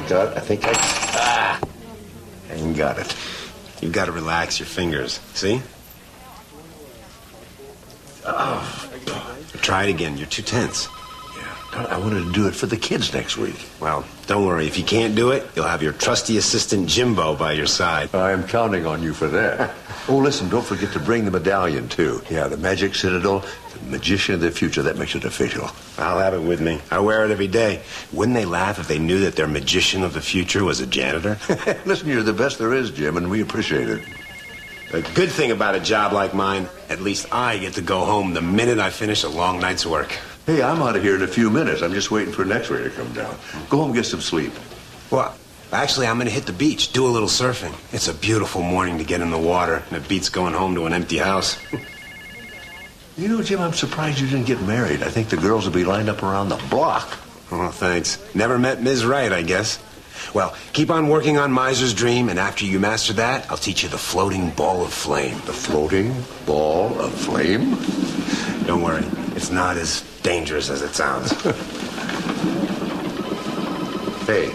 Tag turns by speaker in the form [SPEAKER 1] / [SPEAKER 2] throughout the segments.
[SPEAKER 1] got. I think I ain't got it.
[SPEAKER 2] You've got to relax your fingers. See? Oh. Try it again. You're too tense.
[SPEAKER 1] Yeah, I wanted to do it for the kids next week.
[SPEAKER 2] Well, don't worry. If you can't do it, you'll have your trusty assistant Jimbo by your side.
[SPEAKER 1] I am counting on you for that. Oh, listen, don't forget to bring the medallion, too. Yeah, the Magic Citadel, the Magician of the Future. That makes it official.
[SPEAKER 2] I'll have it with me. I wear it every day. Wouldn't they laugh if they knew that their Magician of the Future was a janitor?
[SPEAKER 1] Listen, you're the best there is, Jim, and we appreciate it.
[SPEAKER 2] The good thing about a job like mine, at least I get to go home the minute I finish a long night's work.
[SPEAKER 1] Hey, I'm out of here in a few minutes. I'm just waiting for an X-ray to come down. Go home and get some sleep.
[SPEAKER 2] Well, actually, I'm going to hit the beach, do a little surfing. It's a beautiful morning to get in the water, and it beats going home to an empty house.
[SPEAKER 1] You know, Jim, I'm surprised you didn't get married. I think the girls will be lined up around the block.
[SPEAKER 2] Oh, thanks. Never met Ms. Wright, I guess. Well, keep on working on Miser's Dream, and after you master that, I'll teach you the floating ball of flame.
[SPEAKER 1] The floating ball of flame?
[SPEAKER 2] Don't worry. It's not as dangerous as it sounds.
[SPEAKER 1] Hey.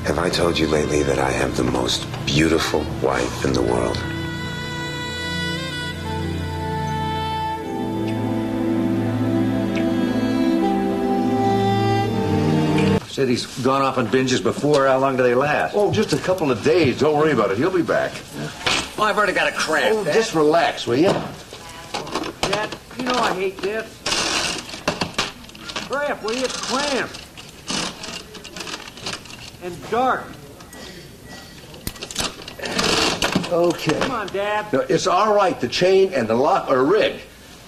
[SPEAKER 2] Have I told you lately that I have the most beautiful wife in the world?
[SPEAKER 3] Said he's gone off on binges before. How long do they last?
[SPEAKER 1] Oh, just a couple of days. Don't worry about it. He'll be back.
[SPEAKER 3] Well, I've already got a cramp.
[SPEAKER 1] Oh, just relax, will you?
[SPEAKER 4] Dad, you know I hate this. Hurry up, will you? It's cramped. And dark.
[SPEAKER 1] Okay.
[SPEAKER 4] Come on, Dad.
[SPEAKER 1] No, it's all right. The chain and the lock are rigged.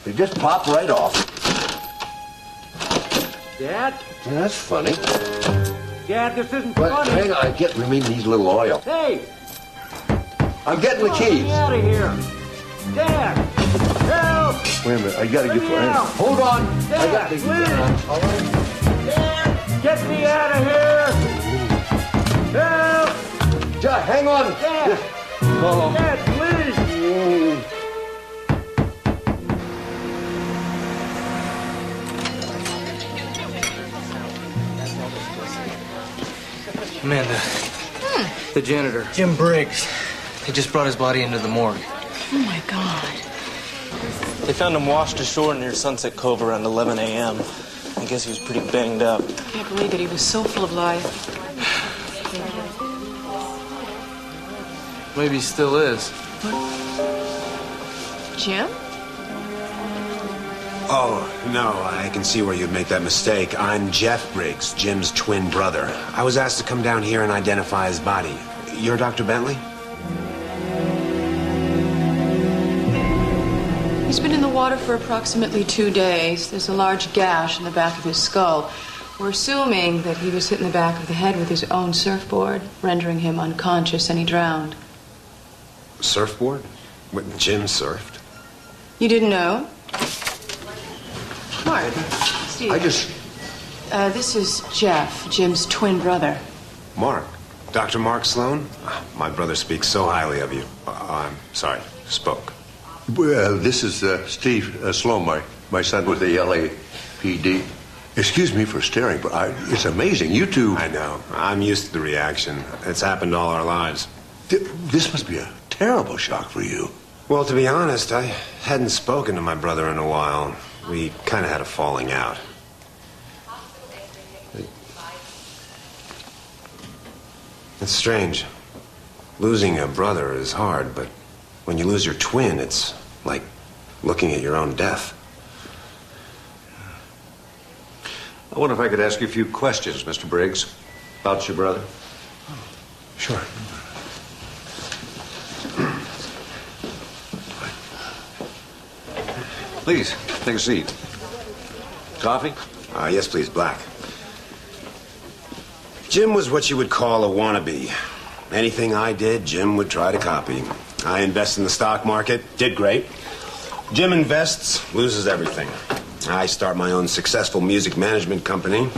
[SPEAKER 1] They just pop right off.
[SPEAKER 4] Dad?
[SPEAKER 1] Yeah, that's funny.
[SPEAKER 4] Dad, this isn't
[SPEAKER 1] But
[SPEAKER 4] funny.
[SPEAKER 1] hang on, we needs a little oil.
[SPEAKER 4] Hey!
[SPEAKER 1] I'm getting the keys.
[SPEAKER 4] Get out of here. Dad! Help!
[SPEAKER 1] Wait a minute, I gotta
[SPEAKER 4] Let
[SPEAKER 1] get.
[SPEAKER 4] me out.
[SPEAKER 1] Hold on.
[SPEAKER 4] Dad,
[SPEAKER 1] I got to
[SPEAKER 4] please.
[SPEAKER 1] All right.
[SPEAKER 4] Dad! Get me out of here! Help!
[SPEAKER 1] Just hang on.
[SPEAKER 4] Dad!
[SPEAKER 1] Oh.
[SPEAKER 4] Dad, please!
[SPEAKER 5] Amanda. The janitor. Jim Briggs. They just brought his body into the morgue.
[SPEAKER 6] Oh, my God.
[SPEAKER 5] They found him washed ashore near Sunset Cove around 11 a.m. I guess he was pretty banged up.
[SPEAKER 6] I can't believe it. He was so full of life.
[SPEAKER 5] Maybe he still is.
[SPEAKER 6] Jim?
[SPEAKER 2] Oh, no, I can see where you'd make that mistake. I'm Jeff Briggs, Jim's twin brother. I was asked to come down here and identify his body. You're Dr. Bentley?
[SPEAKER 6] He's been in the water for approximately 2 days. There's a large gash in the back of his skull. We're assuming that he was hit in the back of the head with his own surfboard, rendering him unconscious, and he drowned.
[SPEAKER 2] Surfboard? What, Jim surfed?
[SPEAKER 6] You didn't know? Mark, Steve. This is Jeff, Jim's twin brother.
[SPEAKER 2] Mark? Dr. Mark Sloan? My brother speaks so highly of you. I'm sorry, spoke.
[SPEAKER 1] Well, this is Steve Sloan, my son with the LAPD. Excuse me for staring, but it's amazing. You two...
[SPEAKER 2] I know. I'm used to the reaction. It's happened all our lives.
[SPEAKER 1] This must be a terrible shock for you.
[SPEAKER 2] Well, to be honest, I hadn't spoken to my brother in a while. We kind of had a falling out. It's strange. Losing a brother is hard, but when you lose your twin, it's like looking at your own death.
[SPEAKER 3] I wonder if I could ask you a few questions, Mr. Briggs, about your brother.
[SPEAKER 2] Sure.
[SPEAKER 3] Please, take a seat. Coffee?
[SPEAKER 2] Yes, please, black. Jim was what you would call a wannabe. Anything I did, Jim would try to copy. I invest in the stock market, did great. Jim invests, loses everything. I start my own successful music management company.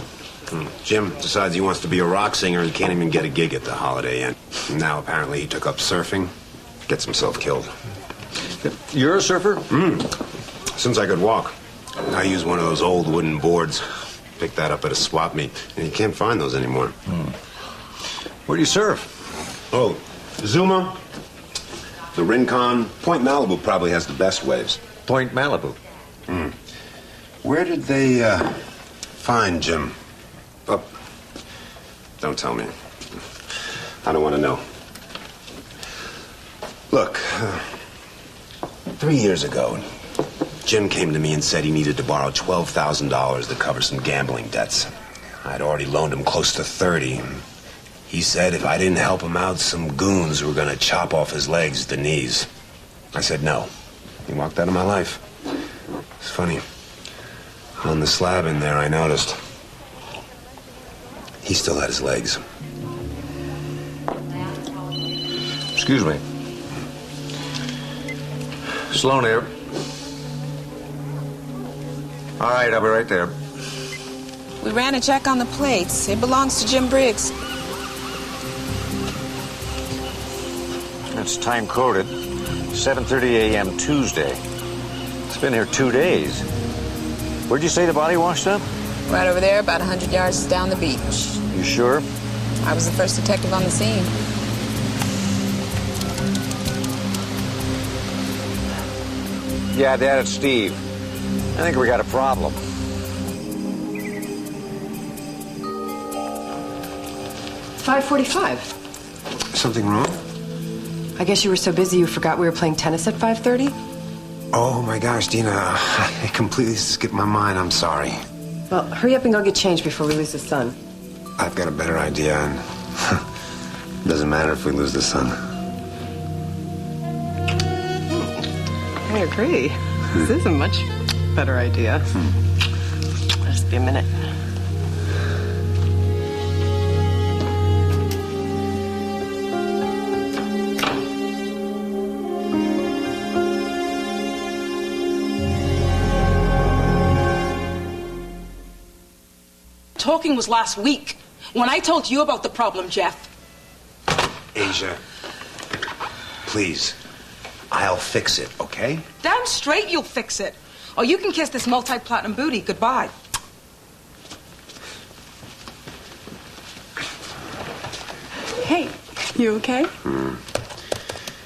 [SPEAKER 2] Jim decides he wants to be a rock singer and can't even get a gig at the Holiday Inn. Now apparently he took up surfing, gets himself killed.
[SPEAKER 3] You're a surfer?
[SPEAKER 2] Since I could walk. I use one of those old wooden boards. Picked that up at a swap meet, and you can't find those anymore.
[SPEAKER 3] Where do you surf?
[SPEAKER 2] Oh, Zuma, the Rincon, Point Malibu probably has the best waves.
[SPEAKER 3] Point Malibu.
[SPEAKER 2] Where did they find Jim? Oh, don't tell me. I don't want to know. Look, 3 years ago, Jim came to me and said he needed to borrow $12,000 to cover some gambling debts. I'd already loaned him close to 30. He said if I didn't help him out, some goons were going to chop off his legs at the knees. I said no. He walked out of my life. It's funny. On the slab in there, I noticed he still had his legs.
[SPEAKER 3] Excuse me. Sloan here. All right, I'll be right there.
[SPEAKER 7] We ran a check on the plates. It belongs to Jim Briggs.
[SPEAKER 3] It's time-coded. 7:30 a.m. Tuesday. It's been here 2 days. Where'd you say the body washed up?
[SPEAKER 7] Right over there, about 100 yards down the beach.
[SPEAKER 3] You sure?
[SPEAKER 7] I was the first detective on the scene.
[SPEAKER 3] Yeah, Dad, it's Steve. I think we got a problem.
[SPEAKER 8] It's 5:45.
[SPEAKER 2] Something wrong?
[SPEAKER 8] I guess you were so busy you forgot we were playing tennis at 5:30?
[SPEAKER 2] Oh, my gosh, Dina. I completely skipped my mind. I'm sorry.
[SPEAKER 8] Well, hurry up and go get changed before we lose the sun.
[SPEAKER 2] I've got a better idea, and doesn't matter if we lose the sun.
[SPEAKER 8] I agree. This is a much better idea. Just be a minute.
[SPEAKER 9] Talking was last week, when I told you about the problem, Jeff.
[SPEAKER 2] Asia, please. I'll fix it, okay?
[SPEAKER 9] Damn straight you'll fix it. Or you can kiss this multi-platinum booty goodbye.
[SPEAKER 8] Hey, you okay?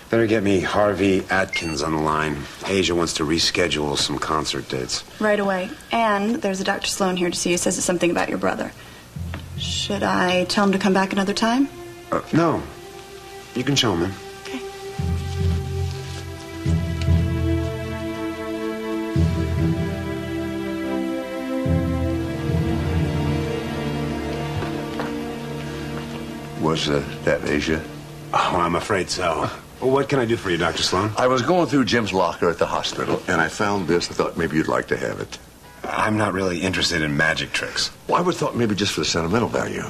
[SPEAKER 2] Better get me Harvey Atkins on the line. Asia wants to reschedule some concert dates.
[SPEAKER 10] Right away. And there's a Dr. Sloan here to see you. Says it's something about your brother. Should I tell him to come back another time?
[SPEAKER 2] No. You can show him in.
[SPEAKER 10] Okay.
[SPEAKER 1] Was that Asia?
[SPEAKER 2] Oh, I'm afraid so. Well, what can I do for you, Dr. Sloan?
[SPEAKER 1] I was going through Jim's locker at the hospital, and I found this. I thought maybe you'd like to have it.
[SPEAKER 2] I'm not really interested in magic tricks.
[SPEAKER 1] Well, I would thought maybe just for the sentimental value.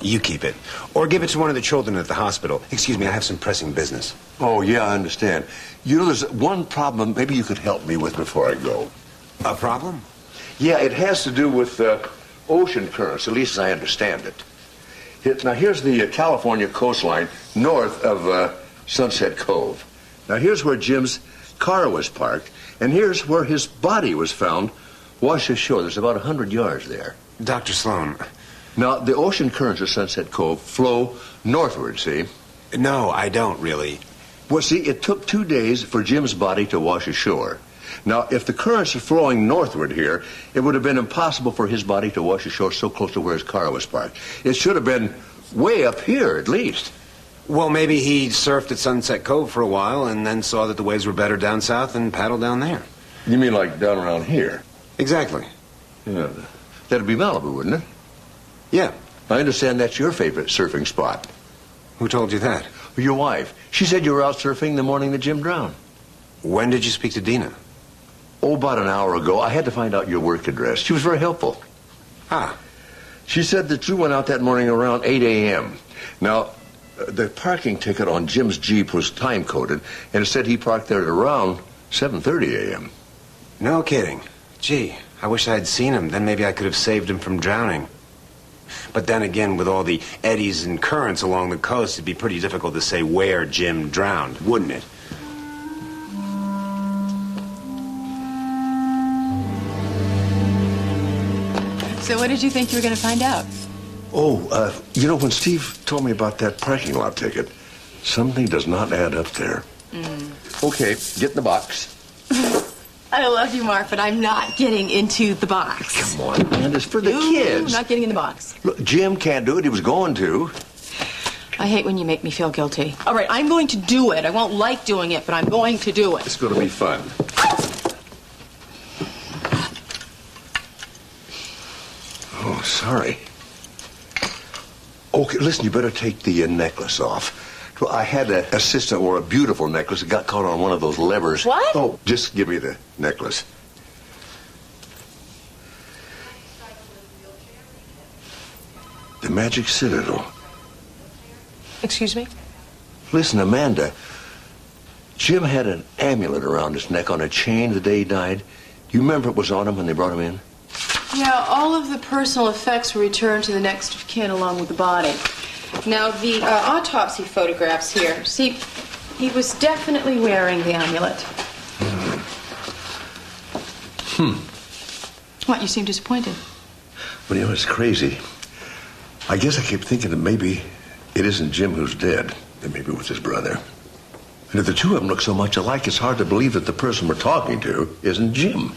[SPEAKER 2] You keep it. Or give it to one of the children at the hospital. Excuse me, I have some pressing business.
[SPEAKER 1] Oh, yeah, I understand. You know, there's one problem maybe you could help me with before I go.
[SPEAKER 2] A problem?
[SPEAKER 1] Yeah, it has to do with ocean currents, at least as I understand it. Now, here's the California coastline north of Sunset Cove. Now, here's where Jim's car was parked, and here's where his body was found, washed ashore. There's about 100 yards there.
[SPEAKER 2] Dr. Sloan.
[SPEAKER 1] Now, the ocean currents of Sunset Cove flow northward, see?
[SPEAKER 2] No, I don't really.
[SPEAKER 1] Well, see, it took 2 days for Jim's body to wash ashore. Now, if the currents are flowing northward here, it would have been impossible for his body to wash ashore so close to where his car was parked. It should have been way up here, at least.
[SPEAKER 2] Well, maybe he surfed at Sunset Cove for a while and then saw that the waves were better down south and paddled down there.
[SPEAKER 1] You mean like down around here?
[SPEAKER 2] Exactly.
[SPEAKER 1] Yeah. That'd be Malibu, wouldn't it?
[SPEAKER 2] Yeah.
[SPEAKER 1] I understand that's your favorite surfing spot.
[SPEAKER 2] Who told you that?
[SPEAKER 1] Your wife. She said you were out surfing the morning that Jim drowned.
[SPEAKER 2] When did you speak to Dina?
[SPEAKER 1] Oh, about an hour ago. I had to find out your work address. She was very helpful.
[SPEAKER 2] Ah.
[SPEAKER 1] She said that you went out that morning around 8 a.m. Now, the parking ticket on Jim's Jeep was time-coded, and it said he parked there at around 7:30 a.m.
[SPEAKER 2] No kidding. Gee, I wish I had seen him. Then maybe I could have saved him from drowning. But then again, with all the eddies and currents along the coast, it'd be pretty difficult to say where Jim drowned, wouldn't it?
[SPEAKER 6] So what did you think you were going to find out?
[SPEAKER 1] Oh, you know, when Steve told me about that parking lot ticket, something does not add up there. Okay, get in the box.
[SPEAKER 6] I love you, Mark, but I'm not getting into the box.
[SPEAKER 1] Come on, man, it's for the kids.
[SPEAKER 6] I'm not getting in the box.
[SPEAKER 1] Look, Jim can't do it. He was going to.
[SPEAKER 6] I hate when you make me feel guilty. All right, I'm going to do it. I won't like doing it, but I'm going to do it.
[SPEAKER 1] It's going to be fun. Oh, sorry. Okay, listen, you better take the necklace off. Well, I had an assistant wore a beautiful necklace. It got caught on one of those levers.
[SPEAKER 6] What?
[SPEAKER 1] Oh, just give me the necklace. The Magic Citadel.
[SPEAKER 6] Excuse me?
[SPEAKER 1] Listen, Amanda, Jim had an amulet around his neck on a chain the day he died. Do you remember it was on him when they brought him in?
[SPEAKER 6] Yeah, all of the personal effects were returned to the next of kin along with the body. Now, the autopsy photographs here. See, he was definitely wearing the amulet. What, you seem disappointed?
[SPEAKER 1] But you know, it's crazy. I guess I keep thinking that maybe it isn't Jim who's dead. That maybe it was his brother. And if the two of them look so much alike, it's hard to believe that the person we're talking to isn't Jim.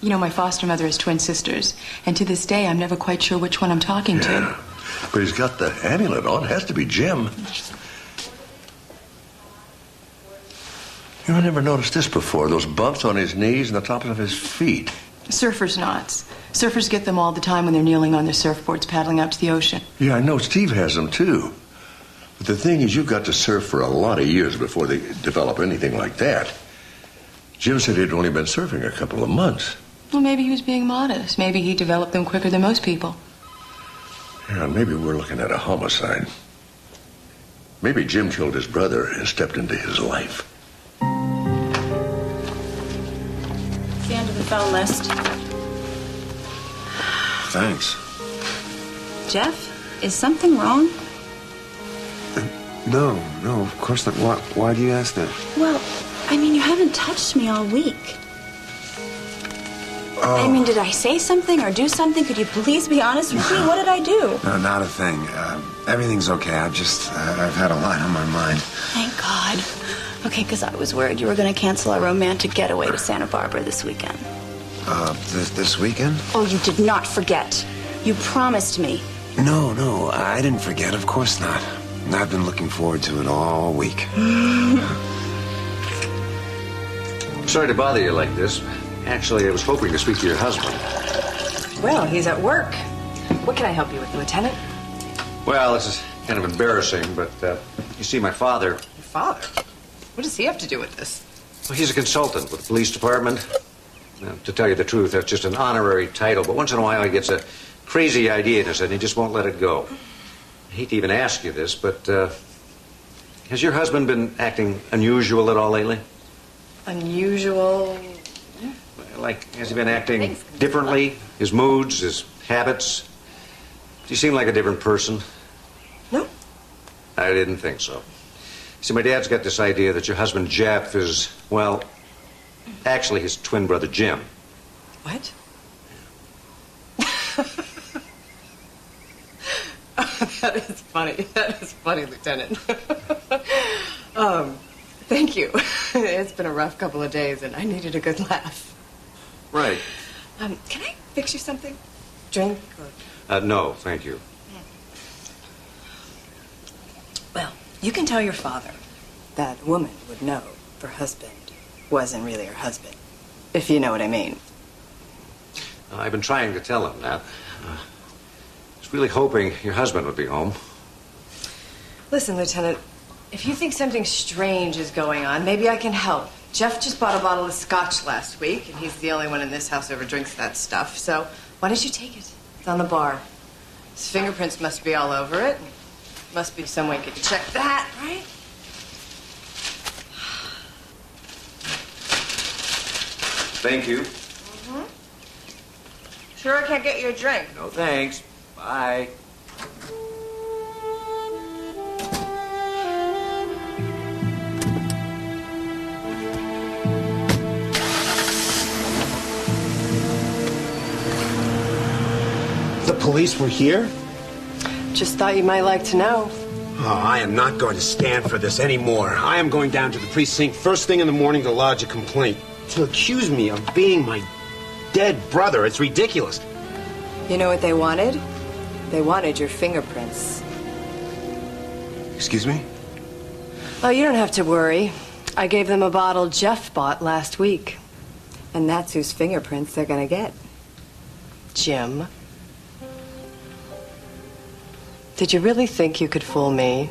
[SPEAKER 6] You know, my foster mother has twin sisters, and to this day, I'm never quite sure which one I'm talking to.
[SPEAKER 1] But he's got the amulet on. It has to be Jim. You know, I never noticed this before. Those bumps on his knees and the tops of his feet.
[SPEAKER 6] Surfers' knots. Surfers get them all the time when they're kneeling on their surfboards paddling out to the ocean.
[SPEAKER 1] Yeah, I know. Steve has them, too. But the thing is, you've got to surf for a lot of years before they develop anything like that. Jim said he'd only been surfing a couple of months.
[SPEAKER 6] Well, maybe he was being modest. Maybe he developed them quicker than most people.
[SPEAKER 1] Yeah, maybe we're looking at a homicide. Maybe Jim killed his brother and stepped into his life.
[SPEAKER 10] It's the end of the phone list.
[SPEAKER 2] Thanks.
[SPEAKER 10] Jeff, is something wrong?
[SPEAKER 2] No, of course not. Why do you ask that?
[SPEAKER 10] Well, I mean, you haven't touched me all week.
[SPEAKER 2] Oh.
[SPEAKER 10] I mean, did I say something or do something? Could you please be honest with me? What did I do?
[SPEAKER 2] No, not a thing. Everything's okay. I've had a lot on my mind.
[SPEAKER 10] Thank God. Okay, because I was worried you were going to cancel our romantic getaway to Santa Barbara this weekend.
[SPEAKER 2] This weekend?
[SPEAKER 10] Oh, you did not forget. You promised me.
[SPEAKER 2] No, I didn't forget. Of course not. I've been looking forward to it all week.
[SPEAKER 3] Sorry to bother you like this. Actually, I was hoping to speak to your husband.
[SPEAKER 11] Well, he's at work. What can I help you with, Lieutenant?
[SPEAKER 3] Well, this is kind of embarrassing, but you see, my father...
[SPEAKER 8] Your father? What does he have to do with this?
[SPEAKER 3] Well, he's a consultant with the police department. Now, to tell you the truth, that's just an honorary title, but once in a while he gets a crazy idea in his head and he just won't let it go. I hate to even ask you this, but has your husband been acting unusual at all lately?
[SPEAKER 11] Unusual?
[SPEAKER 3] Like, has he been acting differently? His moods, his habits? Does he seem like a different person?
[SPEAKER 11] No.
[SPEAKER 3] I didn't think so. See, my dad's got this idea that your husband Jeff is, well, actually his twin brother Jim.
[SPEAKER 11] What? That is funny. That is funny, Lieutenant. Thank you. It's been a rough couple of days, and I needed a good laugh.
[SPEAKER 3] Right.
[SPEAKER 11] Can I fix you something? Drink or...
[SPEAKER 3] No, thank you.
[SPEAKER 11] Well, You can tell your father that woman would know her husband wasn't really her husband, if you know what I mean.
[SPEAKER 3] I've been trying to tell him that. I was really hoping your husband would be home.
[SPEAKER 11] Listen, Lieutenant, if you think something strange is going on, maybe I can help. Jeff just bought a bottle of scotch last week, and he's the only one in this house who ever drinks that stuff. So why don't you take it? It's on the bar. His fingerprints must be all over it. Must be some way you could check that, right?
[SPEAKER 3] Thank you.
[SPEAKER 11] Mm-hmm. Sure I can't get you a drink?
[SPEAKER 3] No thanks. Bye.
[SPEAKER 2] The police were here?
[SPEAKER 11] Just thought you might like to know.
[SPEAKER 2] Oh, I am not going to stand for this anymore. I am going down to the precinct first thing in the morning to lodge a complaint. To accuse me of being my dead brother, it's ridiculous.
[SPEAKER 11] You know what they wanted? They wanted your fingerprints.
[SPEAKER 2] Excuse me?
[SPEAKER 11] Oh, you don't have to worry. I gave them a bottle Jeff bought last week. And that's whose fingerprints they're gonna get. Jim. Did you really think you could fool me?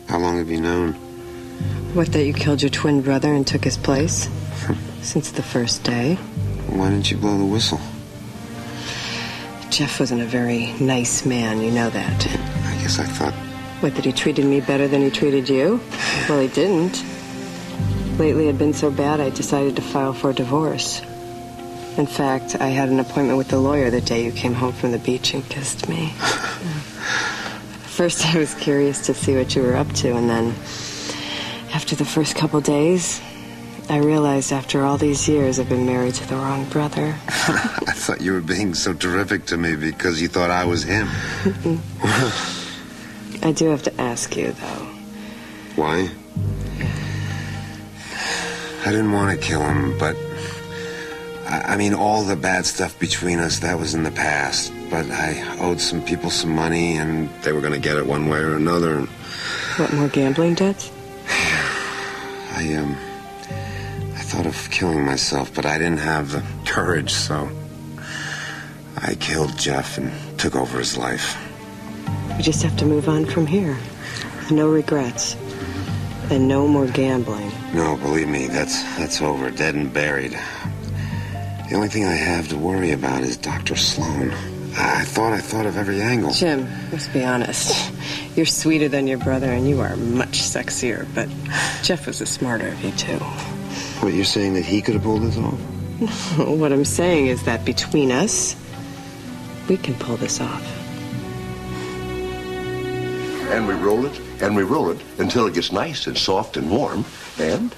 [SPEAKER 2] How long have you known?
[SPEAKER 11] What, that you killed your twin brother and took his place? Since the first day.
[SPEAKER 2] Why didn't you blow the whistle?
[SPEAKER 11] Jeff wasn't a very nice man, you know that.
[SPEAKER 2] I guess I thought...
[SPEAKER 11] What, that he treated me better than he treated you? Well, he didn't. Lately it had been so bad I decided to file for a divorce. In fact, I had an appointment with the lawyer the day you came home from the beach and kissed me. First I was curious to see what you were up to, and then after the first couple days, I realized after all these years I've been married to the wrong brother.
[SPEAKER 2] I thought you were being so terrific to me because you thought I was him.
[SPEAKER 11] I do have to ask you, though.
[SPEAKER 2] Why? I didn't want to kill him, but... I mean, all the bad stuff between us, that was in the past. But I owed some people some money, and they were going to get it one way or another.
[SPEAKER 11] What, more gambling debts?
[SPEAKER 2] I thought of killing myself, but I didn't have the courage, so... I killed Jeff and took over his life.
[SPEAKER 11] We just have to move on from here. No regrets. And no more gambling.
[SPEAKER 2] No, believe me, that's over, dead and buried. The only thing I have to worry about is Dr. Sloan. I thought of every angle.
[SPEAKER 11] Jim, let's be honest. You're sweeter than your brother, and you are much sexier, but Jeff was the smarter of you two.
[SPEAKER 2] What, you're saying that he could have pulled this off?
[SPEAKER 11] What I'm saying is that between us, we can pull this off.
[SPEAKER 1] And we roll it, and we roll it until it gets nice and soft and warm, and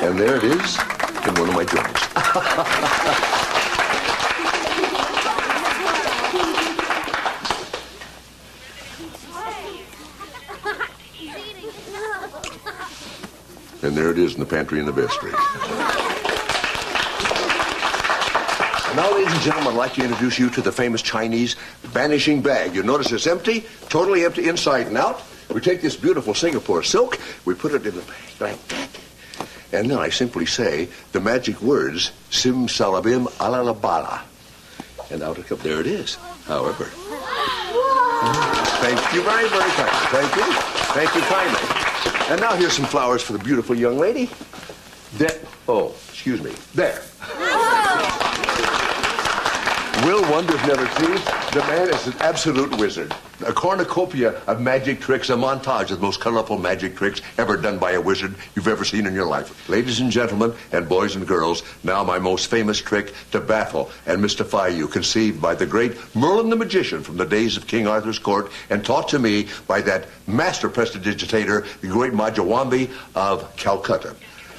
[SPEAKER 1] there it is in one of my drawers. And there it is in the pantry in the vestry. And now, ladies and gentlemen, I'd like to introduce you to the famous Chinese vanishing bag. You notice it's empty, totally empty inside and out. We take this beautiful Singapore silk, we put it in the bag like that. And then I simply say the magic words, sim salabim alalabala. And out it comes. There it is, however. Thank you very, very kindly. Thank you. Thank you kindly. And now here's some flowers for the beautiful young lady. Oh, excuse me. There. Will wonders never cease. The man is an absolute wizard. A cornucopia of magic tricks, a montage of the most colorful magic tricks ever done by a wizard you've ever seen in your life. Ladies and gentlemen, and boys and girls, now my most famous trick to baffle and mystify you, conceived by the great Merlin the Magician from the days of King Arthur's court, and taught to me by that master prestidigitator, the great Majawambi of Calcutta.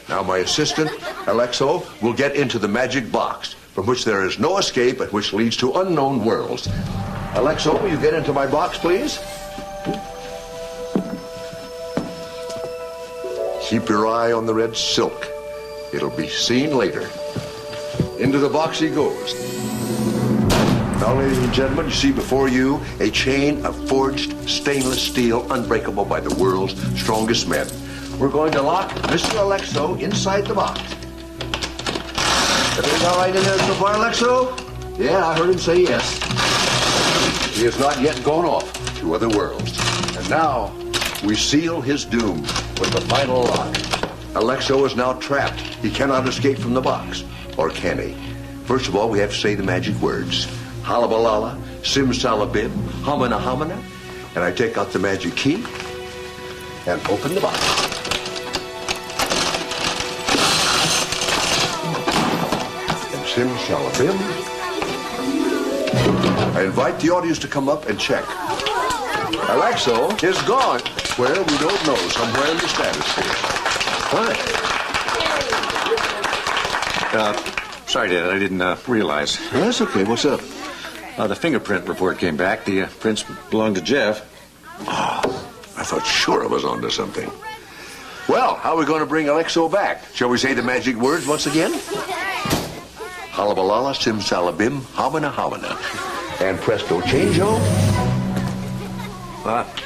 [SPEAKER 1] Now my assistant, Alexo, will get into the magic box, from which there is no escape and which leads to unknown worlds. Alexo, will you get into my box, please? Keep your eye on the red silk. It'll be seen later. Into the box he goes. Now, ladies and gentlemen, you see before you a chain of forged stainless steel, unbreakable by the world's strongest men. We're going to lock Mr. Alexo inside the box. Everything all right in there so far, Alexo? Yeah, I heard him say yes. He has not yet gone off to other worlds. And now, we seal his doom with the final lock. Alexo is now trapped. He cannot escape from the box. Or can he? First of all, we have to say the magic words. Halabalala, simsalabim, hamana hamana. And I take out the magic key and open the box. And simsalabim. I invite the audience to come up and check. Alexo is gone. Where, we don't know. Somewhere in the stratosphere. Fine.
[SPEAKER 3] Sorry, Dad, I didn't realize.
[SPEAKER 1] Well, that's okay. What's up?
[SPEAKER 3] The fingerprint report came back. The prints belonged to Jeff.
[SPEAKER 1] Oh, I thought sure I was onto something. Well, how are we going to bring Alexo back? Shall we say the magic words once again? Halabalala, simsalabim, hamana hamana. And presto changeo.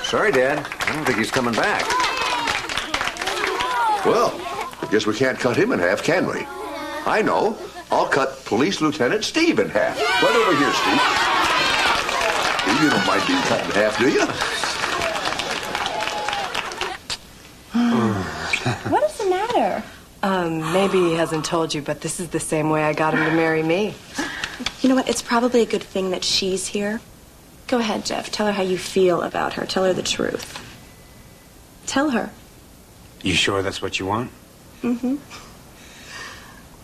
[SPEAKER 3] Sorry, Dad. I don't think he's coming back.
[SPEAKER 1] Well, I guess we can't cut him in half, can we? I know. I'll cut Police Lieutenant Steve in half. Right over here, Steve. You don't mind being cut in half, do you?
[SPEAKER 11] What is the matter? Maybe he hasn't told you, but this is the same way I got him to marry me.
[SPEAKER 10] You know what? It's probably a good thing that she's here. Go ahead, Jeff. Tell her how you feel about her. Tell her the truth. Tell her.
[SPEAKER 2] You sure that's what you want?
[SPEAKER 10] Mm-hmm.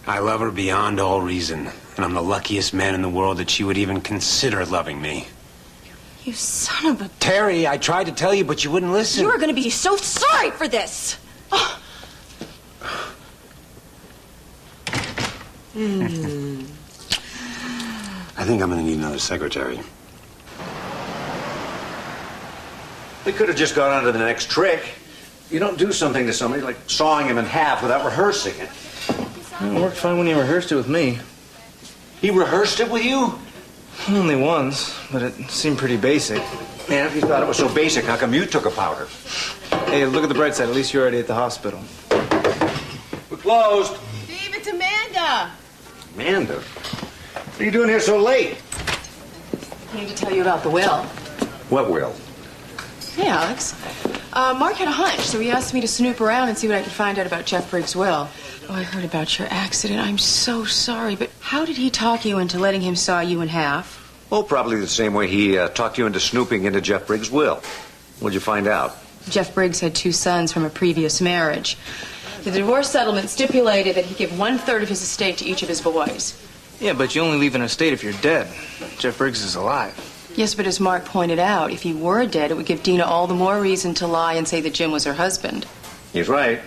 [SPEAKER 2] I love her beyond all reason, and I'm the luckiest man in the world that she would even consider loving me.
[SPEAKER 10] You son of a...
[SPEAKER 2] Terry, I tried to tell you, but you wouldn't listen.
[SPEAKER 10] You are going to be so sorry for this! Oh.
[SPEAKER 2] I think I'm going to need another secretary.
[SPEAKER 3] We could have just gone on to the next trick. You don't do something to somebody like sawing him in half without rehearsing it.
[SPEAKER 5] It worked fine when he rehearsed it with me.
[SPEAKER 3] He rehearsed it with you?
[SPEAKER 5] Only once, but it seemed pretty basic.
[SPEAKER 3] Man, if you thought it was so basic, how come you took a powder?
[SPEAKER 5] Hey, look at the bright side. At least you're already at the hospital.
[SPEAKER 3] We're closed.
[SPEAKER 7] Steve, it's Amanda.
[SPEAKER 3] Amanda? What are you doing here so late?
[SPEAKER 6] I came to tell you about the will.
[SPEAKER 3] What will?
[SPEAKER 6] Hey, Alex. Mark had a hunch, so he asked me to snoop around and see what I could find out about Jeff Briggs' will. Oh, I heard about your accident. I'm so sorry, but how did he talk you into letting him saw you in half?
[SPEAKER 3] Oh, probably the same way he talked you into snooping into Jeff Briggs' will. What'd you find out?
[SPEAKER 6] Jeff Briggs had 2 sons from a previous marriage. The divorce settlement stipulated that he give 1/3 of his estate to each of his boys.
[SPEAKER 5] Yeah, but you only leave an estate if you're dead. Jeff Briggs is alive.
[SPEAKER 6] Yes, but as Mark pointed out, if he were dead, it would give Dina all the more reason to lie and say that Jim was her husband.
[SPEAKER 3] He's right.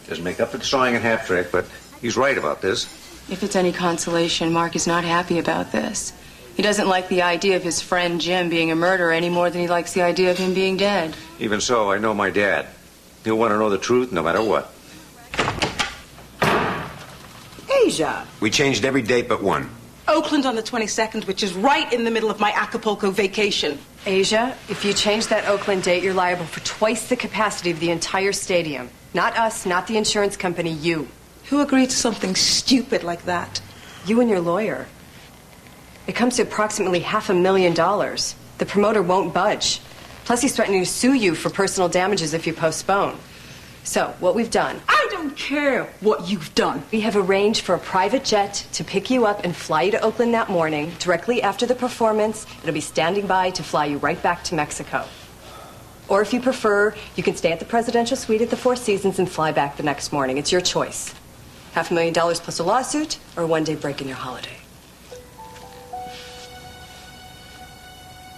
[SPEAKER 3] Doesn't make up for the sawing in half trick, but he's right about this.
[SPEAKER 6] If it's any consolation, Mark is not happy about this. He doesn't like the idea of his friend Jim being a murderer any more than he likes the idea of him being dead.
[SPEAKER 3] Even so, I know my dad. He'll want to know the truth no matter what.
[SPEAKER 11] Asia.
[SPEAKER 2] We changed every date but one.
[SPEAKER 9] Oakland on the 22nd, which is right in the middle of my Acapulco vacation.
[SPEAKER 11] Asia, if you change that Oakland date, you're liable for twice the capacity of the entire stadium. Not us, not the insurance company, you.
[SPEAKER 9] Who agreed to something stupid like that?
[SPEAKER 11] You and your lawyer. It comes to approximately $500,000. The promoter won't budge. Plus, he's threatening to sue you for personal damages if you postpone. So, what we've done...
[SPEAKER 9] I don't care what you've done.
[SPEAKER 11] We have arranged for a private jet to pick you up and fly you to Oakland that morning. Directly after the performance, it'll be standing by to fly you right back to Mexico. Or if you prefer, you can stay at the presidential suite at the Four Seasons and fly back the next morning. It's your choice. $500,000 plus a lawsuit, or a one-day break in your holiday.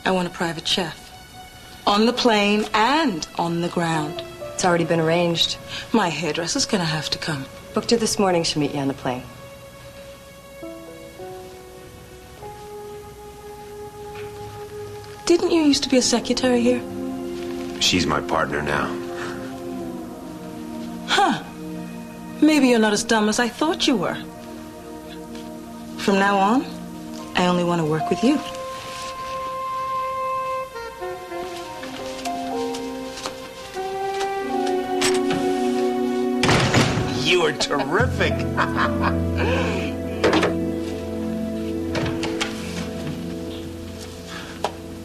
[SPEAKER 9] I want a private chef. On the plane and on the ground.
[SPEAKER 11] It's already been arranged.
[SPEAKER 9] My hairdresser's gonna have to come.
[SPEAKER 11] Booked her this morning. She'll meet you on the plane.
[SPEAKER 9] Didn't you used to be a secretary here?
[SPEAKER 2] She's my partner now.
[SPEAKER 9] Huh. Maybe you're not as dumb as I thought you were. From now on, I only want to work with you.
[SPEAKER 2] You were terrific.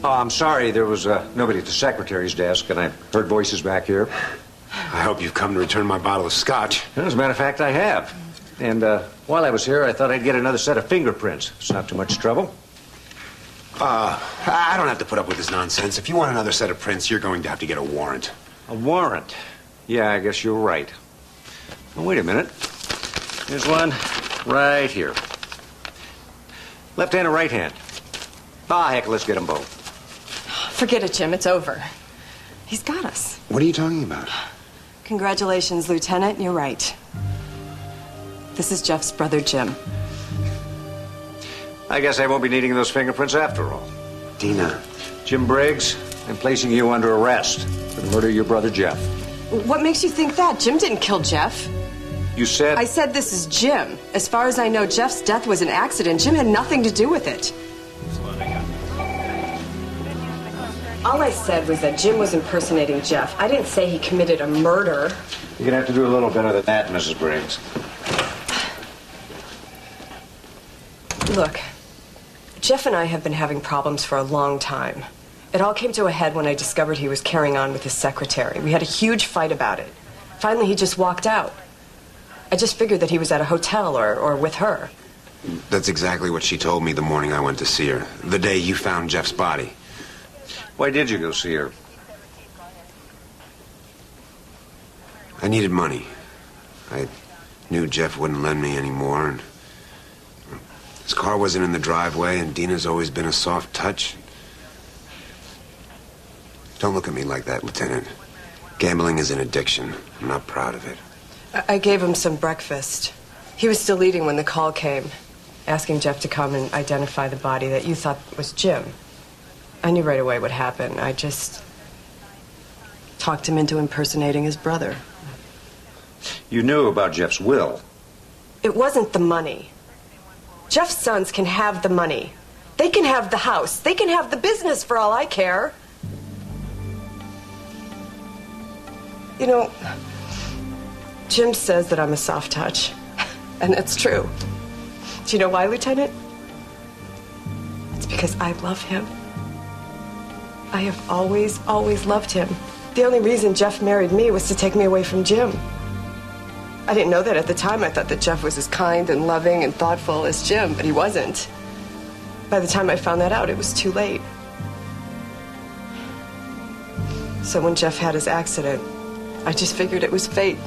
[SPEAKER 3] Oh, I'm sorry. There was nobody at the secretary's desk, and I heard voices back here.
[SPEAKER 2] I hope you've come to return my bottle of scotch.
[SPEAKER 3] As a matter of fact, I have. And while I was here, I thought I'd get another set of fingerprints. It's not too much trouble.
[SPEAKER 2] I don't have to put up with this nonsense. If you want another set of prints, you're going to have to get a warrant.
[SPEAKER 3] A warrant? Yeah, I guess you're right. Well, wait a minute. Here's one right here. Left hand or right hand? Ah, heck, let's get them both.
[SPEAKER 11] Forget it, Jim. It's over. He's got us.
[SPEAKER 2] What are you talking about?
[SPEAKER 11] Congratulations, Lieutenant. You're right. This is Jeff's brother, Jim.
[SPEAKER 3] I guess I won't be needing those fingerprints after all.
[SPEAKER 2] Dina.
[SPEAKER 3] Jim Briggs, I'm placing you under arrest for the murder of your brother, Jeff.
[SPEAKER 11] What makes you think that? Jim didn't kill Jeff.
[SPEAKER 3] You said...
[SPEAKER 11] I said this is Jim. As far as I know, Jeff's death was an accident. Jim had nothing to do with it. All I said was that Jim was impersonating Jeff. I didn't say he committed a murder.
[SPEAKER 3] You're gonna have to do a little better than that, Mrs. Briggs.
[SPEAKER 11] Look, Jeff and I have been having problems for a long time. It all came to a head when I discovered he was carrying on with his secretary. We had a huge fight about it. Finally, he just walked out. I just figured that he was at a hotel or with her.
[SPEAKER 2] That's exactly what she told me the morning I went to see her. The day you found Jeff's body.
[SPEAKER 3] Why did you go see her?
[SPEAKER 2] I needed money. I knew Jeff wouldn't lend me anymore, and his car wasn't in the driveway, and Dina's always been a soft touch. Don't look at me like that, Lieutenant. Gambling is an addiction. I'm not proud of it.
[SPEAKER 11] I gave him some breakfast. He was still eating when the call came, asking Jeff to come and identify the body that you thought was Jim. I knew right away what happened. I just talked him into impersonating his brother.
[SPEAKER 3] You knew about Jeff's will.
[SPEAKER 11] It wasn't the money. Jeff's sons can have the money. They can have the house. They can have the business for all I care. You know, Jim says that I'm a soft touch. And that's true. Do you know why, Lieutenant? It's because I love him. I have always, always loved him. The only reason Jeff married me was to take me away from Jim. I didn't know that at the time. I thought that Jeff was as kind and loving and thoughtful as Jim, but he wasn't. By the time I found that out, it was too late. So when Jeff had his accident, I just figured it was fate.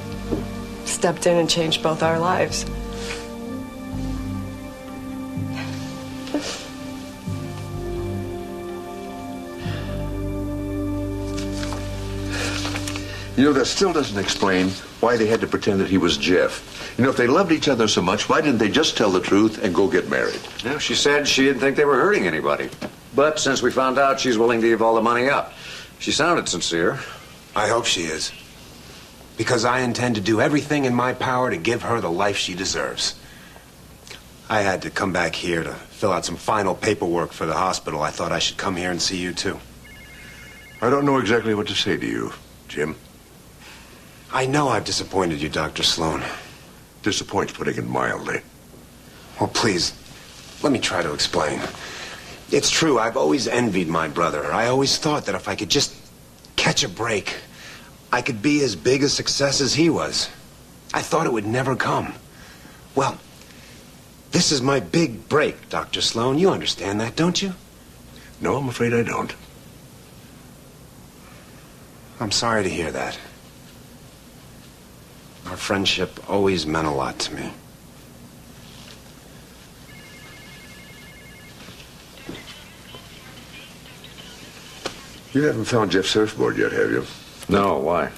[SPEAKER 11] Stepped in and changed both our lives.
[SPEAKER 1] You know, that still doesn't explain why they had to pretend that he was Jeff. You know, if they loved each other so much, why didn't they just tell the truth and go get married?
[SPEAKER 3] No, she said she didn't think they were hurting anybody. But since we found out, she's willing to give all the money up. She sounded sincere.
[SPEAKER 2] I hope she is. Because I intend to do everything in my power to give her the life she deserves. I had to come back here to fill out some final paperwork for the hospital. I thought I should come here and see you, too.
[SPEAKER 1] I don't know exactly what to say to you, Jim.
[SPEAKER 2] I know I've disappointed you, Dr. Sloan.
[SPEAKER 1] Disappoint's putting it mildly.
[SPEAKER 2] Well, please, let me try to explain. It's true, I've always envied my brother. I always thought that if I could just catch a break, I could be as big a success as he was. I thought it would never come. Well, this is my big break, Dr. Sloan. You understand that, don't you?
[SPEAKER 1] No, I'm afraid I don't.
[SPEAKER 2] I'm sorry to hear that. Our friendship always meant a lot to me.
[SPEAKER 1] You haven't found Jeff's surfboard yet, have you?
[SPEAKER 3] No, why?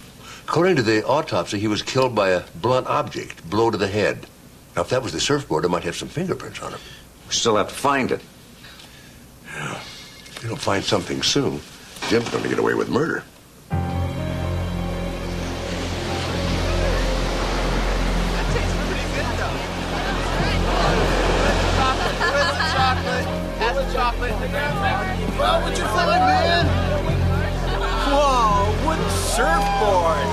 [SPEAKER 1] According to the autopsy, he was killed by a blunt object, blow to the head. Now, if that was the surfboard, it might have some fingerprints on it.
[SPEAKER 3] We still have to find it.
[SPEAKER 1] Yeah. If you don't find something soon, Jim's going to get away with murder.
[SPEAKER 4] Well, what'd you find, man? Whoa, wooden surfboard.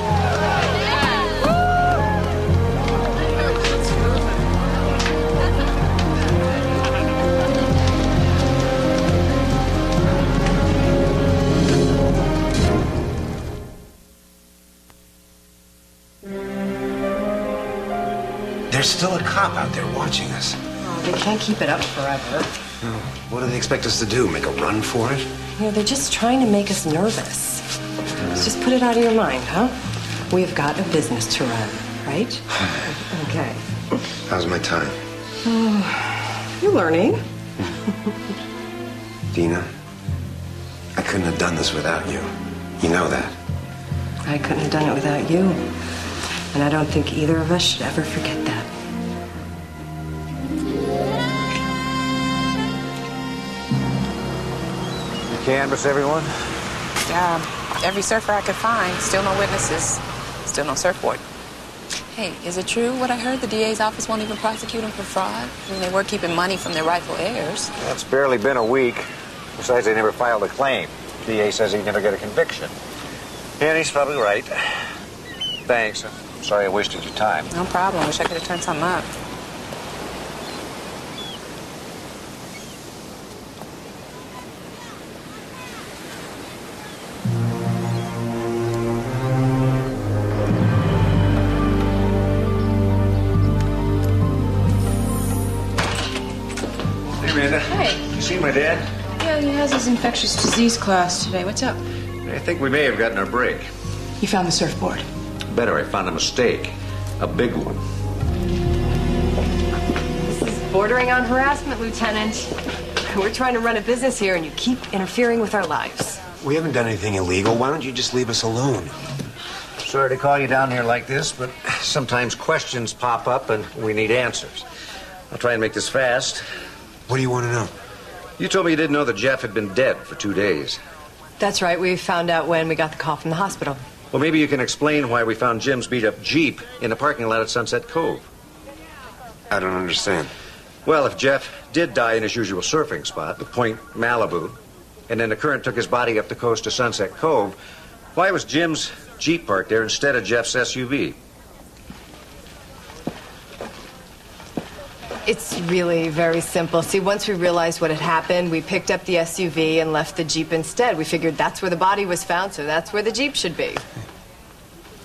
[SPEAKER 2] There's still a cop out there watching us.
[SPEAKER 11] Oh, they can't keep it up forever.
[SPEAKER 2] What do they expect us to do? Make a run for it?
[SPEAKER 11] You know, they're just trying to make us nervous. Let's just put it out of your mind, huh? We've got a business to run, right? Okay.
[SPEAKER 2] How's my time?
[SPEAKER 11] You're learning.
[SPEAKER 2] Dina, I couldn't have done this without you. You know that.
[SPEAKER 11] I couldn't have done it without you. And I don't think either of us should ever forget that.
[SPEAKER 3] Canvas, everyone?
[SPEAKER 7] Yeah, every surfer I could find. Still no witnesses. Still no surfboard. Hey, is it true what I heard? The DA's office won't even prosecute him for fraud? I mean, they were keeping money from their rightful heirs.
[SPEAKER 3] It's barely been a week. Besides, they never filed a claim. DA says he'd never get a conviction. Yeah, he's probably right. Thanks. I'm sorry I wasted your time.
[SPEAKER 7] No problem. Wish I could have turned something up.
[SPEAKER 3] Hey, Amanda.
[SPEAKER 6] Hey.
[SPEAKER 3] You see my dad?
[SPEAKER 6] Yeah, he has his infectious disease class today. What's up?
[SPEAKER 3] I think we may have gotten our break.
[SPEAKER 6] You found the surfboard.
[SPEAKER 3] Better, I found a mistake. A big one.
[SPEAKER 11] This is bordering on harassment, Lieutenant. We're trying to run a business here, and you keep interfering with our lives.
[SPEAKER 2] We haven't done anything illegal. Why don't you just leave us alone?
[SPEAKER 3] Sorry to call you down here like this, but sometimes questions pop up and we need answers. I'll try and make this fast.
[SPEAKER 2] What do you want to know?
[SPEAKER 3] You told me you didn't know that Jeff had been dead for 2 days.
[SPEAKER 11] That's right. We found out when we got the call from the hospital.
[SPEAKER 3] Well, maybe you can explain why we found Jim's beat-up Jeep in a parking lot at Sunset Cove.
[SPEAKER 2] I don't understand.
[SPEAKER 3] Well, if Jeff did die in his usual surfing spot, the Point Malibu, and then the current took his body up the coast to Sunset Cove, why was Jim's Jeep parked there instead of Jeff's SUV?
[SPEAKER 11] It's really very simple. See, once we realized what had happened, we picked up the SUV and left the Jeep instead. We figured that's where the body was found, so that's where the Jeep should be.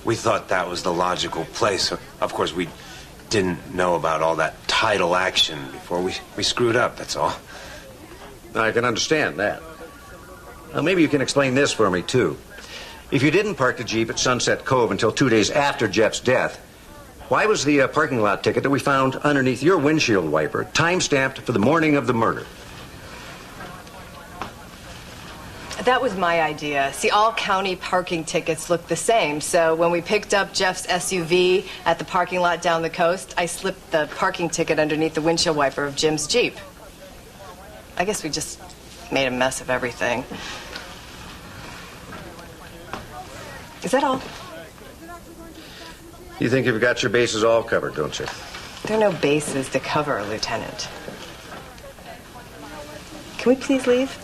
[SPEAKER 2] We thought that was the logical place. Of course, we didn't know about all that tidal action before we screwed up, that's all.
[SPEAKER 3] I can understand that. Now, maybe you can explain this for me, too. If you didn't park the Jeep at Sunset Cove until 2 days after Jeff's death, why was the parking lot ticket that we found underneath your windshield wiper time-stamped for the morning of the murder?
[SPEAKER 11] That was my idea. See, all county parking tickets look the same, so when we picked up Jeff's SUV at the parking lot down the coast, I slipped the parking ticket underneath the windshield wiper of Jim's Jeep. I guess we just made a mess of everything. Is that all?
[SPEAKER 3] You think you've got your bases all covered, don't you?
[SPEAKER 11] There are no bases to cover, Lieutenant. Can we please leave?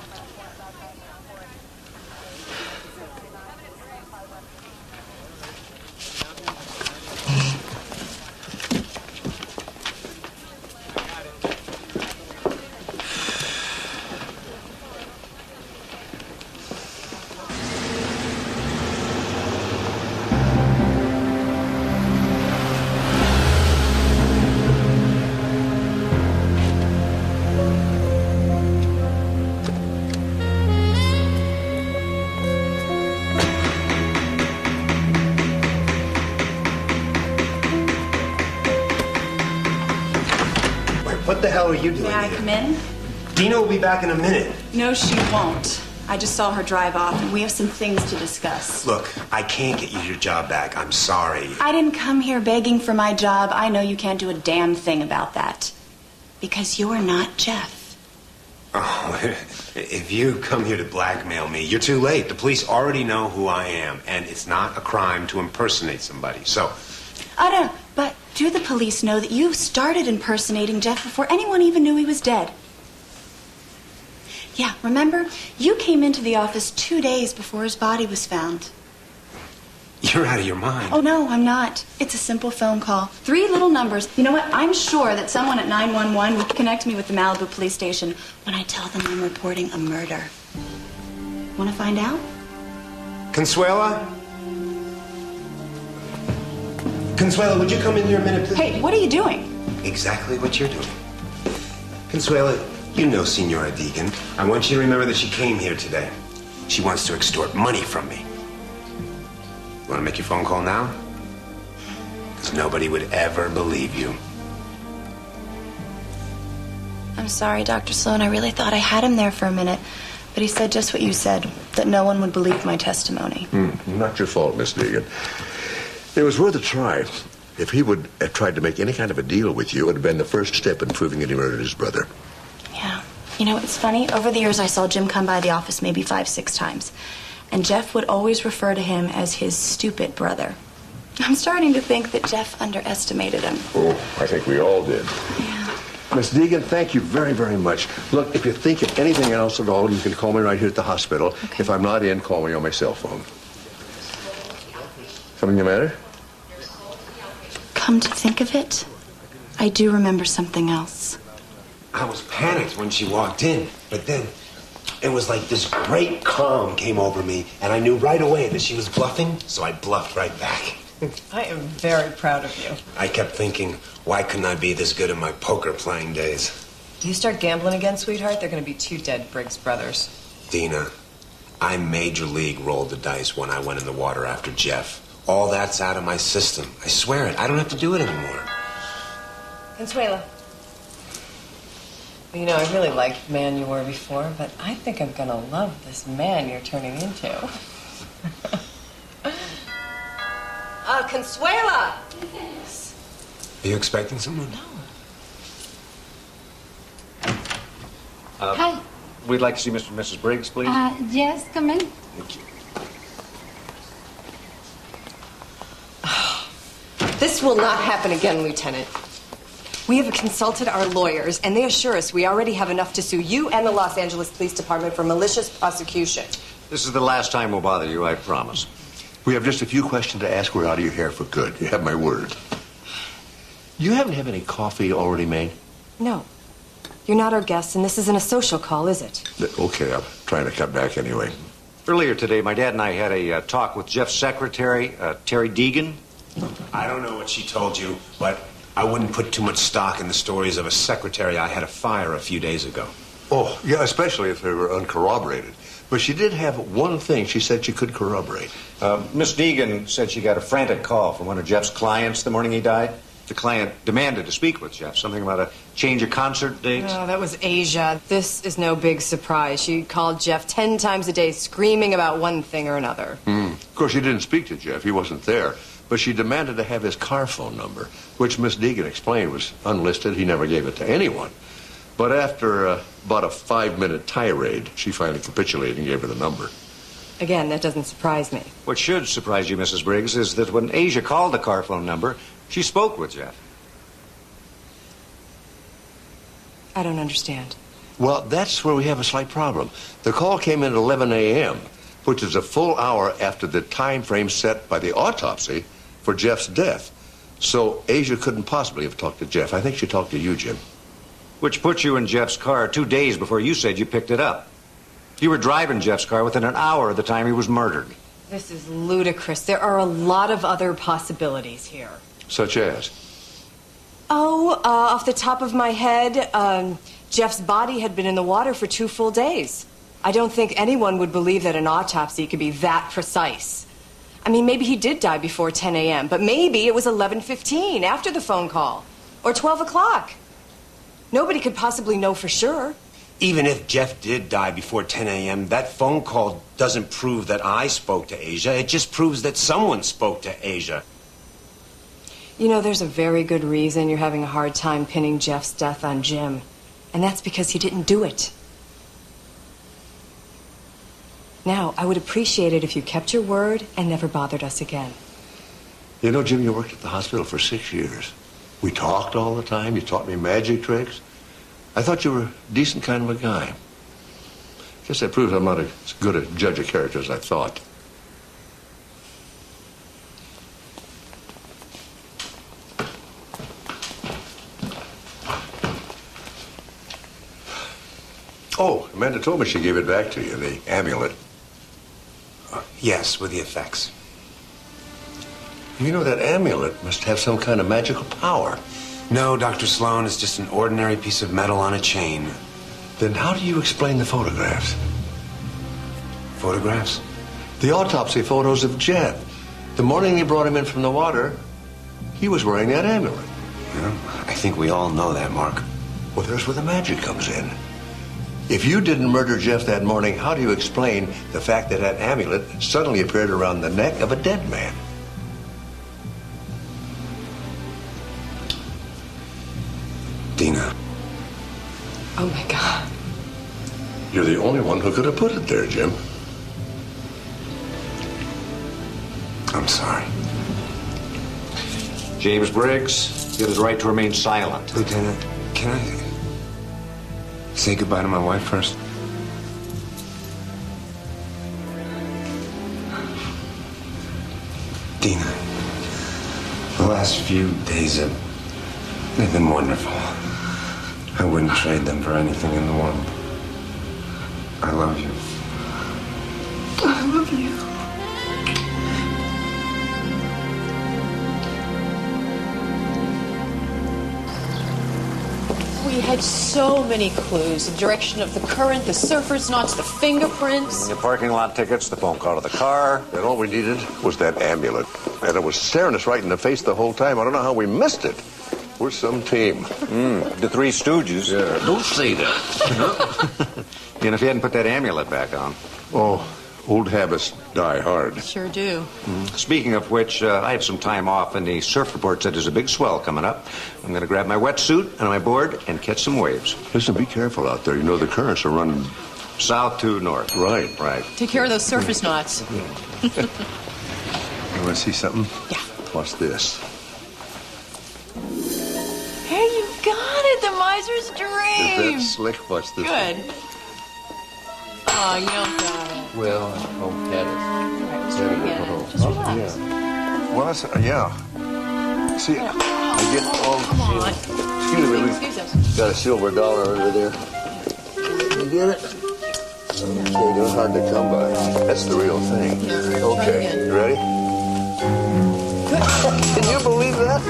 [SPEAKER 2] What the hell are you doing
[SPEAKER 12] May I
[SPEAKER 2] here?
[SPEAKER 12] come in?
[SPEAKER 2] Dina will be back in a minute.
[SPEAKER 12] No, she won't. I just saw her drive off, and we have some things to discuss.
[SPEAKER 2] Look, I can't get you your job back. I'm sorry.
[SPEAKER 12] I didn't come here begging for my job. I know you can't do a damn thing about that. Because you're not Jeff.
[SPEAKER 2] Oh, if you come here to blackmail me, you're too late. The police already know who I am, and it's not a crime to impersonate somebody. So,
[SPEAKER 12] Utter, but do the police know that you started impersonating Jeff before anyone even knew he was dead? Yeah, remember? You came into the office 2 days before his body was found.
[SPEAKER 2] you're out of your mind.
[SPEAKER 12] Oh, no, I'm not. It's a simple phone call. 3 little numbers. You know what? I'm sure that someone at 911 would connect me with the Malibu police station when I tell them I'm reporting a murder. Want to find out?
[SPEAKER 2] Consuela? Consuela, would you come in here a minute, please?
[SPEAKER 12] Hey, what are you doing?
[SPEAKER 2] Exactly what you're doing. Consuela, you know Senora Deegan. I want you to remember that she came here today. She wants to extort money from me. You want to make your phone call now? Because nobody would ever believe you.
[SPEAKER 12] I'm sorry, Dr. Sloan. I really thought I had him there for a minute. But he said just what you said, that no one would believe my testimony.
[SPEAKER 1] Not your fault, Miss Deegan. It was worth a try. If he would have tried to make any kind of a deal with you, it would have been the first step in proving that he murdered his brother.
[SPEAKER 12] Yeah. You know, it's funny. Over the years, I saw Jim come by the office maybe 5, 6 times. And Jeff would always refer to him as his stupid brother. I'm starting to think that Jeff underestimated him.
[SPEAKER 1] Oh, I think we all did.
[SPEAKER 12] Yeah.
[SPEAKER 1] Miss Deegan, thank you very, very much. Look, if you think of anything else at all, you can call me right here at the hospital.
[SPEAKER 12] Okay.
[SPEAKER 1] If I'm not in, call me on my cell phone. Something the matter?
[SPEAKER 12] Come to think of it, I do remember something else.
[SPEAKER 2] I was panicked when she walked in, but then it was like this great calm came over me, and I knew right away that she was bluffing, so I bluffed right back.
[SPEAKER 11] I am very proud of you.
[SPEAKER 2] I kept thinking, why couldn't I be this good in my poker playing days?
[SPEAKER 11] You start gambling again, sweetheart, they're going to be 2 dead Briggs brothers.
[SPEAKER 2] Dina, I major league rolled the dice when I went in the water after Jeff. All that's out of my system. I swear it. I don't have to do it anymore.
[SPEAKER 11] Consuela. You know, I really liked the man you were before, but I think I'm going to love this man you're turning into. Consuela!
[SPEAKER 2] Are you expecting someone?
[SPEAKER 11] No.
[SPEAKER 3] Hi. We'd like to see Mr. and Mrs. Briggs, please.
[SPEAKER 13] Yes, come in.
[SPEAKER 3] Thank you.
[SPEAKER 11] This will not happen again, Lieutenant. We have consulted our lawyers, and they assure us we already have enough to sue you and the Los Angeles Police Department for malicious prosecution.
[SPEAKER 3] This is the last time we'll bother you, I promise.
[SPEAKER 1] We have just a few questions to ask. We're out of your hair for good. You have my word. You haven't have any coffee already made?
[SPEAKER 11] No. You're not our guest, and this isn't a social call, is it?
[SPEAKER 1] Okay, I'm trying to cut back anyway.
[SPEAKER 3] Earlier today, my dad and I had a talk with Jeff's secretary, Terry Deegan.
[SPEAKER 2] I don't know what she told you, but I wouldn't put too much stock in the stories of a secretary I had to fire a few days ago.
[SPEAKER 1] Oh, yeah, especially if they were uncorroborated. But she did have one thing she said she could corroborate.
[SPEAKER 3] Miss Deegan said she got a frantic call from one of Jeff's clients the morning he died. The client demanded to speak with Jeff, something about a change of concert dates.
[SPEAKER 11] Oh, that was Asia. This is no big surprise. She called Jeff 10 times a day screaming about one thing or another.
[SPEAKER 1] Of course, she didn't speak to Jeff. He wasn't there. But she demanded to have his car phone number, which Miss Deegan explained was unlisted. He never gave it to anyone. But after about a 5-minute tirade, she finally capitulated and gave her the number.
[SPEAKER 11] Again, that doesn't surprise me.
[SPEAKER 3] What should surprise you, Mrs. Briggs, is that when Asia called the car phone number, she spoke with Jeff.
[SPEAKER 11] I don't understand.
[SPEAKER 1] Well, that's where we have a slight problem. The call came in at 11 a.m., which is a full hour after the time frame set by the autopsy for Jeff's death. So Asia couldn't possibly have talked to Jeff. I think she talked to you, Jim.
[SPEAKER 3] Which put you in Jeff's car 2 days before you said you picked it up. You were driving Jeff's car within an hour of the time he was murdered.
[SPEAKER 11] This is ludicrous. There are a lot of other possibilities here.
[SPEAKER 1] Such as?
[SPEAKER 11] Oh, off the top of my head, Jeff's body had been in the water for 2 full days. I don't think anyone would believe that an autopsy could be that precise. I mean, maybe he did die before 10 a.m., but maybe it was 11:15 after the phone call, or 12 o'clock. Nobody could possibly know for sure.
[SPEAKER 2] Even if Jeff did die before 10 a.m., that phone call doesn't prove that I spoke to Asia. It just proves that someone spoke to Asia.
[SPEAKER 11] You know, there's a very good reason you're having a hard time pinning Jeff's death on Jim. And that's because he didn't do it. Now, I would appreciate it if you kept your word and never bothered us again.
[SPEAKER 1] You know, Jim, you worked at the hospital for 6 years. We talked all the time. You taught me magic tricks. I thought you were a decent kind of a guy. Guess that proves I'm not as good a judge of character as I thought. Oh, Amanda told me she gave it back to you, the amulet.
[SPEAKER 2] Yes, with the effects.
[SPEAKER 1] You know, that amulet must have some kind of magical power.
[SPEAKER 2] No, Dr. Sloan, it's just an ordinary piece of metal on a chain.
[SPEAKER 1] Then how do you explain the photographs?
[SPEAKER 2] Photographs?
[SPEAKER 1] The autopsy photos of Jed. The morning they brought him in from the water, he was wearing that amulet.
[SPEAKER 2] Yeah, I think we all know that, Mark.
[SPEAKER 1] Well, there's where the magic comes in. If you didn't murder Jeff that morning, how do you explain the fact that that amulet suddenly appeared around the neck of a dead man?
[SPEAKER 2] Dina.
[SPEAKER 11] Oh, my God.
[SPEAKER 1] You're the only one who could have put it there, Jim.
[SPEAKER 2] I'm sorry.
[SPEAKER 3] James Briggs, you have the right to remain silent.
[SPEAKER 2] Lieutenant, can I say goodbye to my wife first? Dina, the last few days they've been wonderful. I wouldn't trade them for anything in the world. I love you.
[SPEAKER 11] I love you.
[SPEAKER 6] We had so many clues. The direction of the current, the surfer's knots, the fingerprints.
[SPEAKER 3] The parking lot tickets, the phone call to the car.
[SPEAKER 1] And all we needed was that amulet. And it was staring us right in the face the whole time. I don't know how we missed it. We're some team.
[SPEAKER 3] The Three Stooges.
[SPEAKER 1] Yeah, don't say that.
[SPEAKER 3] And if you hadn't put that amulet back on.
[SPEAKER 1] Oh, old habits die hard.
[SPEAKER 6] Sure do.
[SPEAKER 3] Speaking of which, I have some time off, and the surf report said there's a big swell coming up. I'm going to grab my wetsuit and my board and catch some waves.
[SPEAKER 1] Listen, be careful out there. You know the currents are running
[SPEAKER 3] south to north.
[SPEAKER 1] Right.
[SPEAKER 3] Right.
[SPEAKER 6] Take care of those surface knots.
[SPEAKER 1] You want to see something?
[SPEAKER 6] Yeah.
[SPEAKER 1] Watch this.
[SPEAKER 6] Hey, you got it. The miser's dream.
[SPEAKER 1] Is that slick? Watch this.
[SPEAKER 6] Good. Oh, you got it.
[SPEAKER 1] Well, I'll pat it.
[SPEAKER 6] All right, let's try again. Just relax.
[SPEAKER 1] Yeah. Well, that's, yeah. See, I get all...
[SPEAKER 6] Come on.
[SPEAKER 1] Excuse me,
[SPEAKER 6] Excuse us.
[SPEAKER 1] got a silver dollar under there. You get it? Okay, they're hard to come by. That's the real thing.
[SPEAKER 6] Yeah, try
[SPEAKER 1] Okay,
[SPEAKER 6] again.
[SPEAKER 1] you ready? Can you believe that?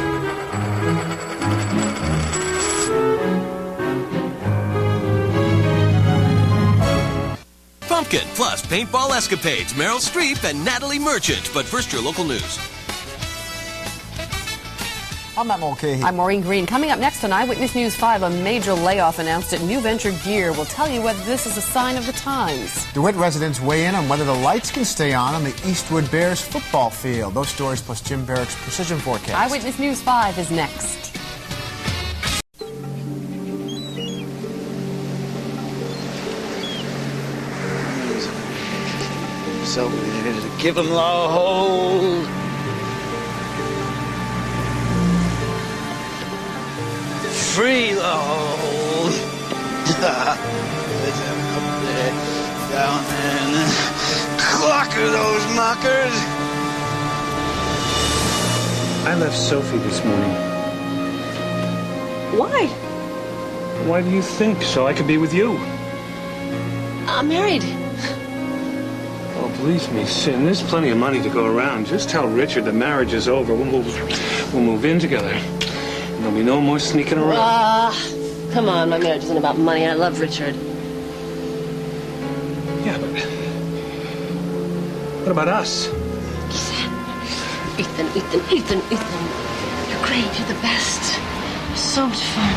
[SPEAKER 13] Pumpkin plus paintball escapades, Meryl Streep and Natalie Merchant. But first, your local news.
[SPEAKER 14] I'm Matt Mulcahy.
[SPEAKER 15] I'm Maureen Green. Coming up next on Eyewitness News 5, a major layoff announced at New Venture Gear. We'll tell you whether this is a sign of the times.
[SPEAKER 14] DeWitt residents weigh in on whether the lights can stay on the Eastwood Bears football field. Those stories plus Jim Barrick's precision forecast.
[SPEAKER 15] Eyewitness News 5 is next.
[SPEAKER 4] So give him the hold. Free the hold. Up there, down there, and then clocker those knockers.
[SPEAKER 16] I left Sophie this morning.
[SPEAKER 17] Why?
[SPEAKER 16] Why do you think? So I could be with you.
[SPEAKER 17] I'm married.
[SPEAKER 16] Oh, believe me, Sin, there's plenty of money to go around. Just tell Richard the marriage is over. We'll move in together. And there'll be no more sneaking around.
[SPEAKER 17] Come on, my marriage isn't about money. I love Richard.
[SPEAKER 16] Yeah, but what about us?
[SPEAKER 17] Ethan. You're great. You're the best. You're so much fun.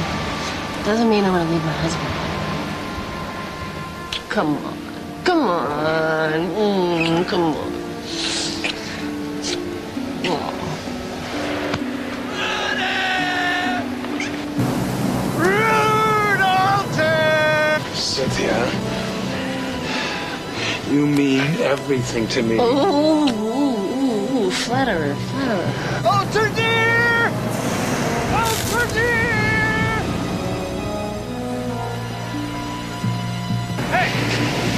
[SPEAKER 17] Doesn't mean I'm gonna leave my husband. Come on. Come on. Come on. Oh.
[SPEAKER 16] Cynthia, You mean everything to me.
[SPEAKER 17] Ooh, flatterer.
[SPEAKER 4] Alter deer! Alter deer! Hey,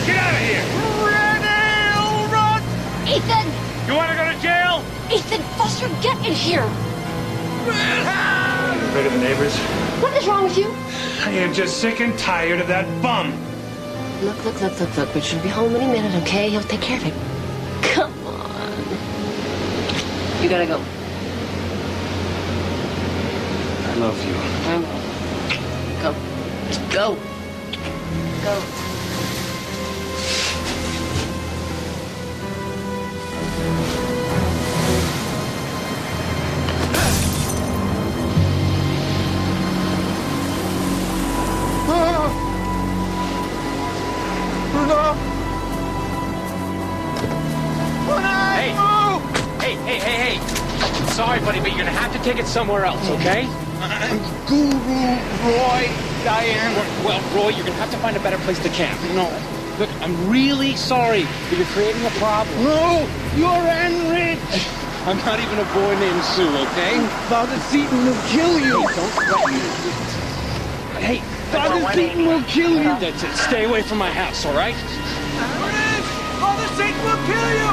[SPEAKER 4] get out of here! Run!
[SPEAKER 17] Ethan!
[SPEAKER 4] You want to go to jail?
[SPEAKER 17] Ethan, Foster, get in here!
[SPEAKER 16] Rid of the neighbors.
[SPEAKER 17] What is wrong with you?
[SPEAKER 16] I am just sick and tired of that bum.
[SPEAKER 17] Look. Richard will be home any minute, okay? He'll take care of him. Come on. You gotta go.
[SPEAKER 16] I love you.
[SPEAKER 17] Go. Just go. Go.
[SPEAKER 18] Hey. Sorry, buddy, but you're gonna have to take it somewhere else, okay?
[SPEAKER 4] I'm Guru Roy, Diane.
[SPEAKER 18] Well, Roy, you're gonna have to find a better place to camp. No. Look, I'm really sorry that you're creating a problem.
[SPEAKER 4] No, you're enriched.
[SPEAKER 18] I'm not even a boy named Sue, okay?
[SPEAKER 4] Father Seton will kill you.
[SPEAKER 18] Don't threaten me. Hey,
[SPEAKER 4] Father Seton will kill you.
[SPEAKER 18] That's it. Stay away from my house, all right?
[SPEAKER 4] Father Seton will kill you.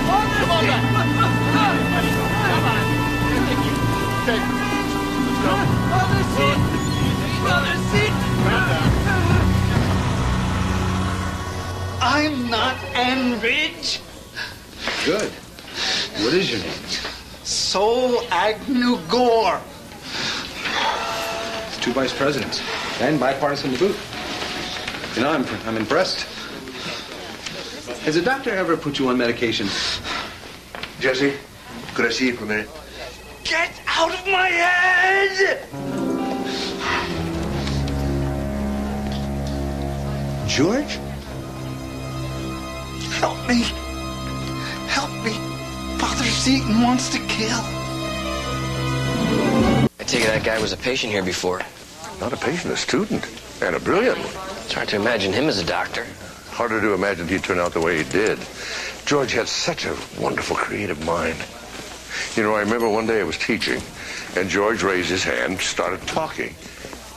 [SPEAKER 4] Come on, man. Come on. Okay. Let's go. Father Seton. I'm not Enrich.
[SPEAKER 1] Good. What is your name?
[SPEAKER 4] Sol Agnew Gore.
[SPEAKER 19] 2 vice presidents and bipartisan to boot. You know, I'm impressed. Has a doctor ever put you on medication?
[SPEAKER 1] Jesse, could I see you for a minute?
[SPEAKER 4] Get out of my head!
[SPEAKER 1] George?
[SPEAKER 4] Help me. Father Seton wants to kill.
[SPEAKER 20] I take it that guy was a patient here before.
[SPEAKER 1] Not a patient, a student. And a brilliant one.
[SPEAKER 20] It's hard to imagine him as a doctor.
[SPEAKER 1] Harder to imagine he'd turn out the way he did. George had such a wonderful creative mind. You know, I remember one day I was teaching, and George raised his hand, started talking.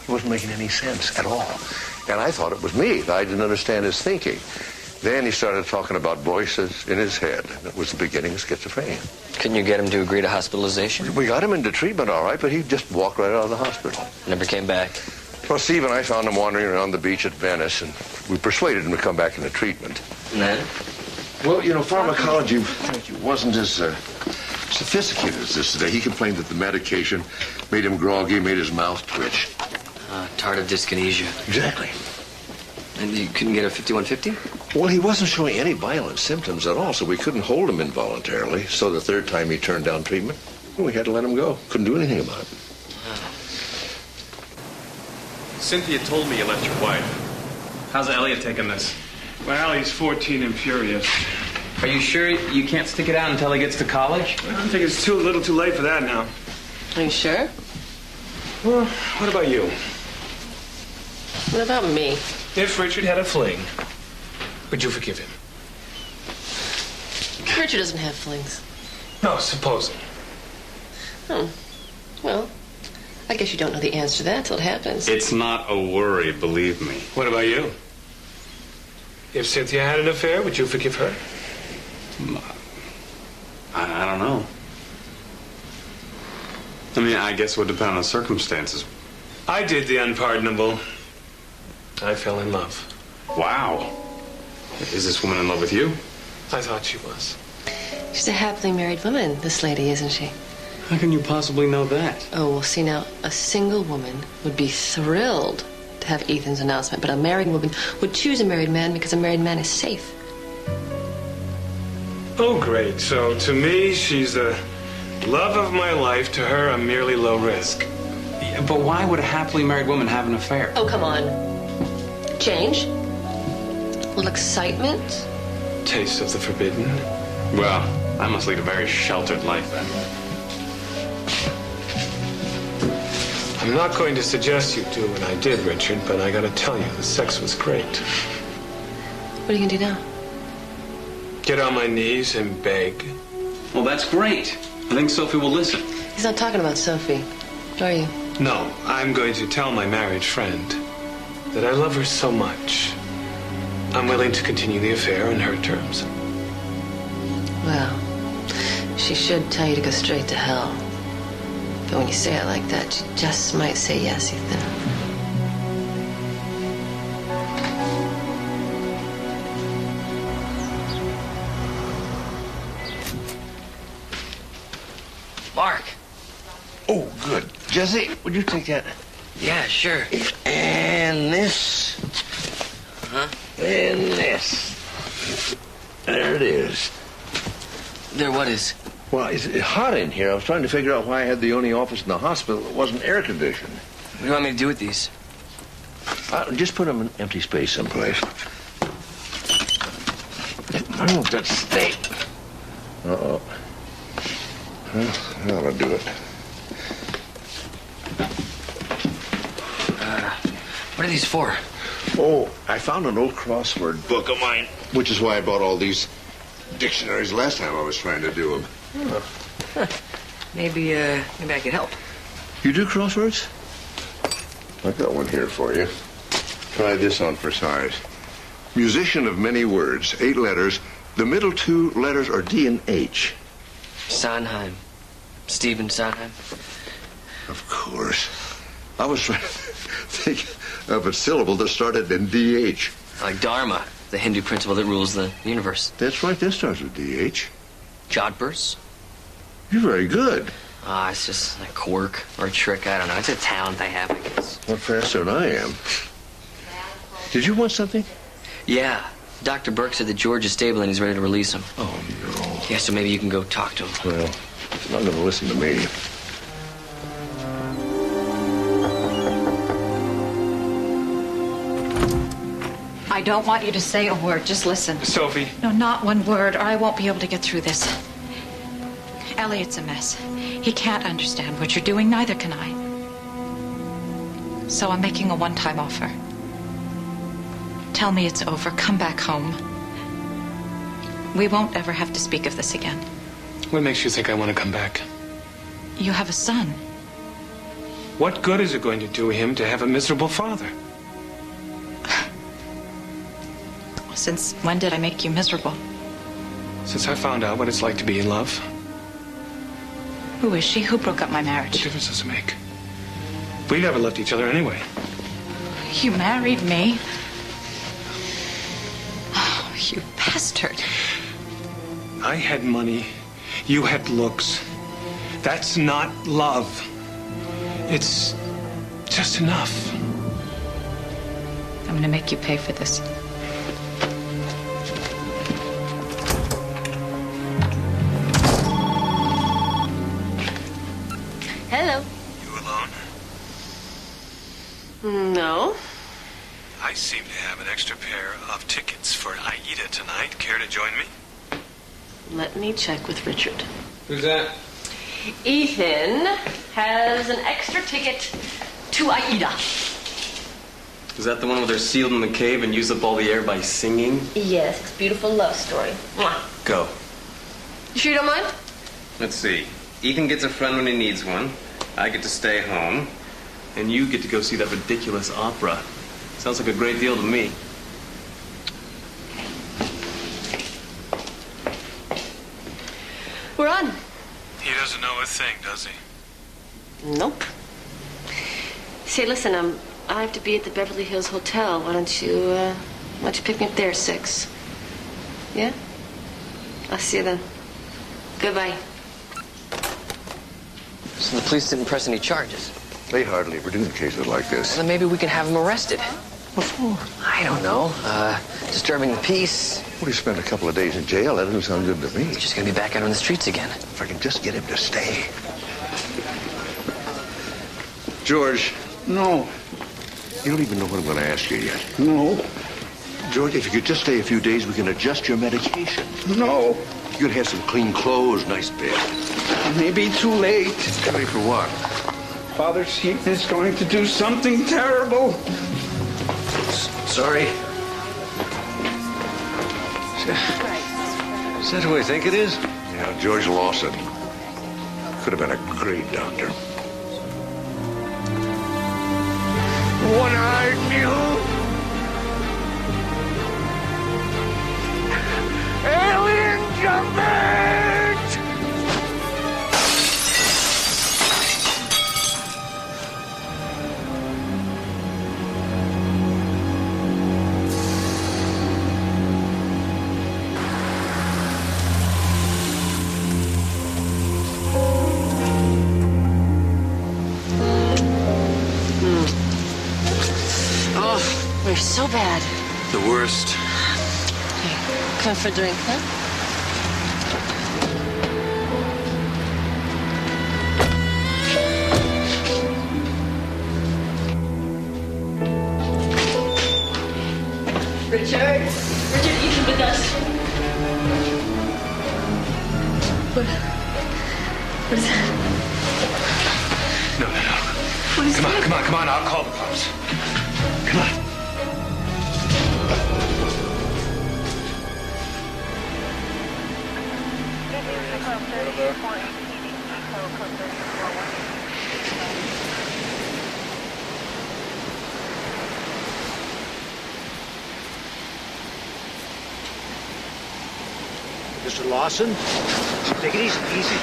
[SPEAKER 1] He wasn't making any sense at all. And I thought it was me. I didn't understand his thinking. Then he started talking about voices in his head. It was the beginning of schizophrenia.
[SPEAKER 20] Couldn't you get him to agree to hospitalization?
[SPEAKER 1] We got him into treatment all right, but he just walked right out of the hospital.
[SPEAKER 20] Never came back.
[SPEAKER 1] Well, Steve and I found him wandering around the beach at Venice, and we persuaded him to come back into treatment.
[SPEAKER 20] And then?
[SPEAKER 1] Well, you know, pharmacology wasn't as sophisticated as this today. He complained that the medication made him groggy, made his mouth twitch.
[SPEAKER 20] Tardive dyskinesia.
[SPEAKER 1] Exactly.
[SPEAKER 20] And you couldn't get a 5150?
[SPEAKER 1] Well, he wasn't showing any violent symptoms at all, so we couldn't hold him involuntarily. So the third time he turned down treatment, we had to let him go. Couldn't do anything about it.
[SPEAKER 21] Cynthia told me you left your wife. How's Elliot taking this?
[SPEAKER 16] Well, he's 14 and furious.
[SPEAKER 21] Are you sure you can't stick it out until he gets to college?
[SPEAKER 16] I think it's too little too late for that now.
[SPEAKER 17] Are you sure?
[SPEAKER 16] Well, what about you?
[SPEAKER 17] What about me?
[SPEAKER 16] If Richard had a fling, would you forgive him?
[SPEAKER 17] Richard doesn't have flings.
[SPEAKER 16] No, supposing.
[SPEAKER 17] Well, I guess you don't know the answer to that till it happens.
[SPEAKER 21] It's not a worry, believe me.
[SPEAKER 16] What about you? If Cynthia had an affair, would you forgive her?
[SPEAKER 21] I don't know. I mean, I guess it would depend on the circumstances.
[SPEAKER 16] I did the unpardonable. I fell in love.
[SPEAKER 21] Wow. Is this woman in love with you?
[SPEAKER 16] I thought she was.
[SPEAKER 17] She's a happily married woman, this lady, isn't she?
[SPEAKER 21] How can you possibly know that?
[SPEAKER 17] Oh, well, see, now, a single woman would be thrilled to have Ethan's announcement, but a married woman would choose a married man because a married man is safe.
[SPEAKER 16] Oh, great. So, to me, she's the love of my life. To her, I'm merely low risk.
[SPEAKER 21] Yeah, but why would a happily married woman have an affair?
[SPEAKER 17] Oh, come on. Change? A little excitement?
[SPEAKER 16] Taste of the forbidden.
[SPEAKER 21] Well, I must lead a very sheltered life, then.
[SPEAKER 16] I'm not going to suggest you do what I did, Richard, but I gotta tell you, the sex was great.
[SPEAKER 17] What are you gonna do now?
[SPEAKER 16] Get on my knees and beg.
[SPEAKER 21] Well, that's great. I think Sophie will listen.
[SPEAKER 17] He's not talking about Sophie, are you?
[SPEAKER 16] No, I'm going to tell my married friend that I love her so much. I'm willing to continue the affair on her terms.
[SPEAKER 17] Well, she should tell you to go straight to hell. But when you say it like that, she just might say yes, Ethan.
[SPEAKER 20] Mark.
[SPEAKER 1] Oh, good. Jesse, would you take that?
[SPEAKER 20] Yeah, sure.
[SPEAKER 1] And this.
[SPEAKER 20] Huh?
[SPEAKER 1] And this. There it is.
[SPEAKER 20] There, what is?
[SPEAKER 1] Well, it's hot in here. I was trying to figure out why I had the only office in the hospital that wasn't air conditioned.
[SPEAKER 20] What do you want me to do with these?
[SPEAKER 1] Just put them in empty space someplace. Oh, that steak. Uh-oh. That'll do it.
[SPEAKER 20] What are these for?
[SPEAKER 1] Oh, I found an old crossword book of mine, which is why I bought all these dictionaries last time I was trying to do them.
[SPEAKER 20] Maybe I could help.
[SPEAKER 1] You do crosswords? I've got one here for you. Try this on for size. Musician of many words, 8 letters. The middle 2 letters are D and H.
[SPEAKER 20] Sondheim. Stephen Sondheim.
[SPEAKER 1] Of course. I was trying to think of a syllable that started in DH.
[SPEAKER 20] Like Dharma, the Hindu principle that rules the universe.
[SPEAKER 1] That's right, that starts with DH.
[SPEAKER 20] Jodhpurs?
[SPEAKER 1] You're very good.
[SPEAKER 20] It's just a quirk or a trick. I don't know. It's a talent I have, I guess.
[SPEAKER 1] What faster than I am. Did you want something?
[SPEAKER 20] Yeah. Dr. Burke said that George is stable and he's ready to release him.
[SPEAKER 1] Oh, no.
[SPEAKER 20] Yeah, so maybe you can go talk to him.
[SPEAKER 1] Well, he's not going to listen to me.
[SPEAKER 8] I don't want you to say a word. Just listen.
[SPEAKER 16] Sophie.
[SPEAKER 8] No, not one word, or I won't be able to get through this. Elliot's a mess. He can't understand what you're doing, neither can I. So I'm making a one-time offer. Tell me it's over. Come back home. We won't ever have to speak of this again.
[SPEAKER 16] What makes you think I want to come back?
[SPEAKER 8] You have a son.
[SPEAKER 16] What good is it going to do him to have a miserable father?
[SPEAKER 8] Since when did I make you miserable?
[SPEAKER 16] Since I found out what it's like to be in love.
[SPEAKER 8] Who is she? Who broke up my marriage?
[SPEAKER 16] What difference does it make? We never loved each other anyway.
[SPEAKER 8] You married me? Oh, you bastard.
[SPEAKER 16] I had money. You had looks. That's not love. It's just enough.
[SPEAKER 8] I'm gonna make you pay for this.
[SPEAKER 17] Hello.
[SPEAKER 16] You alone?
[SPEAKER 17] No.
[SPEAKER 16] I seem to have an extra pair of tickets for Aida tonight. Care to join me?
[SPEAKER 17] Let me check with Richard.
[SPEAKER 16] Who's that?
[SPEAKER 17] Ethan has an extra ticket to Aida.
[SPEAKER 21] Is that the one where they're sealed in the cave and use up all the air by singing?
[SPEAKER 17] Yes, it's a beautiful love story. Mwah.
[SPEAKER 21] Go.
[SPEAKER 17] You sure you don't mind?
[SPEAKER 21] Let's see. Ethan gets a friend when he needs one. I get to stay home. And you get to go see that ridiculous opera. Sounds like a great deal to me.
[SPEAKER 17] We're on.
[SPEAKER 16] He doesn't know a thing, does he?
[SPEAKER 17] Nope. Say, listen, I have to be at the Beverly Hills Hotel. Why don't you pick me up there at 6? Yeah? I'll see you then. Goodbye.
[SPEAKER 20] So the police didn't press any charges.
[SPEAKER 1] They hardly ever do in cases like this.
[SPEAKER 20] Then maybe we can have him arrested.
[SPEAKER 1] What for?
[SPEAKER 20] I don't know. Disturbing the peace.
[SPEAKER 1] Well, he spent a couple of days in jail. That doesn't sound good to me.
[SPEAKER 20] He's just gonna be back out on the streets again.
[SPEAKER 1] If I can just get him to stay. George.
[SPEAKER 22] No.
[SPEAKER 1] You don't even know what I'm going to ask you yet.
[SPEAKER 22] No.
[SPEAKER 1] George, if you could just stay a few days, we can adjust your medication.
[SPEAKER 22] No.
[SPEAKER 1] You could have some clean clothes, nice bed.
[SPEAKER 22] Maybe too late.
[SPEAKER 1] Too late for what?
[SPEAKER 22] Father Skeet is going to do something terrible.
[SPEAKER 20] Sorry.
[SPEAKER 3] Is that who I think it is?
[SPEAKER 1] Yeah, George Lawson. Could have been a great doctor.
[SPEAKER 4] One-eyed mule. Alien jumping!
[SPEAKER 17] Oh, we're so bad.
[SPEAKER 19] The worst.
[SPEAKER 17] Hey, come for a drink, huh?
[SPEAKER 5] Richard, even with us. What is that?
[SPEAKER 16] No.
[SPEAKER 5] What is that?
[SPEAKER 16] Come on, I'll call the cops. Come on.
[SPEAKER 3] Mr. Lawson? Take it easy.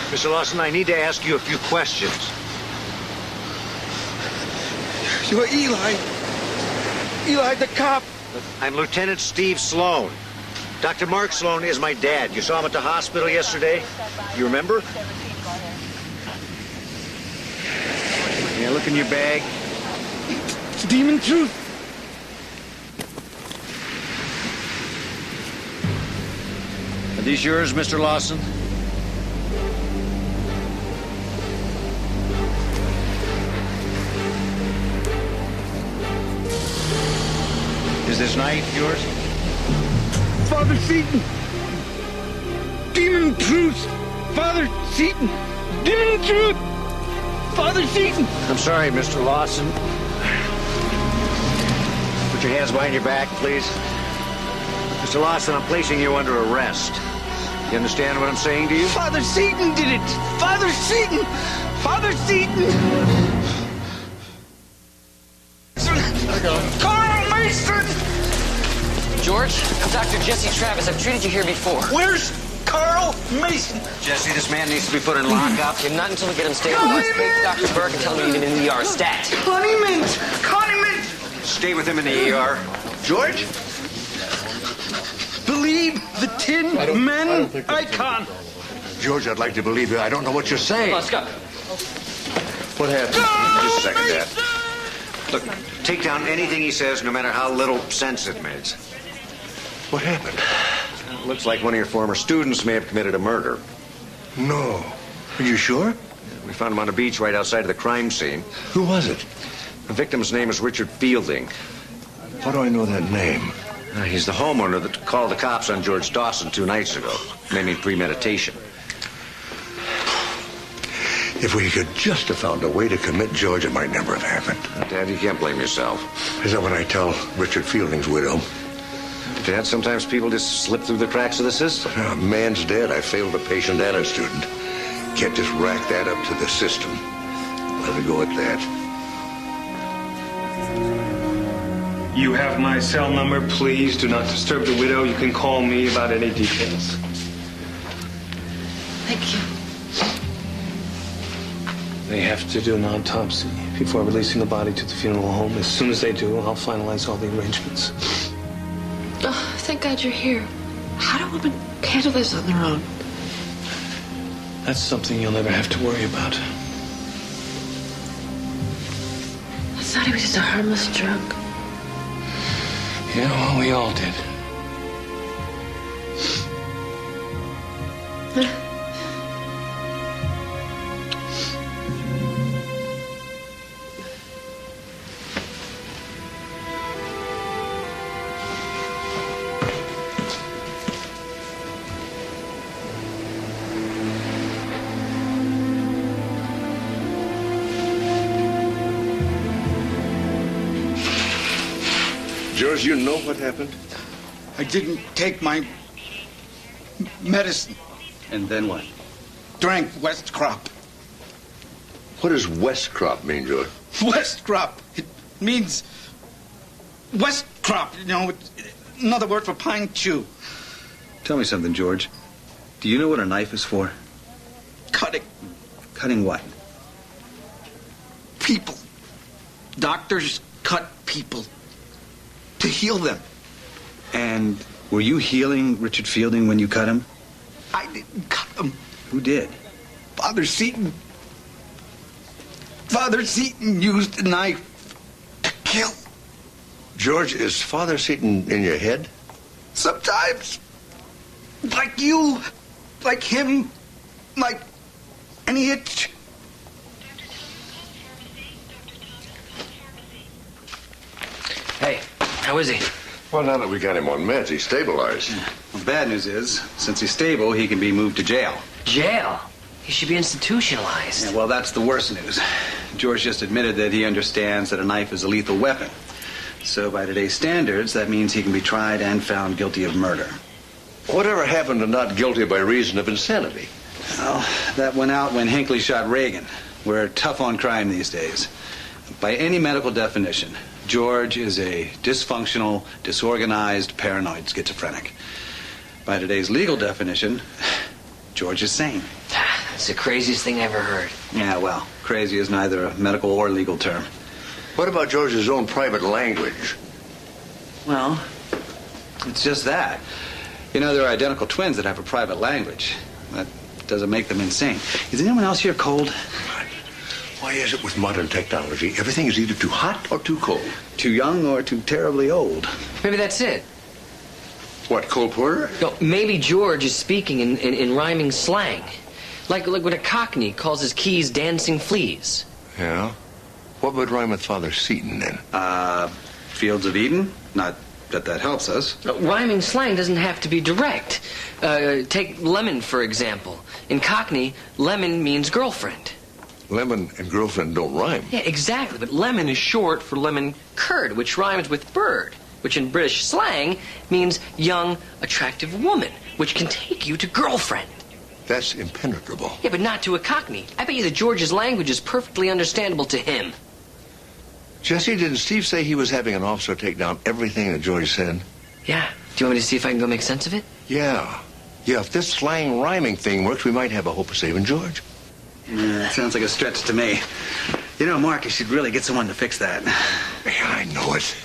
[SPEAKER 3] Mr. Lawson, I need to ask you a few questions.
[SPEAKER 22] You're Eli. Eli, the cop.
[SPEAKER 3] I'm Lieutenant Steve Sloan. Dr. Mark Sloan is my dad. You saw him at the hospital yesterday? You remember? Yeah, look in your bag.
[SPEAKER 22] It's Demon Truth.
[SPEAKER 3] Are these yours, Mr. Lawson? Is this knife yours?
[SPEAKER 22] Father Seton. Demon Truth. Father Seton. Demon Truth. Father Seton.
[SPEAKER 3] I'm sorry, Mr. Lawson. Put your hands behind your back, please. Mr. Lawson, I'm placing you under arrest. You understand what I'm saying to you?
[SPEAKER 22] Father Seton did it. Father Seton. Father Seton. Carl Mason.
[SPEAKER 20] George, I'm Dr. Jesse Travis. I've treated you here before.
[SPEAKER 22] Where's Carl Mason?
[SPEAKER 3] Jesse, this man needs to be put in lockup.
[SPEAKER 20] Okay, not until we get him stabilized. Take Dr. Burke and tell him he's in the ER. Stat.
[SPEAKER 22] Connie Mint.
[SPEAKER 3] Stay with him in the ER.
[SPEAKER 22] George? Believe the Tin Men icon.
[SPEAKER 1] George, I'd like to believe you. I don't know what you're saying.
[SPEAKER 20] Let's go.
[SPEAKER 1] What happened?
[SPEAKER 3] Just a second, Dad. Look, take down anything he says, no matter how little sense it makes.
[SPEAKER 1] What happened?
[SPEAKER 3] It looks like one of your former students may have committed a murder.
[SPEAKER 1] No. Are you sure?
[SPEAKER 3] We found him on a beach right outside of the crime scene.
[SPEAKER 1] Who was it?
[SPEAKER 3] The victim's name is Richard Fielding.
[SPEAKER 1] How do I know that name?
[SPEAKER 3] He's the homeowner that called the cops on George Dawson 2 nights ago, claiming premeditation.
[SPEAKER 1] If we could just have found a way to commit George, it might never have happened.
[SPEAKER 3] Dad, you can't blame yourself.
[SPEAKER 1] Is that what I tell Richard Fielding's widow?
[SPEAKER 3] Dad, sometimes people just slip through the cracks of the system.
[SPEAKER 1] A man's dead. I failed a patient and a student. Can't just rack that up to the system. Let it go at that.
[SPEAKER 16] You have my cell number. Please do not disturb the widow. You can call me about any details.
[SPEAKER 17] Thank you.
[SPEAKER 16] They have to do an autopsy before releasing the body to the funeral home. As soon as they do, I'll finalize all the arrangements.
[SPEAKER 17] Oh, thank God you're here. How do women handle this on their own?
[SPEAKER 16] That's something you'll never have to worry about.
[SPEAKER 17] I thought he was just a harmless drunk.
[SPEAKER 16] Yeah, well, we all did.
[SPEAKER 1] George, you know what happened?
[SPEAKER 22] I didn't take my medicine.
[SPEAKER 19] And then what?
[SPEAKER 22] Drank West Crop.
[SPEAKER 1] What does West Crop mean, George?
[SPEAKER 22] West Crop. It means West Crop. You know, it's another word for pine chew.
[SPEAKER 19] Tell me something, George. Do you know what a knife is for?
[SPEAKER 22] Cutting.
[SPEAKER 19] Cutting what?
[SPEAKER 22] People. Doctors cut people to heal them.
[SPEAKER 19] And were you healing Richard Fielding when you cut him?
[SPEAKER 22] I didn't cut him.
[SPEAKER 19] Who did?
[SPEAKER 22] Father Seton. Father Seton used a knife to kill.
[SPEAKER 1] George, is Father Seton in your head?
[SPEAKER 22] Sometimes. Like you. Like him. Like any itch.
[SPEAKER 20] Hey, how is he?
[SPEAKER 1] Well, now that we got him on meds, he's stabilized.
[SPEAKER 19] Well, bad news is, since he's stable, he can be moved to jail.
[SPEAKER 20] Jail? He should be institutionalized.
[SPEAKER 19] Yeah, well, that's the worst news. George just admitted that he understands that a knife is a lethal weapon. So by today's standards, that means he can be tried and found guilty of murder.
[SPEAKER 1] Whatever happened to not guilty by reason of insanity?
[SPEAKER 19] Well, that went out when Hinckley shot Reagan. We're tough on crime these days. By any medical definition, George is a dysfunctional, disorganized, paranoid schizophrenic. By today's legal definition, George is sane.
[SPEAKER 20] That's the craziest thing I ever heard.
[SPEAKER 19] Yeah, well, crazy is neither a medical or legal term.
[SPEAKER 1] What about George's own private language?
[SPEAKER 19] Well, it's just that. You know, there are identical twins that have a private language. That doesn't make them insane. Is anyone else here cold?
[SPEAKER 1] Why is it with modern technology, everything is either too hot or too cold?
[SPEAKER 19] Too young or too terribly old?
[SPEAKER 20] Maybe that's it.
[SPEAKER 1] What, Cole Porter?
[SPEAKER 20] No, maybe George is speaking in rhyming slang. Like when a Cockney calls his keys dancing fleas.
[SPEAKER 1] Yeah? What would rhyme with Father Seton, then?
[SPEAKER 19] Fields of Eden? Not that helps us.
[SPEAKER 20] Rhyming slang doesn't have to be direct. Take lemon, for example. In Cockney, lemon means girlfriend.
[SPEAKER 1] Lemon and girlfriend don't rhyme.
[SPEAKER 20] Yeah, exactly. But lemon is short for lemon curd, which rhymes with bird, which in British slang means young, attractive woman, which can take you to girlfriend.
[SPEAKER 1] That's impenetrable.
[SPEAKER 20] Yeah, but not to a Cockney. I bet you that George's language is perfectly understandable to him.
[SPEAKER 1] Jesse, didn't Steve say he was having an officer take down everything that George said?
[SPEAKER 20] Yeah. Do you want me to see if I can go make sense of it?
[SPEAKER 1] Yeah. Yeah, if this slang rhyming thing works, we might have a hope of saving George.
[SPEAKER 19] Yeah, sounds like a stretch to me. You know, Mark, you should really get someone to fix that.
[SPEAKER 1] Yeah, I know it.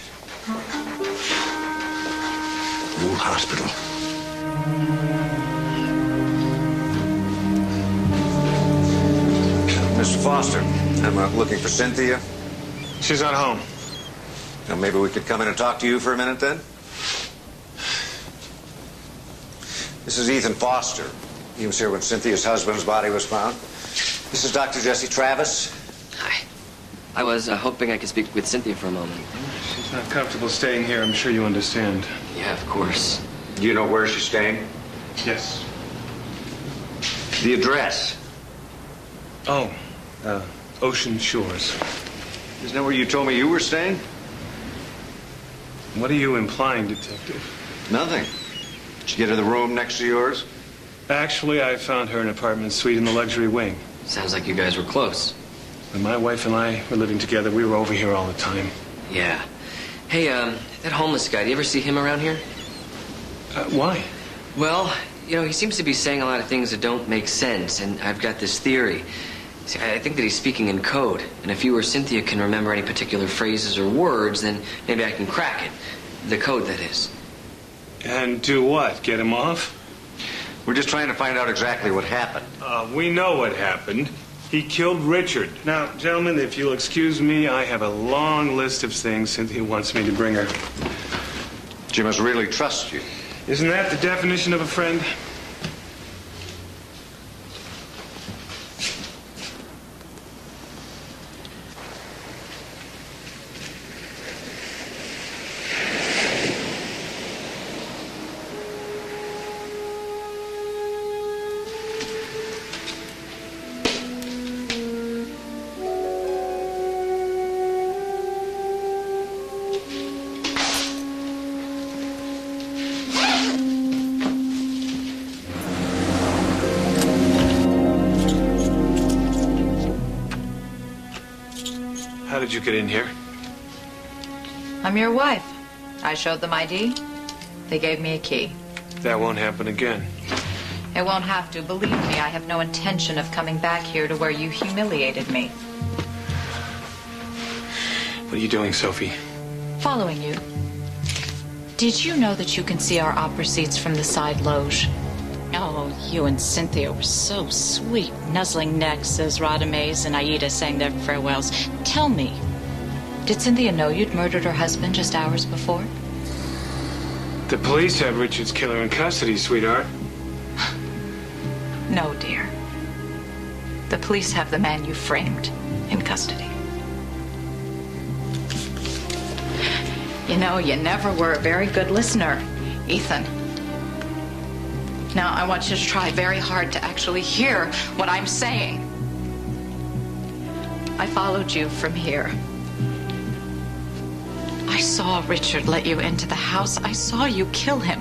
[SPEAKER 1] Old hospital.
[SPEAKER 3] Mr. Foster, I'm looking for Cynthia.
[SPEAKER 16] She's not home.
[SPEAKER 3] Now, maybe we could come in and talk to you for a minute, then? This is Ethan Foster. He was here when Cynthia's husband's body was found. This is Dr. Jesse Travis.
[SPEAKER 20] Hi. I was hoping I could speak with Cynthia for a moment.
[SPEAKER 16] She's not comfortable staying here. I'm sure you understand.
[SPEAKER 20] Yeah, of course.
[SPEAKER 3] Do you know where she's staying?
[SPEAKER 16] Yes.
[SPEAKER 3] The address.
[SPEAKER 16] Oh, Ocean Shores.
[SPEAKER 3] Isn't that where you told me you were staying?
[SPEAKER 16] What are you implying, Detective?
[SPEAKER 3] Nothing. Did you get to the room next to yours?
[SPEAKER 16] Actually, I found her an apartment suite in the luxury wing.
[SPEAKER 20] Sounds like you guys were close.
[SPEAKER 16] When my wife and I were living together, we were over here all the time.
[SPEAKER 20] Yeah. Hey, that homeless guy, do you ever see him around here?
[SPEAKER 16] Why?
[SPEAKER 20] Well, you know, he seems to be saying a lot of things that don't make sense, and I've got this theory. See, I think that he's speaking in code, and if you or Cynthia can remember any particular phrases or words, then maybe I can crack it. The code, that is.
[SPEAKER 16] And do what? Get him off?
[SPEAKER 3] We're just trying to find out exactly what happened.
[SPEAKER 16] We know what happened. He killed Richard. Now, gentlemen, if you'll excuse me, I have a long list of things Cynthia wants me to bring her.
[SPEAKER 3] She must really trust you.
[SPEAKER 16] Isn't that the definition of a friend? you get in here?
[SPEAKER 8] I'm your wife. I showed them ID. They gave me a key.
[SPEAKER 16] That won't happen again.
[SPEAKER 8] It won't have to. Believe me, I have no intention of coming back here to where you humiliated me.
[SPEAKER 16] What are you doing, Sophie?
[SPEAKER 8] Following you. Did you know that you can see our opera seats from the side loge? Oh, you and Cynthia were so sweet, nuzzling necks as Radames and Aida sang their farewells. Tell me, did Cynthia know you'd murdered her husband just hours before?
[SPEAKER 16] The police have Richard's killer in custody, sweetheart.
[SPEAKER 8] No, dear. The police have the man you framed in custody. You know, you never were a very good listener, Ethan. Now, I want you to try very hard to actually hear what I'm saying. I followed you from here. I saw Richard let you into the house. I saw you kill him.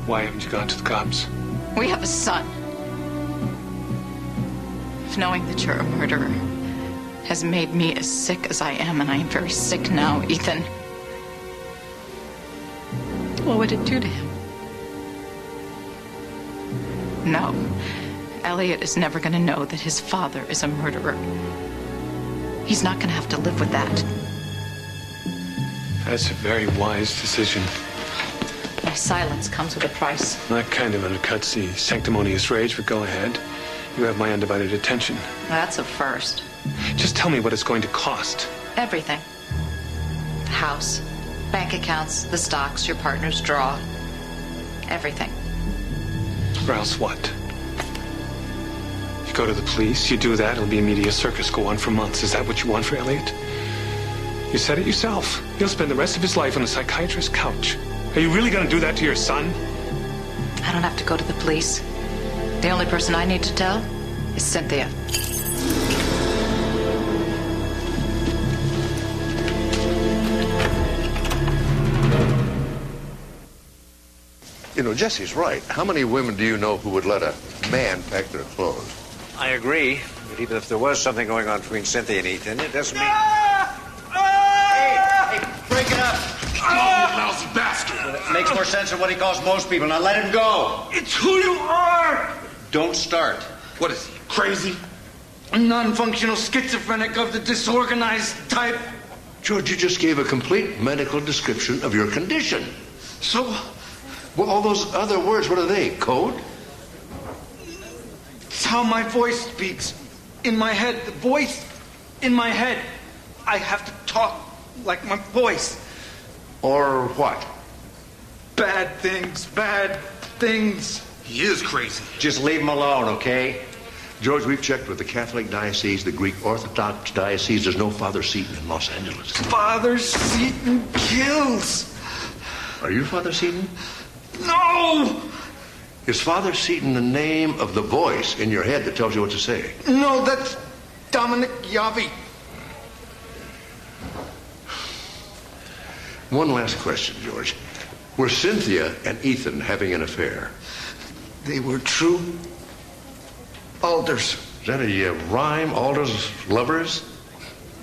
[SPEAKER 16] Why haven't you gone to the cops?
[SPEAKER 8] We have a son. If knowing that you're a murderer has made me as sick as I am, and I am very sick now, Ethan, what would it do to him? No, Elliot is never going to know that his father is a murderer. He's not going to have to live with that.
[SPEAKER 16] That's a very wise decision.
[SPEAKER 8] My silence comes with a price.
[SPEAKER 16] That kind of undercuts the sanctimonious rage, but go ahead. You have my undivided attention.
[SPEAKER 8] That's a first.
[SPEAKER 16] Just tell me what it's going to cost.
[SPEAKER 8] Everything. The house, bank accounts, the stocks your partners draw. Everything.
[SPEAKER 16] Or else what? You go to the police, you do that, it'll be a media circus, go on for months. Is that what you want for Elliot? You said it yourself. He'll spend the rest of his life on a psychiatrist's couch. Are you really going to do that to your son?
[SPEAKER 8] I don't have to go to the police. The only person I need to tell is Cynthia.
[SPEAKER 1] You know, Jesse's right. How many women do you know who would let a man pack their clothes?
[SPEAKER 3] I agree, but even if there was something going on between Cynthia and Ethan, it doesn't mean...
[SPEAKER 9] Hey, break it up.
[SPEAKER 4] You lousy bastard.
[SPEAKER 3] It makes more sense than what he calls most people. Now let him go.
[SPEAKER 22] It's who you are.
[SPEAKER 3] Don't start.
[SPEAKER 22] What is he, crazy? A non-functional schizophrenic of the disorganized type?
[SPEAKER 1] George, you just gave a complete medical description of your condition.
[SPEAKER 22] So?
[SPEAKER 1] Well, all those other words, what are they? Code?
[SPEAKER 22] It's how my voice speaks. In my head. The voice in my head. I have to talk like my voice.
[SPEAKER 1] Or what?
[SPEAKER 22] Bad things, bad things.
[SPEAKER 1] He is crazy.
[SPEAKER 3] Just leave him alone, okay?
[SPEAKER 1] George, we've checked with the Catholic Diocese, the Greek Orthodox Diocese. There's no Father Seton in Los Angeles.
[SPEAKER 22] Father Seton kills.
[SPEAKER 1] Are you Father Seton?
[SPEAKER 22] No!
[SPEAKER 1] Is Father Seton the name of the voice in your head that tells you what to say?
[SPEAKER 22] No, that's Dominic Yavi.
[SPEAKER 1] One last question, George. Were Cynthia and Ethan having an affair?
[SPEAKER 22] They were true Alders.
[SPEAKER 1] Is that a rhyme, Alders lovers?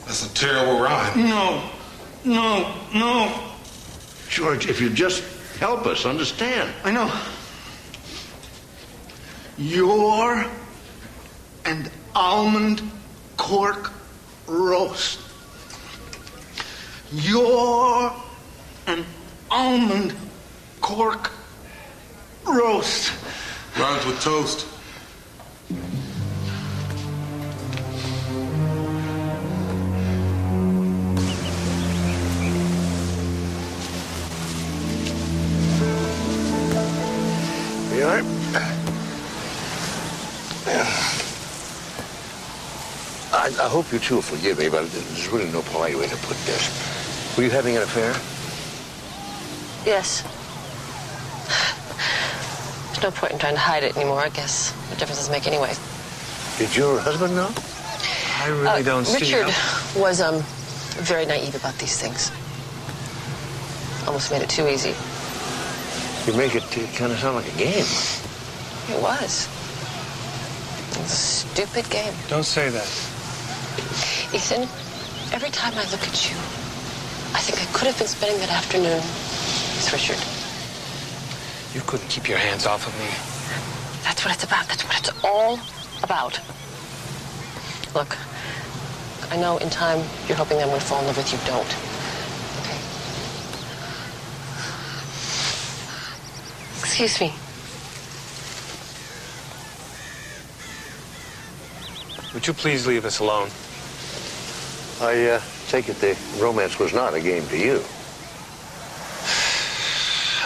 [SPEAKER 4] That's a terrible rhyme.
[SPEAKER 22] No.
[SPEAKER 1] George, if you just help us understand.
[SPEAKER 22] I know. You're an almond cork roast. You're an almond cork roast.
[SPEAKER 4] Rhymes with toast.
[SPEAKER 1] You all right? I hope you two will forgive me, but there's really no polite way to put this. Were you having an affair?
[SPEAKER 17] Yes. There's no point in trying to hide it anymore, I guess. What difference does it make anyway?
[SPEAKER 1] Did your husband know?
[SPEAKER 16] I really don't see
[SPEAKER 17] Richard
[SPEAKER 16] how...
[SPEAKER 17] was very naive about these things. Almost made it too easy.
[SPEAKER 1] You make it kind of sound like a game.
[SPEAKER 17] It was. It was a stupid game.
[SPEAKER 16] Don't say that.
[SPEAKER 17] Ethan, every time I look at you, I think I could have been spending that afternoon with Richard.
[SPEAKER 16] You couldn't keep your hands off of me.
[SPEAKER 17] That's what it's about. That's what it's all about. Look, I know in time you're hoping that I'm going to fall in love with you. Don't. Okay? Excuse me.
[SPEAKER 16] Would you please leave us alone?
[SPEAKER 1] I take it the romance was not a game to you.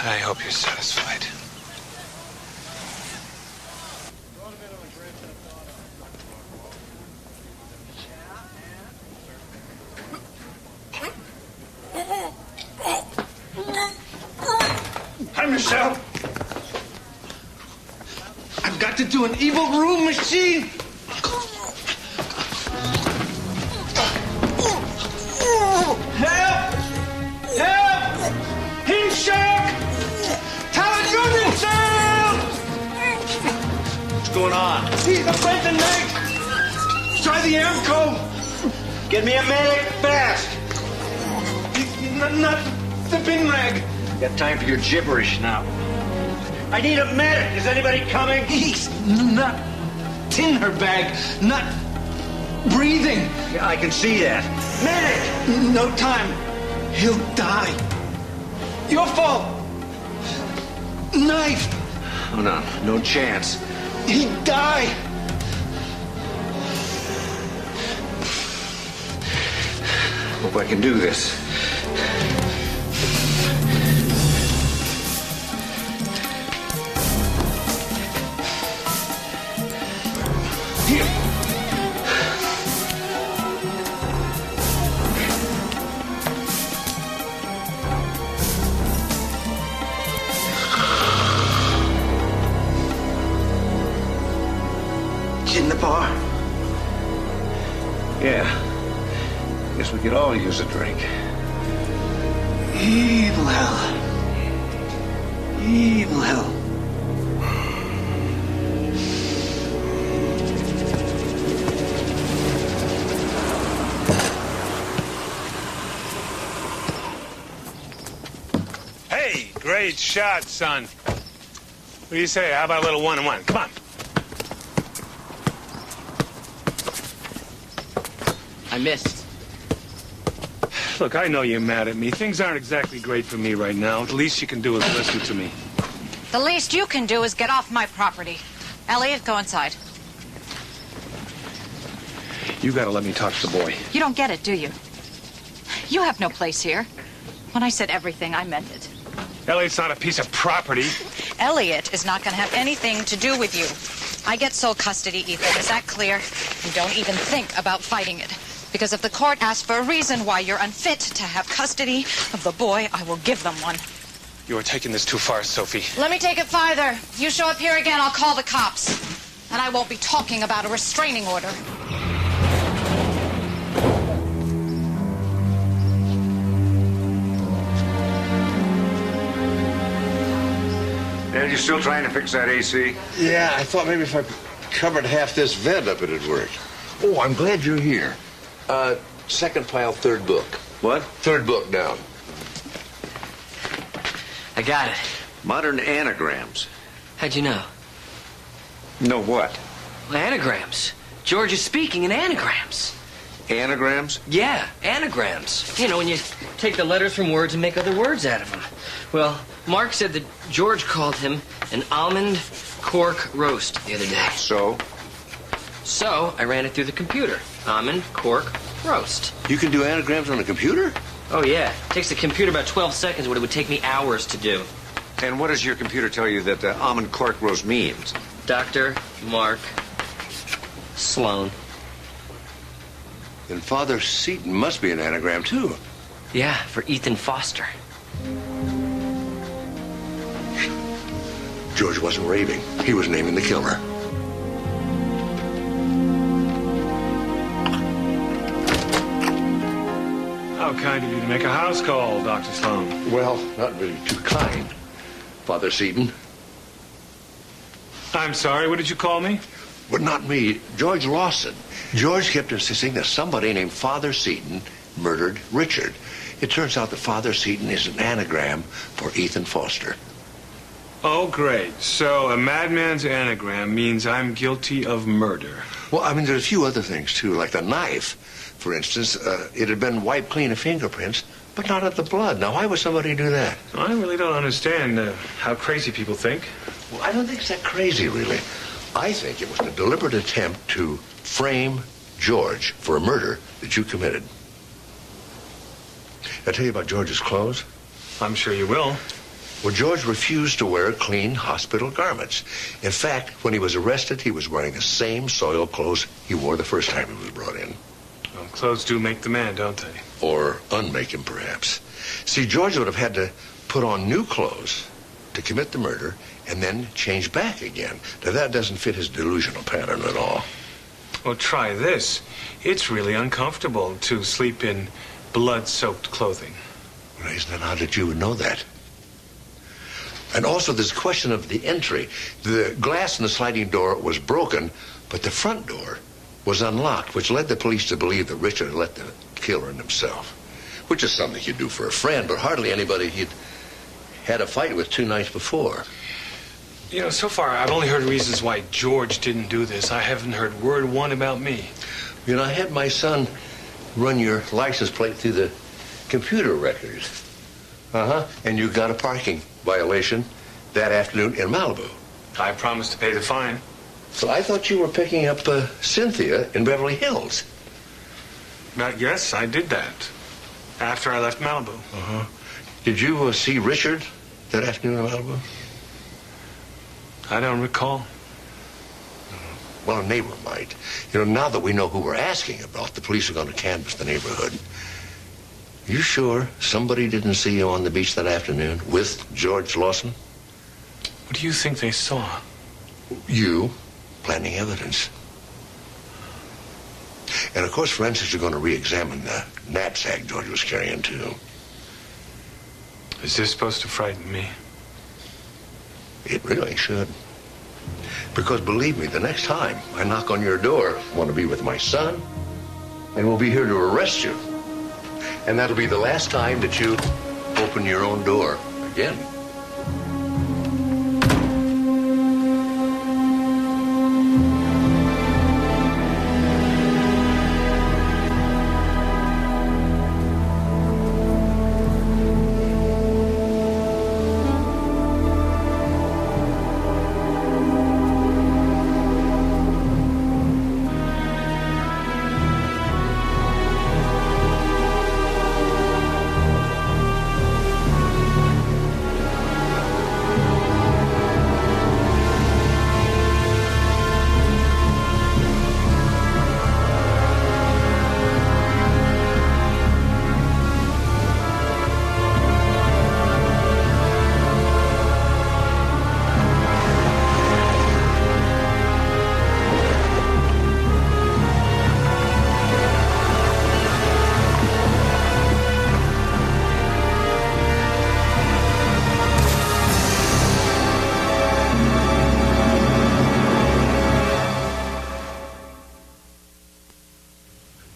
[SPEAKER 16] I hope you're satisfied.
[SPEAKER 22] Hi, Michelle. I've got to do an evil room machine. Help! Help! Him shark! Talent sale!
[SPEAKER 3] What's going on?
[SPEAKER 22] He's a broken leg. Try the Amco.
[SPEAKER 3] Get me a medic, fast!
[SPEAKER 22] Not the bin rag.
[SPEAKER 3] Got time for your gibberish now. I need a medic. Is anybody coming?
[SPEAKER 22] He's not in her bag. Not breathing.
[SPEAKER 3] Yeah, I can see that. Medic!
[SPEAKER 22] No time. He'll die. Your fault. Knife.
[SPEAKER 3] Oh, no. No chance.
[SPEAKER 22] He'd die.
[SPEAKER 3] Hope I can do this.
[SPEAKER 22] Here. In the bar.
[SPEAKER 3] Yeah. Guess we could all use a drink.
[SPEAKER 22] Evil hell. Evil hell.
[SPEAKER 16] Hey, great shot, son. What do you say? How about a little one-on-one? Come on.
[SPEAKER 20] I missed.
[SPEAKER 16] Look, I know you're mad at me. Things aren't exactly great for me right now. The least you can do is listen to me.
[SPEAKER 8] The least you can do is get off my property. Elliot, go inside.
[SPEAKER 16] You gotta let me talk to the boy.
[SPEAKER 8] You don't get it, do you? You have no place here. When I said everything, I meant it.
[SPEAKER 16] Elliot's not a piece of property.
[SPEAKER 8] Elliot is not going to have anything to do with you. I get sole custody, Ethan. Is that clear? And don't even think about fighting it. Because if the court asks for a reason why you're unfit to have custody of the boy, I will give them one.
[SPEAKER 16] You're taking this too far, Sophie.
[SPEAKER 8] Let me take it farther. If you show up here again, I'll call the cops. And I won't be talking about a restraining order.
[SPEAKER 3] Dad, you still trying to fix that AC?
[SPEAKER 1] Yeah, I thought maybe if I covered half this vent up, it'd work. Oh, I'm glad you're here. Second pile, third book.
[SPEAKER 3] What?
[SPEAKER 1] Third book down.
[SPEAKER 20] I got it.
[SPEAKER 3] Modern anagrams.
[SPEAKER 20] How'd you know?
[SPEAKER 3] Know what?
[SPEAKER 20] Well, anagrams. George is speaking in anagrams.
[SPEAKER 3] Anagrams?
[SPEAKER 20] Yeah, anagrams. You know, when you take the letters from words and make other words out of them. Well, Mark said that George called him an almond cork roast the other day.
[SPEAKER 3] So?
[SPEAKER 20] So, I ran it through the computer. Almond cork roast.
[SPEAKER 1] You can do anagrams on a computer?
[SPEAKER 20] Oh, yeah. It takes the computer about 12 seconds, what it would take me hours to do.
[SPEAKER 3] And what does your computer tell you that almond cork roast means?
[SPEAKER 20] Dr. Mark Sloan.
[SPEAKER 1] And Father Seton must be an anagram, too.
[SPEAKER 20] Yeah, for Ethan Foster.
[SPEAKER 1] George wasn't raving. He was naming the killer.
[SPEAKER 16] How kind of you to make a house call, Dr. Sloan.
[SPEAKER 1] Well, not really too kind, Father Seton.
[SPEAKER 16] I'm sorry, what did you call me?
[SPEAKER 1] But not me. George Lawson. George kept insisting that somebody named Father Seton murdered Richard. It turns out that Father Seton is an anagram for Ethan Foster.
[SPEAKER 16] Oh, great. So a madman's anagram means I'm guilty of murder.
[SPEAKER 1] Well, I mean, there's a few other things, too, like the knife. For instance, it had been wiped clean of fingerprints, but not of the blood. Now, why would somebody do that?
[SPEAKER 16] I really don't understand how crazy people think.
[SPEAKER 1] Well, I don't think it's that crazy, really. I think it was a deliberate attempt to frame George for a murder that you committed. I'll tell you about George's clothes.
[SPEAKER 16] I'm sure you will.
[SPEAKER 1] Well, George refused to wear clean hospital garments. In fact, when he was arrested, he was wearing the same soiled clothes he wore the first time he was brought in.
[SPEAKER 16] Well, clothes do make the man, don't they?
[SPEAKER 1] Or unmake him, perhaps. See, George would have had to put on new clothes to commit the murder and then change back again. Now, that doesn't fit his delusional pattern at all.
[SPEAKER 16] Well, try this. It's really uncomfortable to sleep in blood-soaked clothing.
[SPEAKER 1] Well, isn't it odd that you would know that? And also, there's a question of the entry. The glass in the sliding door was broken, but the front door was unlocked, which led the police to believe that Richard had let the killer in himself, which is something he'd do for a friend, but hardly anybody he'd had a fight with 2 nights before.
[SPEAKER 16] You know, so far, I've only heard reasons why George didn't do this. I haven't heard word one about me.
[SPEAKER 1] You know, I had my son run your license plate through the computer records. And you got a parking violation that afternoon in Malibu.
[SPEAKER 16] I promised to pay the fine.
[SPEAKER 1] So I thought you were picking up Cynthia in Beverly Hills.
[SPEAKER 16] Yes, I did that. After I left Malibu.
[SPEAKER 1] Did you see Richard that afternoon in Malibu?
[SPEAKER 16] I don't recall.
[SPEAKER 1] Well, a neighbor might. You know, now that we know who we're asking about, the police are going to canvass the neighborhood. You sure somebody didn't see you on the beach that afternoon with George Lawson?
[SPEAKER 16] What do you think they saw?
[SPEAKER 1] You planting evidence. And, of course, forensics are going to re-examine the knapsack George was carrying, too.
[SPEAKER 16] Is this supposed to frighten me?
[SPEAKER 1] It really should. Because, believe me, the next time I knock on your door, I want to be with my son, and we'll be here to arrest you. And that'll be the last time that you open your own door again.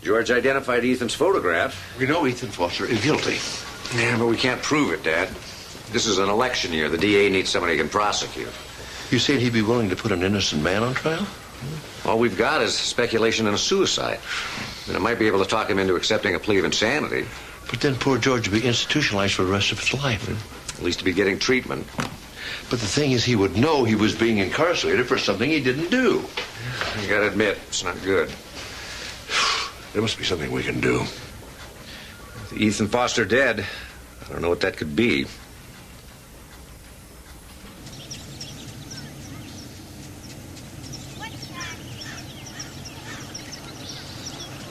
[SPEAKER 3] George identified Ethan's photograph.
[SPEAKER 1] We know Ethan Foster is guilty.
[SPEAKER 3] Yeah, but we can't prove it, Dad. This is an election year. The DA needs somebody who can prosecute.
[SPEAKER 1] You said he'd be willing to put an innocent man on trial?
[SPEAKER 3] All we've got is speculation and a suicide. And it might be able to talk him into accepting a plea of insanity.
[SPEAKER 1] But then poor George would be institutionalized for the rest of his life.
[SPEAKER 3] At least to be getting treatment.
[SPEAKER 1] But the thing is, he would know he was being incarcerated for something he didn't do.
[SPEAKER 3] You gotta admit, it's not good.
[SPEAKER 1] There must be something we can do.
[SPEAKER 3] With Ethan Foster dead, I don't know what that could be.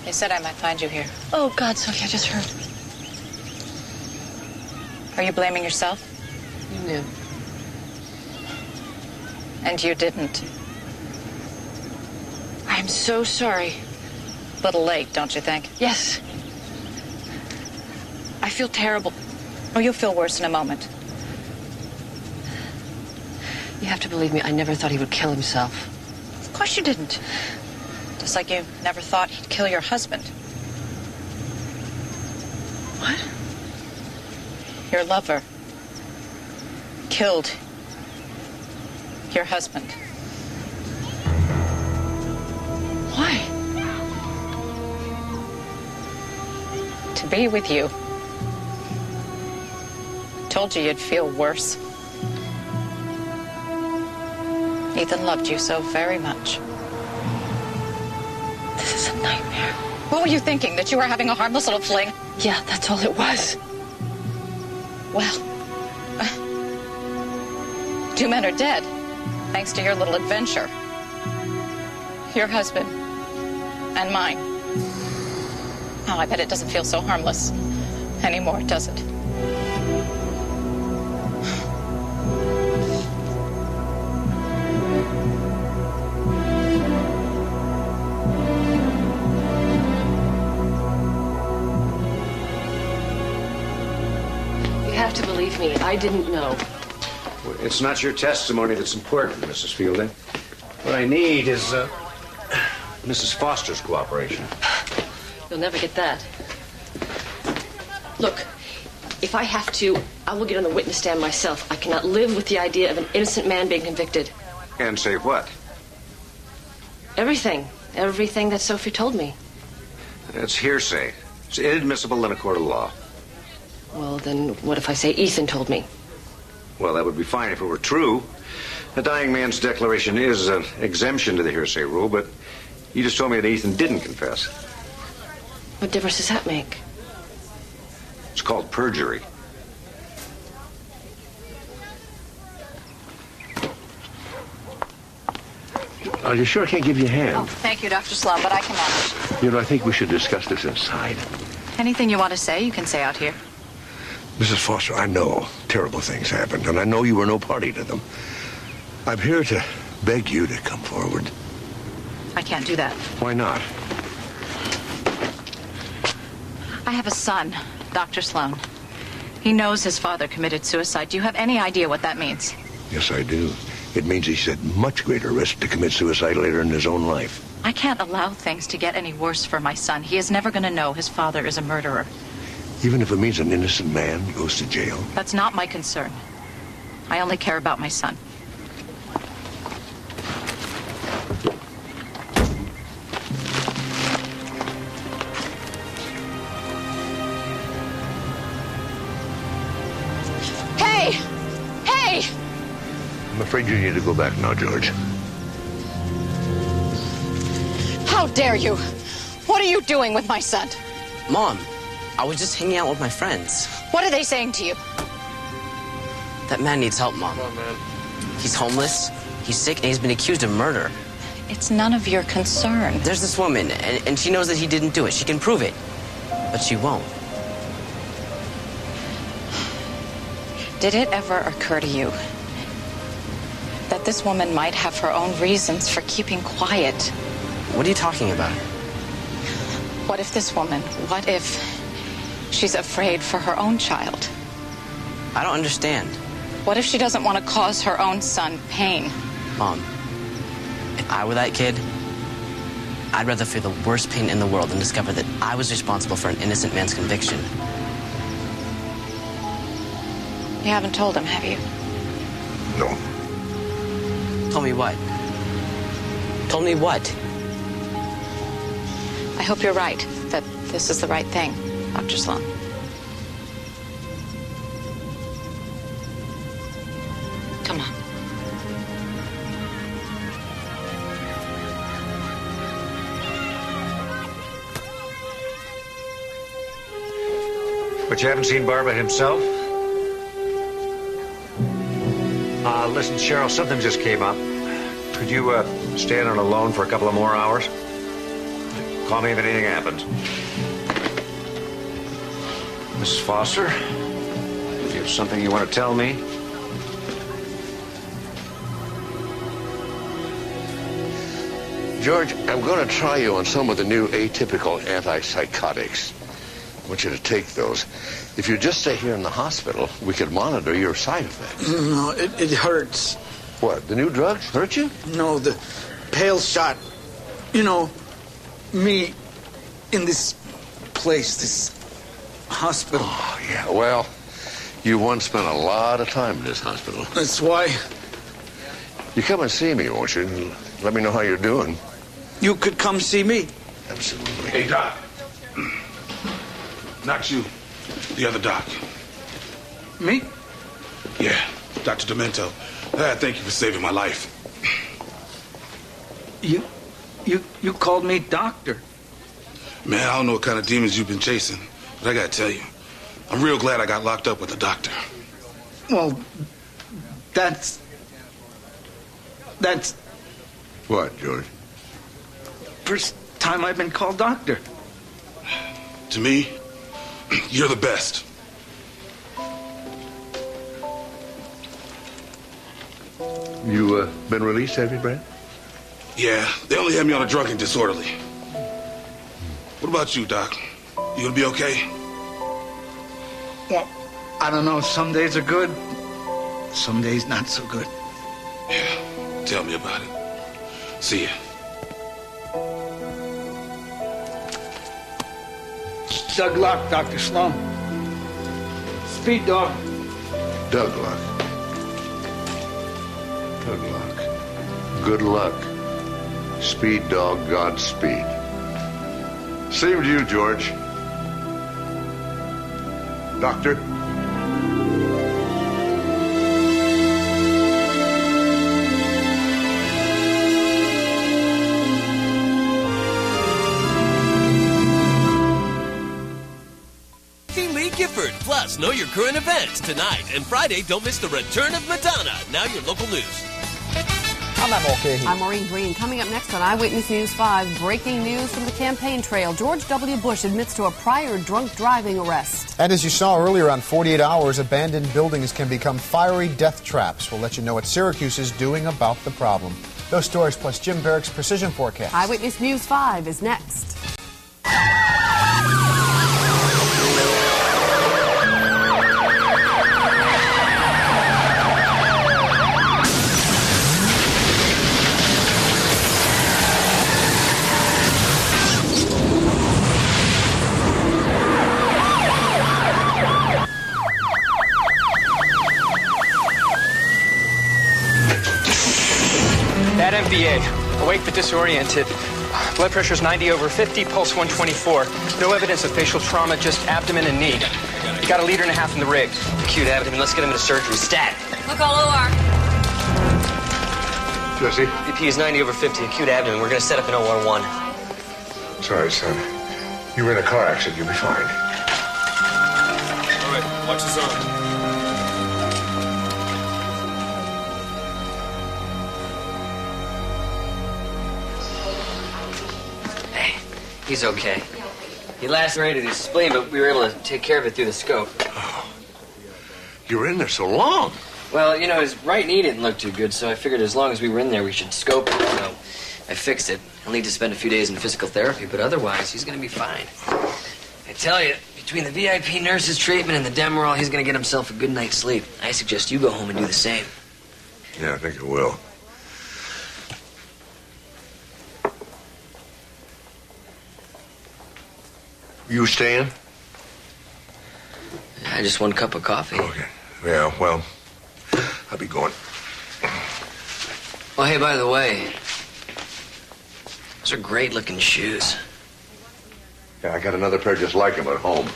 [SPEAKER 8] They said I might find you here.
[SPEAKER 12] Oh, God, Sophie, I just heard.
[SPEAKER 8] Are you blaming yourself?
[SPEAKER 6] You knew.
[SPEAKER 8] And you didn't.
[SPEAKER 6] I'm so sorry.
[SPEAKER 8] A little late, don't you think?
[SPEAKER 6] Yes. I feel terrible.
[SPEAKER 8] Oh, you'll feel worse in a moment.
[SPEAKER 6] You have to believe me, I never thought he would kill himself.
[SPEAKER 8] Of course you didn't. Just like you never thought he'd kill your husband. What? Your lover killed your husband. Why? To be with you. Told you you'd feel worse. Ethan loved you so very much. This is a nightmare. What were you thinking? That you were having a harmless little fling?
[SPEAKER 17] Yeah, that's all it was.
[SPEAKER 8] Well, two men are dead, thanks to your little adventure. Your husband and mine. Oh, I bet it doesn't feel so harmless anymore, does it?
[SPEAKER 17] You have to believe me. I didn't know.
[SPEAKER 3] Well, it's not your testimony that's important, Mrs. Fielding. What I need is Mrs. Foster's cooperation.
[SPEAKER 17] You'll never get that. Look, if I have to, I will get on the witness stand myself. I cannot live with the idea of an innocent man being convicted.
[SPEAKER 3] And say what?
[SPEAKER 17] Everything. Everything that Sophie told me.
[SPEAKER 3] It's hearsay. It's inadmissible in a court of law.
[SPEAKER 17] Well, then what if I say Ethan told me?
[SPEAKER 3] Well, that would be fine if it were true. A dying man's declaration is an exemption to the hearsay rule, but you just told me that Ethan didn't confess.
[SPEAKER 17] What difference does that make?
[SPEAKER 3] It's called perjury.
[SPEAKER 1] You sure I can't give you a hand?
[SPEAKER 8] Oh, thank you, Dr. Sloan, but I can manage.
[SPEAKER 1] You know, I think we should discuss this inside.
[SPEAKER 8] Anything you want to say, you can say out here.
[SPEAKER 1] Mrs. Foster, I know terrible things happened, and I know you were no party to them. I'm here to beg you to come forward.
[SPEAKER 8] I can't do that.
[SPEAKER 1] Why not?
[SPEAKER 8] I have a son, Dr. Sloan. He knows his father committed suicide. Do you have any idea what that means?
[SPEAKER 1] Yes, I do. It means he's at much greater risk to commit suicide later in his own life.
[SPEAKER 8] I can't allow things to get any worse for my son. He is never going to know his father is a murderer.
[SPEAKER 1] Even if it means an innocent man goes to jail?
[SPEAKER 8] That's not my concern. I only care about my son. Hey! Hey!
[SPEAKER 1] I'm afraid you need to go back now, George.
[SPEAKER 8] How dare you? What are you doing with my son?
[SPEAKER 9] Mom, I was just hanging out with my friends.
[SPEAKER 8] What are they saying to you?
[SPEAKER 9] That man needs help, Mom.
[SPEAKER 21] Come on, man.
[SPEAKER 9] He's homeless, he's sick, and he's been accused of murder.
[SPEAKER 8] It's none of your concern.
[SPEAKER 9] There's this woman, and she knows that he didn't do it. She can prove it, but she won't.
[SPEAKER 8] Did it ever occur to you that this woman might have her own reasons for keeping quiet?
[SPEAKER 9] What are you talking about?
[SPEAKER 8] What if this woman, what if she's afraid for her own child?
[SPEAKER 9] I don't understand.
[SPEAKER 8] What if she doesn't want to cause her own son pain?
[SPEAKER 9] Mom, if I were that kid, I'd rather feel the worst pain in the world than discover that I was responsible for an innocent man's conviction.
[SPEAKER 8] You haven't told him, have you?
[SPEAKER 1] No.
[SPEAKER 9] Told me what? Told me what?
[SPEAKER 8] I hope you're right, that this is the right thing, Dr. Sloan. Come on.
[SPEAKER 3] But you haven't seen Barbara himself? Listen, Cheryl, something just came up. Could you stand on alone for a couple of more hours? Call me if anything happens. Mrs. Foster, if you have something you want to tell me.
[SPEAKER 1] George, I'm going to try you on some of the new atypical antipsychotics. I want you to take those. If you just stay here in the hospital, we could monitor your side effects.
[SPEAKER 22] No, it hurts.
[SPEAKER 1] What, the new drugs hurt you?
[SPEAKER 22] No, the Hale shot, you know, me in this place, this hospital.
[SPEAKER 1] Oh, yeah, well, you once spent a lot of time in this hospital.
[SPEAKER 22] That's why.
[SPEAKER 1] You come and see me, won't you? And let me know how you're doing.
[SPEAKER 22] You could come see me.
[SPEAKER 1] Absolutely.
[SPEAKER 7] Hey, Doc. Not you. The other doc.
[SPEAKER 22] Me?
[SPEAKER 7] Yeah, Dr. Demento. Thank you for saving my life.
[SPEAKER 22] You called me doctor.
[SPEAKER 7] Man, I don't know what kind of demons you've been chasing, but I gotta tell you, I'm real glad I got locked up with the doctor.
[SPEAKER 22] Well, that's...
[SPEAKER 1] What, George?
[SPEAKER 22] First time I've been called doctor.
[SPEAKER 7] To me, you're the best.
[SPEAKER 1] You, been released, have you, Brad?
[SPEAKER 7] Yeah, they only had me on a drunk and disorderly. What about you, Doc? You gonna be okay?
[SPEAKER 22] Well, I don't know. Some days are good. Some days not so good.
[SPEAKER 7] Yeah, tell me about it. See ya.
[SPEAKER 22] Doug Luck, Dr. Sloan. Speed dog.
[SPEAKER 1] Doug Luck. Doug Luck. Good luck. Speed dog, Godspeed. Same to you, George. Doctor?
[SPEAKER 13] Gifford. Plus, know your current events tonight and Friday. Don't miss the return of Madonna. Now your local news.
[SPEAKER 14] I'm Matt Mulcahy.
[SPEAKER 15] I'm Maureen Green. Coming up next on Eyewitness News 5, breaking news from the campaign trail. George W. Bush admits to a prior drunk driving arrest.
[SPEAKER 14] And as you saw earlier on 48 Hours, abandoned buildings can become fiery death traps. We'll let you know what Syracuse is doing about the problem. Those stories plus Jim Barrick's precision forecast.
[SPEAKER 15] Eyewitness News 5 is next.
[SPEAKER 10] Bad MVA. Awake but disoriented. Blood pressure's 90/50, pulse 124. No evidence of facial trauma, just abdomen and knee. You got 1.5 liters in the rig.
[SPEAKER 20] Acute abdomen. Let's get him into surgery. Stat.
[SPEAKER 5] Look all OR.
[SPEAKER 1] Jesse?
[SPEAKER 20] BP is 90/50, acute abdomen. We're going to set up an OR1.
[SPEAKER 1] Sorry, son. You were in a car accident. You'll be fine.
[SPEAKER 21] All right, watch the zone.
[SPEAKER 20] He's okay. He lacerated his spleen, but we were able to take care of it through the scope.
[SPEAKER 1] Oh. You were in there so long.
[SPEAKER 20] Well, you know, his right knee didn't look too good, so I figured as long as we were in there, we should scope it. So I fixed it. He'll need to spend a few days in physical therapy, but otherwise, he's going to be fine. I tell you, between the VIP nurse's treatment and the Demerol, he's going to get himself a good night's sleep. I suggest you go home and do the same.
[SPEAKER 1] Yeah, I think it will. You staying?
[SPEAKER 20] I just 1 cup of coffee.
[SPEAKER 1] Okay. Yeah, well, I'll be going.
[SPEAKER 20] Oh, hey, by the way, those are great-looking shoes.
[SPEAKER 1] Yeah, I got another pair just like them at home.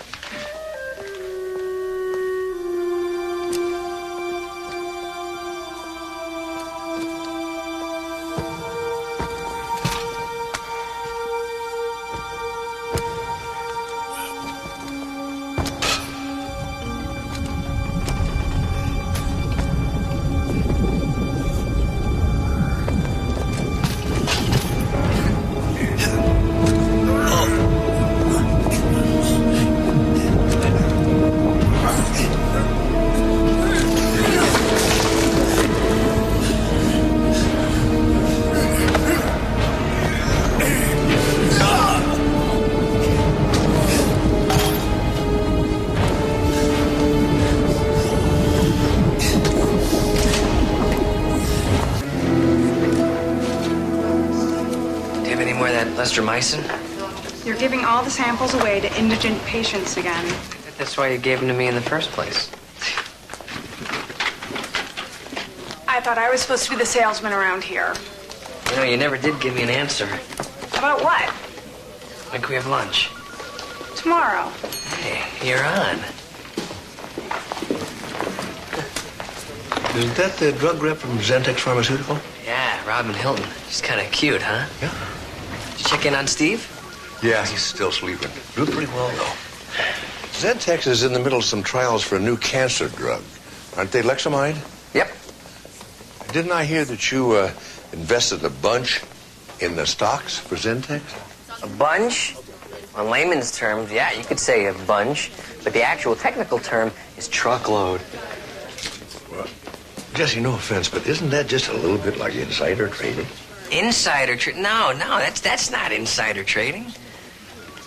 [SPEAKER 20] Streptomycin?
[SPEAKER 2] You're giving all the samples away to indigent patients again.
[SPEAKER 20] That's why you gave them to me in the first place.
[SPEAKER 2] I thought I was supposed to be the salesman around here.
[SPEAKER 20] You know, you never did give me an answer.
[SPEAKER 2] About what?
[SPEAKER 20] When can we have lunch?
[SPEAKER 2] Tomorrow.
[SPEAKER 20] Hey, you're on.
[SPEAKER 1] Isn't that the drug rep from Zentex Pharmaceutical?
[SPEAKER 20] Yeah, Robin Hilton. She's kind of cute, huh?
[SPEAKER 1] Yeah.
[SPEAKER 20] Did you check in on Steve?
[SPEAKER 1] Yeah, he's still sleeping. Doing pretty well, though. Zentex is in the middle of some trials for a new cancer drug. Aren't they Lexamide?
[SPEAKER 20] Yep.
[SPEAKER 1] Didn't I hear that you invested a bunch in the stocks for Zentex?
[SPEAKER 20] A bunch? On layman's terms, yeah, you could say a bunch. But the actual technical term is truckload.
[SPEAKER 1] Well, Jesse, no offense, but isn't that just a little bit like insider trading?
[SPEAKER 20] Insider trading? No, that's not insider trading.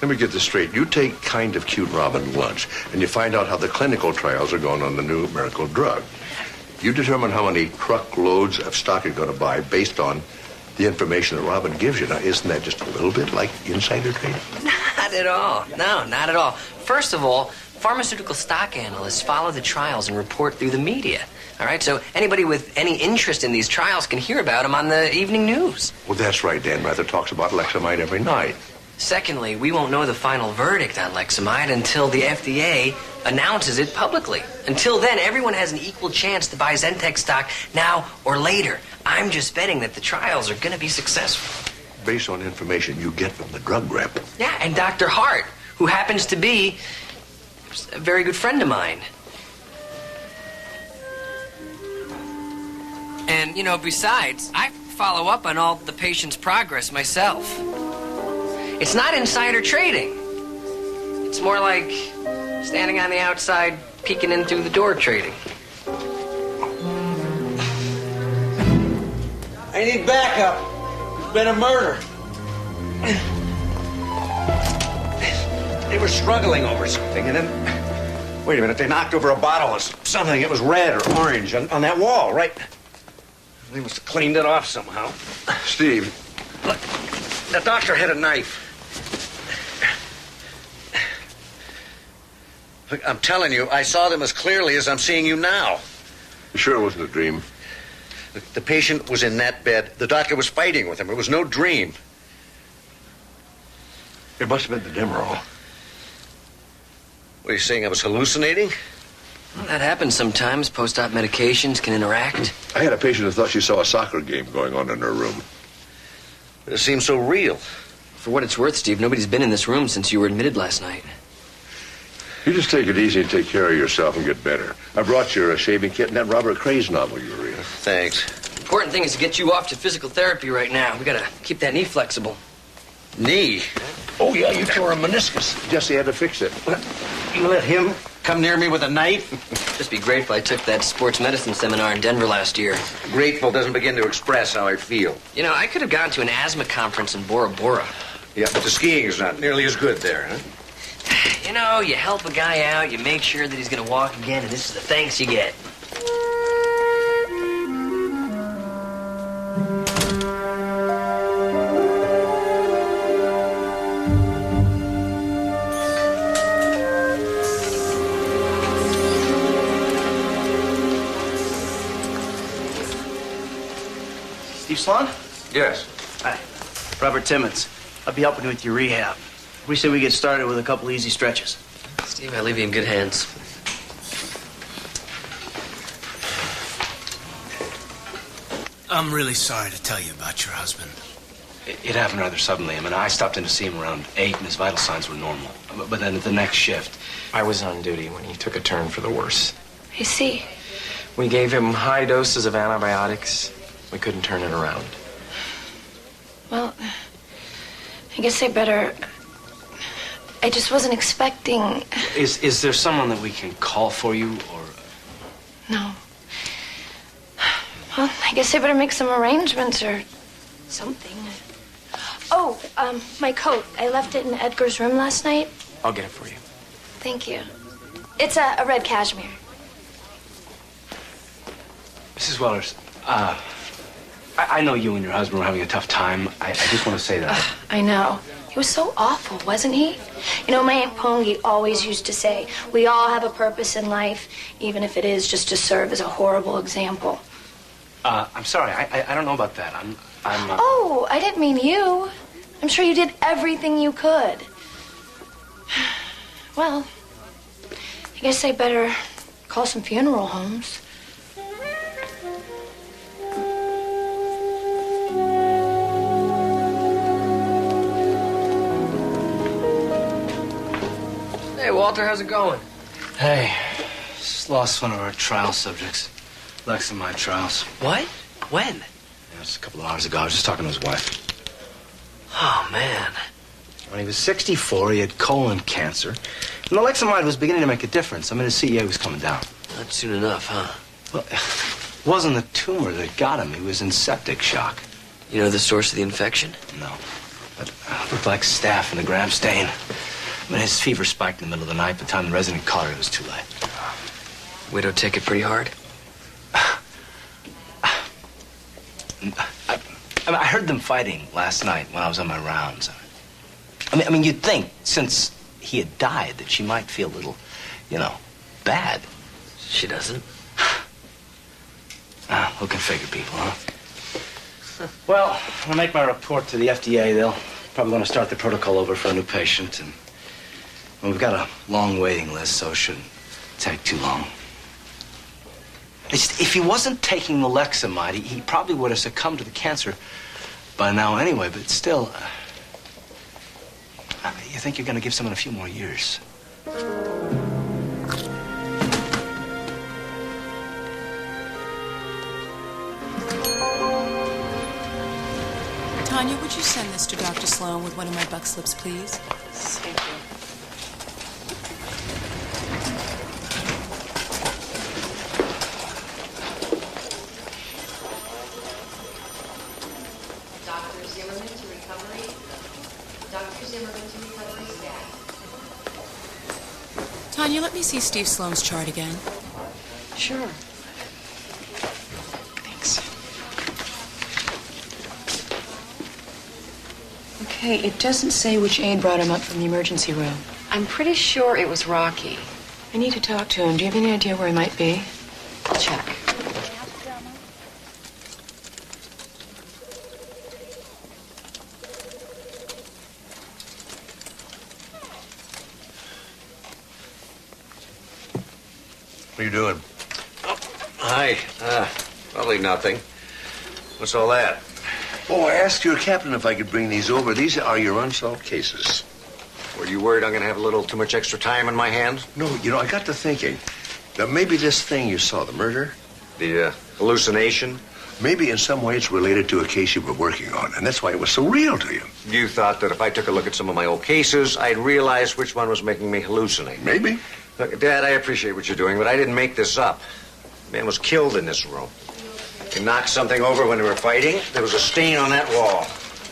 [SPEAKER 1] Let me get this straight. You take kind of cute Robin lunch, and you find out how the clinical trials are going on the new miracle drug. You determine how many truckloads of stock you're going to buy based on the information that Robin gives you. Now, isn't that just a little bit like insider trading?
[SPEAKER 20] Not at all. No, not at all. First of all, pharmaceutical stock analysts follow the trials and report through the media. All right, so anybody with any interest in these trials can hear about them on the evening news.
[SPEAKER 1] Well, that's right. Dan Rather talks about Lexamide every night.
[SPEAKER 20] Secondly, we won't know the final verdict on Lexamide until the FDA announces it publicly. Until then, everyone has an equal chance to buy Zentex stock now or later. I'm just betting that the trials are going to be successful.
[SPEAKER 1] Based on information you get from the drug rep.
[SPEAKER 20] Yeah, and Dr. Hart, who happens to be a very good friend of mine. And, you know, besides, I follow up on all the patient's progress myself. It's not insider trading. It's more like standing on the outside, peeking in through the door trading.
[SPEAKER 3] I need backup. There's been a murder. They were struggling over something, and then... Wait a minute, they knocked over a bottle of something. It was red or orange on that wall, right? They must have cleaned it off somehow.
[SPEAKER 1] Steve.
[SPEAKER 3] Look, the doctor had a knife. Look, I'm telling you, I saw them as clearly as I'm seeing you now.
[SPEAKER 1] You sure it wasn't a dream?
[SPEAKER 3] Look, the patient was in that bed. The doctor was fighting with him. It was no dream.
[SPEAKER 1] It must have been the Demerol.
[SPEAKER 3] What are you saying? I was hallucinating?
[SPEAKER 20] Well, that happens sometimes. Post-op medications can interact.
[SPEAKER 1] I had a patient who thought she saw a soccer game going on in her room.
[SPEAKER 3] It seems so real.
[SPEAKER 20] For what it's worth, Steve, nobody's been in this room since you were admitted last night.
[SPEAKER 1] You just take it easy and take care of yourself and get better. I brought you a shaving kit and that Robert Craze novel you were reading.
[SPEAKER 3] Thanks.
[SPEAKER 20] Important thing is to get you off to physical therapy right now. We gotta keep that knee flexible.
[SPEAKER 3] Knee?
[SPEAKER 1] Oh, yeah, you tore a meniscus. Jesse had to fix it.
[SPEAKER 3] You let him come near me with a knife?
[SPEAKER 20] Just be grateful I took that sports medicine seminar in Denver last year.
[SPEAKER 3] Grateful doesn't begin to express how I feel.
[SPEAKER 20] You know, I could have gone to an asthma conference in Bora Bora.
[SPEAKER 3] Yeah, but the skiing is not nearly as good there, huh?
[SPEAKER 20] You know, you help a guy out, you make sure that he's gonna walk again, and this is the thanks you get.
[SPEAKER 11] Steve Sloan?
[SPEAKER 1] Yes.
[SPEAKER 11] Hi. Robert Timmons. I'll be helping you with your rehab. We say we get started with a couple easy stretches.
[SPEAKER 20] Steve, I leave you in good hands.
[SPEAKER 23] I'm really sorry to tell you about your husband.
[SPEAKER 18] It happened rather suddenly. I mean, I stopped in to see him around 8, and his vital signs were normal. But then at the next shift, I was on duty when he took a turn for the worse.
[SPEAKER 17] I see.
[SPEAKER 18] We gave him high doses of antibiotics. We couldn't turn it around.
[SPEAKER 17] Well, I guess I better... I just wasn't expecting...
[SPEAKER 18] Is there someone that we can call for you, or...
[SPEAKER 17] No. Well, I guess I better make some arrangements or something. Oh, my coat. I left it in Edgar's room last night.
[SPEAKER 18] I'll get it for you.
[SPEAKER 17] Thank you. It's a red cashmere.
[SPEAKER 18] Mrs. Wellers, I know you and your husband were having a tough time. I just want to say that.
[SPEAKER 12] I know. He was so awful, wasn't he? You know, my Aunt Pongi always used to say, we all have a purpose in life, even if it is just to serve as a horrible example.
[SPEAKER 18] I'm sorry. I don't know about that.
[SPEAKER 12] Oh, I didn't mean you. I'm sure you did everything you could. Well, I guess I better call some funeral homes.
[SPEAKER 10] Hey, Walter, how's it going?
[SPEAKER 18] Hey, just lost one of our trial subjects. Lexamide trials.
[SPEAKER 10] What? When?
[SPEAKER 18] Yeah, just a couple of hours ago. I was just talking to his wife.
[SPEAKER 10] Oh, man.
[SPEAKER 18] When he was 64, he had colon cancer. And the Lexamide was beginning to make a difference. I mean, his CEA was coming down.
[SPEAKER 10] Not soon enough, huh?
[SPEAKER 18] Well, it wasn't the tumor that got him. He was in septic shock.
[SPEAKER 10] You know the source of the infection?
[SPEAKER 18] No. But it looked like staph in the gram stain. When his fever spiked in the middle of the night, by the time the resident called her, it was too late.
[SPEAKER 10] Widow take it pretty hard?
[SPEAKER 18] I heard them fighting last night when I was on my rounds. I mean, you'd think, since he had died, that she might feel a little, bad.
[SPEAKER 10] She doesn't.
[SPEAKER 18] Who can figure people, huh? Well, I'll make my report to the FDA. They'll probably want to start the protocol over for a new patient. And we've got a long waiting list, so it shouldn't take too long. If he wasn't taking the Lexamide, he probably would have succumbed to the cancer by now anyway, but still, you think you're going to give someone a few more years.
[SPEAKER 6] Tanya, would you send this to Dr. Sloan with one of my buck slips, please?
[SPEAKER 8] Thank you.
[SPEAKER 4] Dr. Zimmerman to recovery. Dr. Zimmerman to recovery staff.
[SPEAKER 6] Tanya, let me see Steve Sloan's chart again.
[SPEAKER 8] Sure.
[SPEAKER 6] Okay, it doesn't say which aide brought him up from the emergency room.
[SPEAKER 4] I'm pretty sure it was Rocky.
[SPEAKER 6] I need to talk to him. Do you have any idea where he might be?
[SPEAKER 4] I'll check.
[SPEAKER 1] What are you doing?
[SPEAKER 3] Oh, hi. Probably nothing. What's all that?
[SPEAKER 1] Oh, I asked your captain if I could bring these over. These are your unsolved cases.
[SPEAKER 3] Were you worried I'm going to have a little too much extra time in my hands?
[SPEAKER 1] No, I got to thinking that maybe this thing you saw, the murder,
[SPEAKER 3] the hallucination,
[SPEAKER 1] maybe in some way it's related to a case you were working on, and that's why it was so real to you.
[SPEAKER 3] You thought that if I took a look at some of my old cases, I'd realize which one was making me hallucinate.
[SPEAKER 1] Maybe.
[SPEAKER 3] Look, Dad, I appreciate what you're doing, but I didn't make this up. The man was killed in this room. He knocked something over when they were fighting. There was a stain on that wall.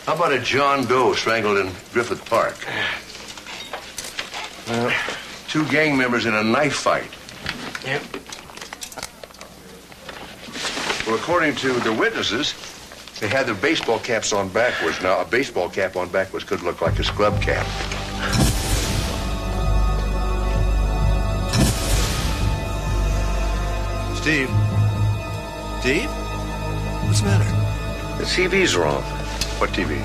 [SPEAKER 1] How about a John Doe strangled in Griffith Park? Two gang members in a knife fight.
[SPEAKER 3] Yep.
[SPEAKER 1] Well, according to the witnesses, they had their baseball caps on backwards. Now, a baseball cap on backwards could look like a scrub cap.
[SPEAKER 3] Steve? Steve? What's the matter? The TV's wrong.
[SPEAKER 1] What TV?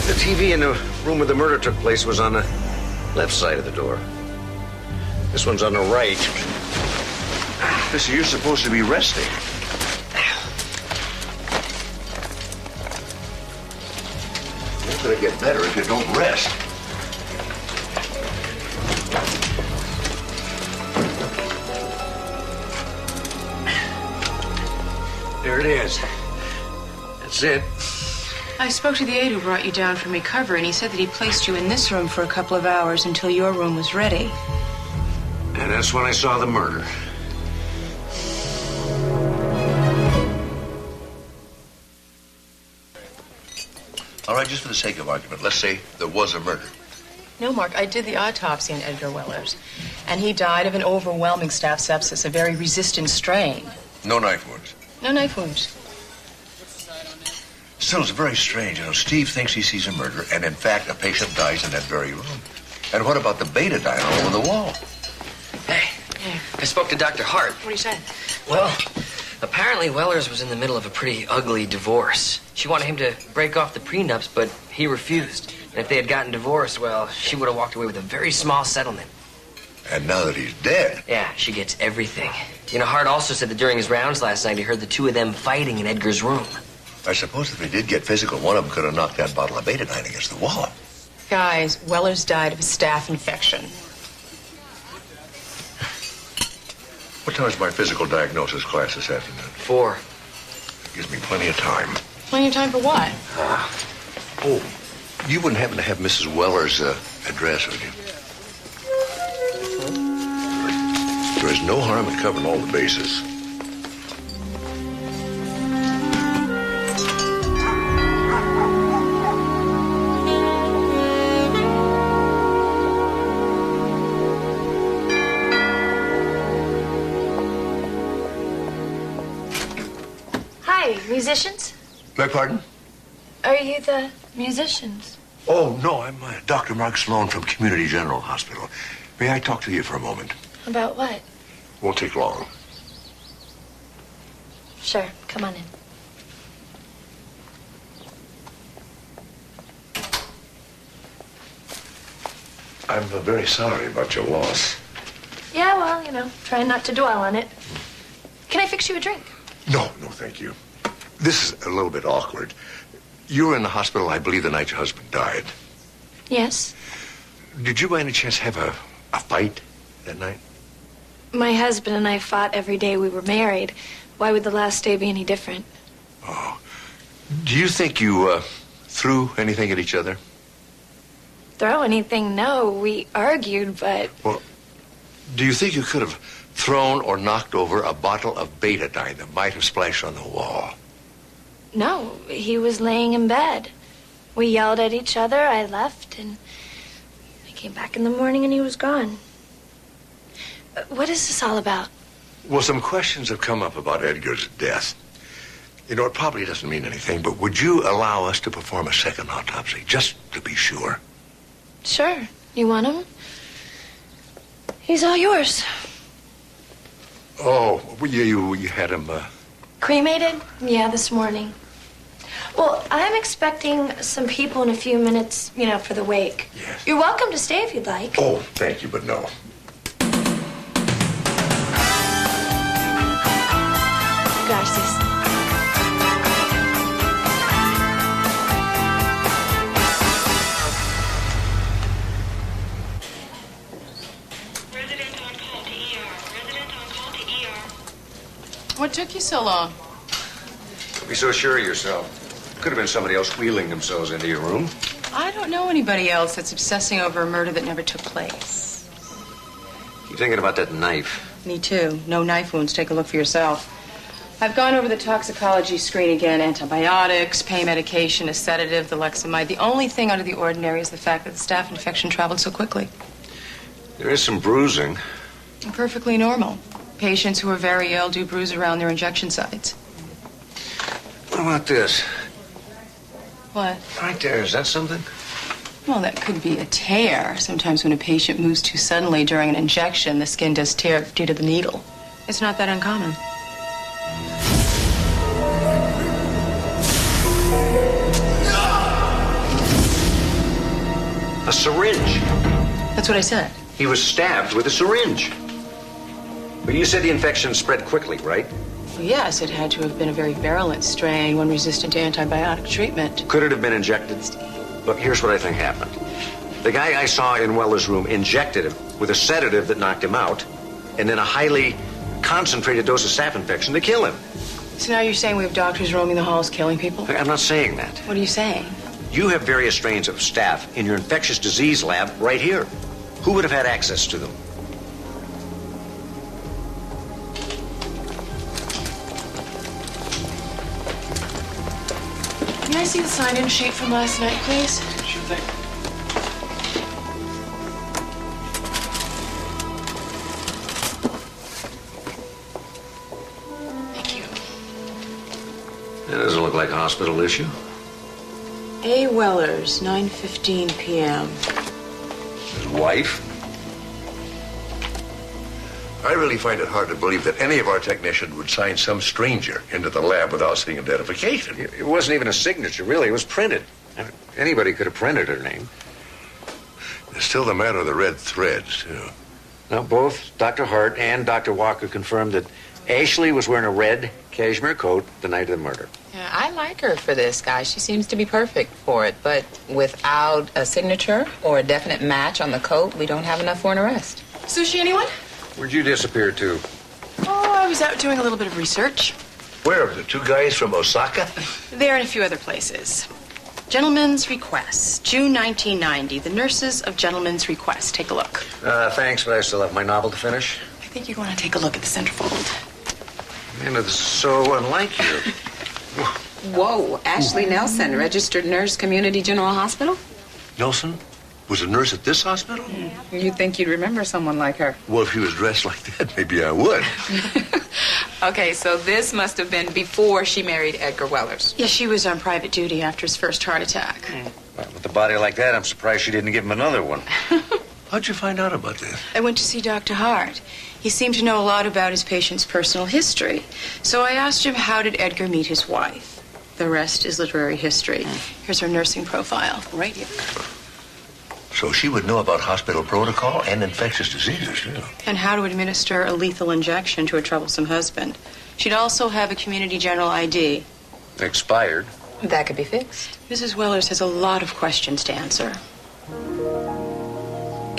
[SPEAKER 3] The TV in the room where the murder took place was on the left side of the door. This one's on the right.
[SPEAKER 1] Listen, you're supposed to be resting. It's going to get better if you don't rest.
[SPEAKER 3] There it is. That's it.
[SPEAKER 6] I spoke to the aide who brought you down from recovery, and he said that he placed you in this room for a couple of hours until your room was ready.
[SPEAKER 3] And that's when I saw the murder.
[SPEAKER 1] All right, just for the sake of argument, let's say there was a murder.
[SPEAKER 6] No, Mark, I did the autopsy on Edgar Wellers, and he died of an overwhelming staph sepsis, a very resistant strain.
[SPEAKER 1] No knife wounds.
[SPEAKER 6] No knife wounds.
[SPEAKER 1] Still, it's very strange. You know, Steve thinks he sees a murder, and in fact, a patient dies in that very room. And what about the betadine all over the wall?
[SPEAKER 20] Hey, I spoke to Dr. Hart.
[SPEAKER 6] What do you say?
[SPEAKER 20] Well, apparently Wellers was in the middle of a pretty ugly divorce. She wanted him to break off the prenups, but he refused. And if they had gotten divorced, well, she would have walked away with a very small settlement.
[SPEAKER 1] And now that he's dead...
[SPEAKER 20] Yeah, she gets everything. You know, Hart also said that during his rounds last night, he heard the two of them fighting in Edgar's room.
[SPEAKER 1] I suppose if they did get physical, one of them could have knocked that bottle of betadine against the wall.
[SPEAKER 6] Guys, Wellers died of a staph infection.
[SPEAKER 1] What time is my physical diagnosis class this afternoon?
[SPEAKER 20] 4.
[SPEAKER 1] Gives me plenty of time.
[SPEAKER 6] Plenty of time for what?
[SPEAKER 1] Oh, you wouldn't happen to have Mrs. Weller's address, would you? There is no harm in covering all the bases.
[SPEAKER 9] Hi, musicians?
[SPEAKER 1] Beg pardon?
[SPEAKER 9] Are you the musicians?
[SPEAKER 1] Oh, no, I'm Dr. Mark Sloan from Community General Hospital. May I talk to you for a moment?
[SPEAKER 9] About what?
[SPEAKER 1] Won't take long.
[SPEAKER 9] Sure, come on in.
[SPEAKER 1] I'm very sorry about your loss.
[SPEAKER 9] Yeah, well, you know, try not to dwell on it. Can I fix you a drink?
[SPEAKER 1] No, thank you. This is a little bit awkward. You were in the hospital, I believe, the night your husband died.
[SPEAKER 9] Yes.
[SPEAKER 1] Did you by any chance have a fight that night?
[SPEAKER 9] My husband and I fought every day we were married. Why would the last day be any different?
[SPEAKER 1] Oh. Do you think you threw anything at each other?
[SPEAKER 9] Throw anything? No, we argued, but...
[SPEAKER 1] Well, do you think you could have thrown or knocked over a bottle of betadine that might have splashed on the wall?
[SPEAKER 9] No, he was laying in bed. We yelled at each other, I left, and I came back in the morning and he was gone. What is this all about?
[SPEAKER 1] Well, some questions have come up about Edgar's death. You know, it probably doesn't mean anything, but would you allow us to perform a second autopsy, just to be sure?
[SPEAKER 9] Sure. You want him? He's all yours.
[SPEAKER 1] Oh, you had him,
[SPEAKER 9] Cremated? Yeah, this morning. Well, I'm expecting some people in a few minutes, you know, for the wake.
[SPEAKER 1] Yes.
[SPEAKER 9] You're welcome to stay if you'd like.
[SPEAKER 1] Oh, thank you, but no.
[SPEAKER 9] Gracias.
[SPEAKER 6] What took you so long?
[SPEAKER 3] Don't be so sure of yourself. Could have been somebody else wheeling themselves into your room.
[SPEAKER 6] I don't know anybody else that's obsessing over a murder that never took place.
[SPEAKER 3] Keep thinking about that knife.
[SPEAKER 6] Me too. No knife wounds. Take a look for yourself. I've gone over the toxicology screen again. Antibiotics, pain medication, a sedative, the Lexamide. The only thing out of the ordinary is the fact that the staph infection traveled so quickly.
[SPEAKER 3] There is some bruising.
[SPEAKER 6] Perfectly normal. Patients who are very ill do bruise around their injection sites.
[SPEAKER 3] What about this?
[SPEAKER 6] What?
[SPEAKER 3] Right there. Is that something?
[SPEAKER 6] Well, that could be a tear. Sometimes when a patient moves too suddenly during an injection, the skin does tear due to the needle. It's not that uncommon.
[SPEAKER 3] A syringe.
[SPEAKER 6] That's what I said.
[SPEAKER 3] He was stabbed with a syringe. But you said the infection spread quickly, right?
[SPEAKER 6] Well, yes, it had to have been a very virulent strain, one resistant to antibiotic treatment.
[SPEAKER 3] Could it have been injected? Look, here's what I think happened. The guy I saw in Weller's room injected him with a sedative that knocked him out, and then a highly concentrated dose of staph infection to kill him.
[SPEAKER 6] So now you're saying we have doctors roaming the halls killing people?
[SPEAKER 3] I'm not saying that.
[SPEAKER 6] What are you saying?
[SPEAKER 3] You have various strains of staph in your infectious disease lab right here. Who would have had access to them?
[SPEAKER 6] Can I see the sign-in sheet from last night, please?
[SPEAKER 3] Sure thing. like a hospital issue.
[SPEAKER 6] A. Wellers, 9:15 p.m.
[SPEAKER 3] His wife?
[SPEAKER 1] I really find it hard to believe that any of our technicians would sign some stranger into the lab without seeing identification.
[SPEAKER 3] It wasn't even a signature, really. It was printed. Anybody could have printed her name.
[SPEAKER 1] There's still the matter of the red threads, too.
[SPEAKER 3] Now, both Dr. Hart and Dr. Walker confirmed that Ashley was wearing a red cashmere coat the night of the murder.
[SPEAKER 7] Yeah, I like her for this, guy. She seems to be perfect for it. But without a signature or a definite match on the coat, we don't have enough for an arrest.
[SPEAKER 6] Sushi, anyone?
[SPEAKER 3] Where'd you disappear to?
[SPEAKER 6] Oh, I was out doing a little bit of research.
[SPEAKER 1] Where? The two guys from Osaka?
[SPEAKER 6] There and a few other places. Gentleman's Request, June 1990. The Nurses of Gentleman's Request. Take a look.
[SPEAKER 3] Thanks, but I still have my novel to finish.
[SPEAKER 6] I think you're going to take a look at the centerfold.
[SPEAKER 3] Man, this is so unlike you.
[SPEAKER 7] Whoa, Ashley Nelson, registered nurse, Community General Hospital?
[SPEAKER 1] Nelson was a nurse at this hospital?
[SPEAKER 7] You'd think you'd remember someone like her.
[SPEAKER 1] Well, if she was dressed like that, maybe I would.
[SPEAKER 7] Okay, so this must have been before she married Edgar Wellers.
[SPEAKER 6] Yeah, she was on private duty after his first heart attack.
[SPEAKER 3] Well, with a body like that, I'm surprised she didn't give him another one.
[SPEAKER 1] How'd you find out about this?
[SPEAKER 6] I went to see Dr. Hart. He seemed to know a lot about his patient's personal history. So I asked him, how did Edgar meet his wife? The rest is literary history. Here's her nursing profile, right here.
[SPEAKER 1] So she would know about hospital protocol and infectious diseases, too.
[SPEAKER 6] And how to administer a lethal injection to a troublesome husband. She'd also have a Community General ID.
[SPEAKER 3] Expired.
[SPEAKER 7] That could be fixed.
[SPEAKER 6] Mrs. Wellers has a lot of questions to answer.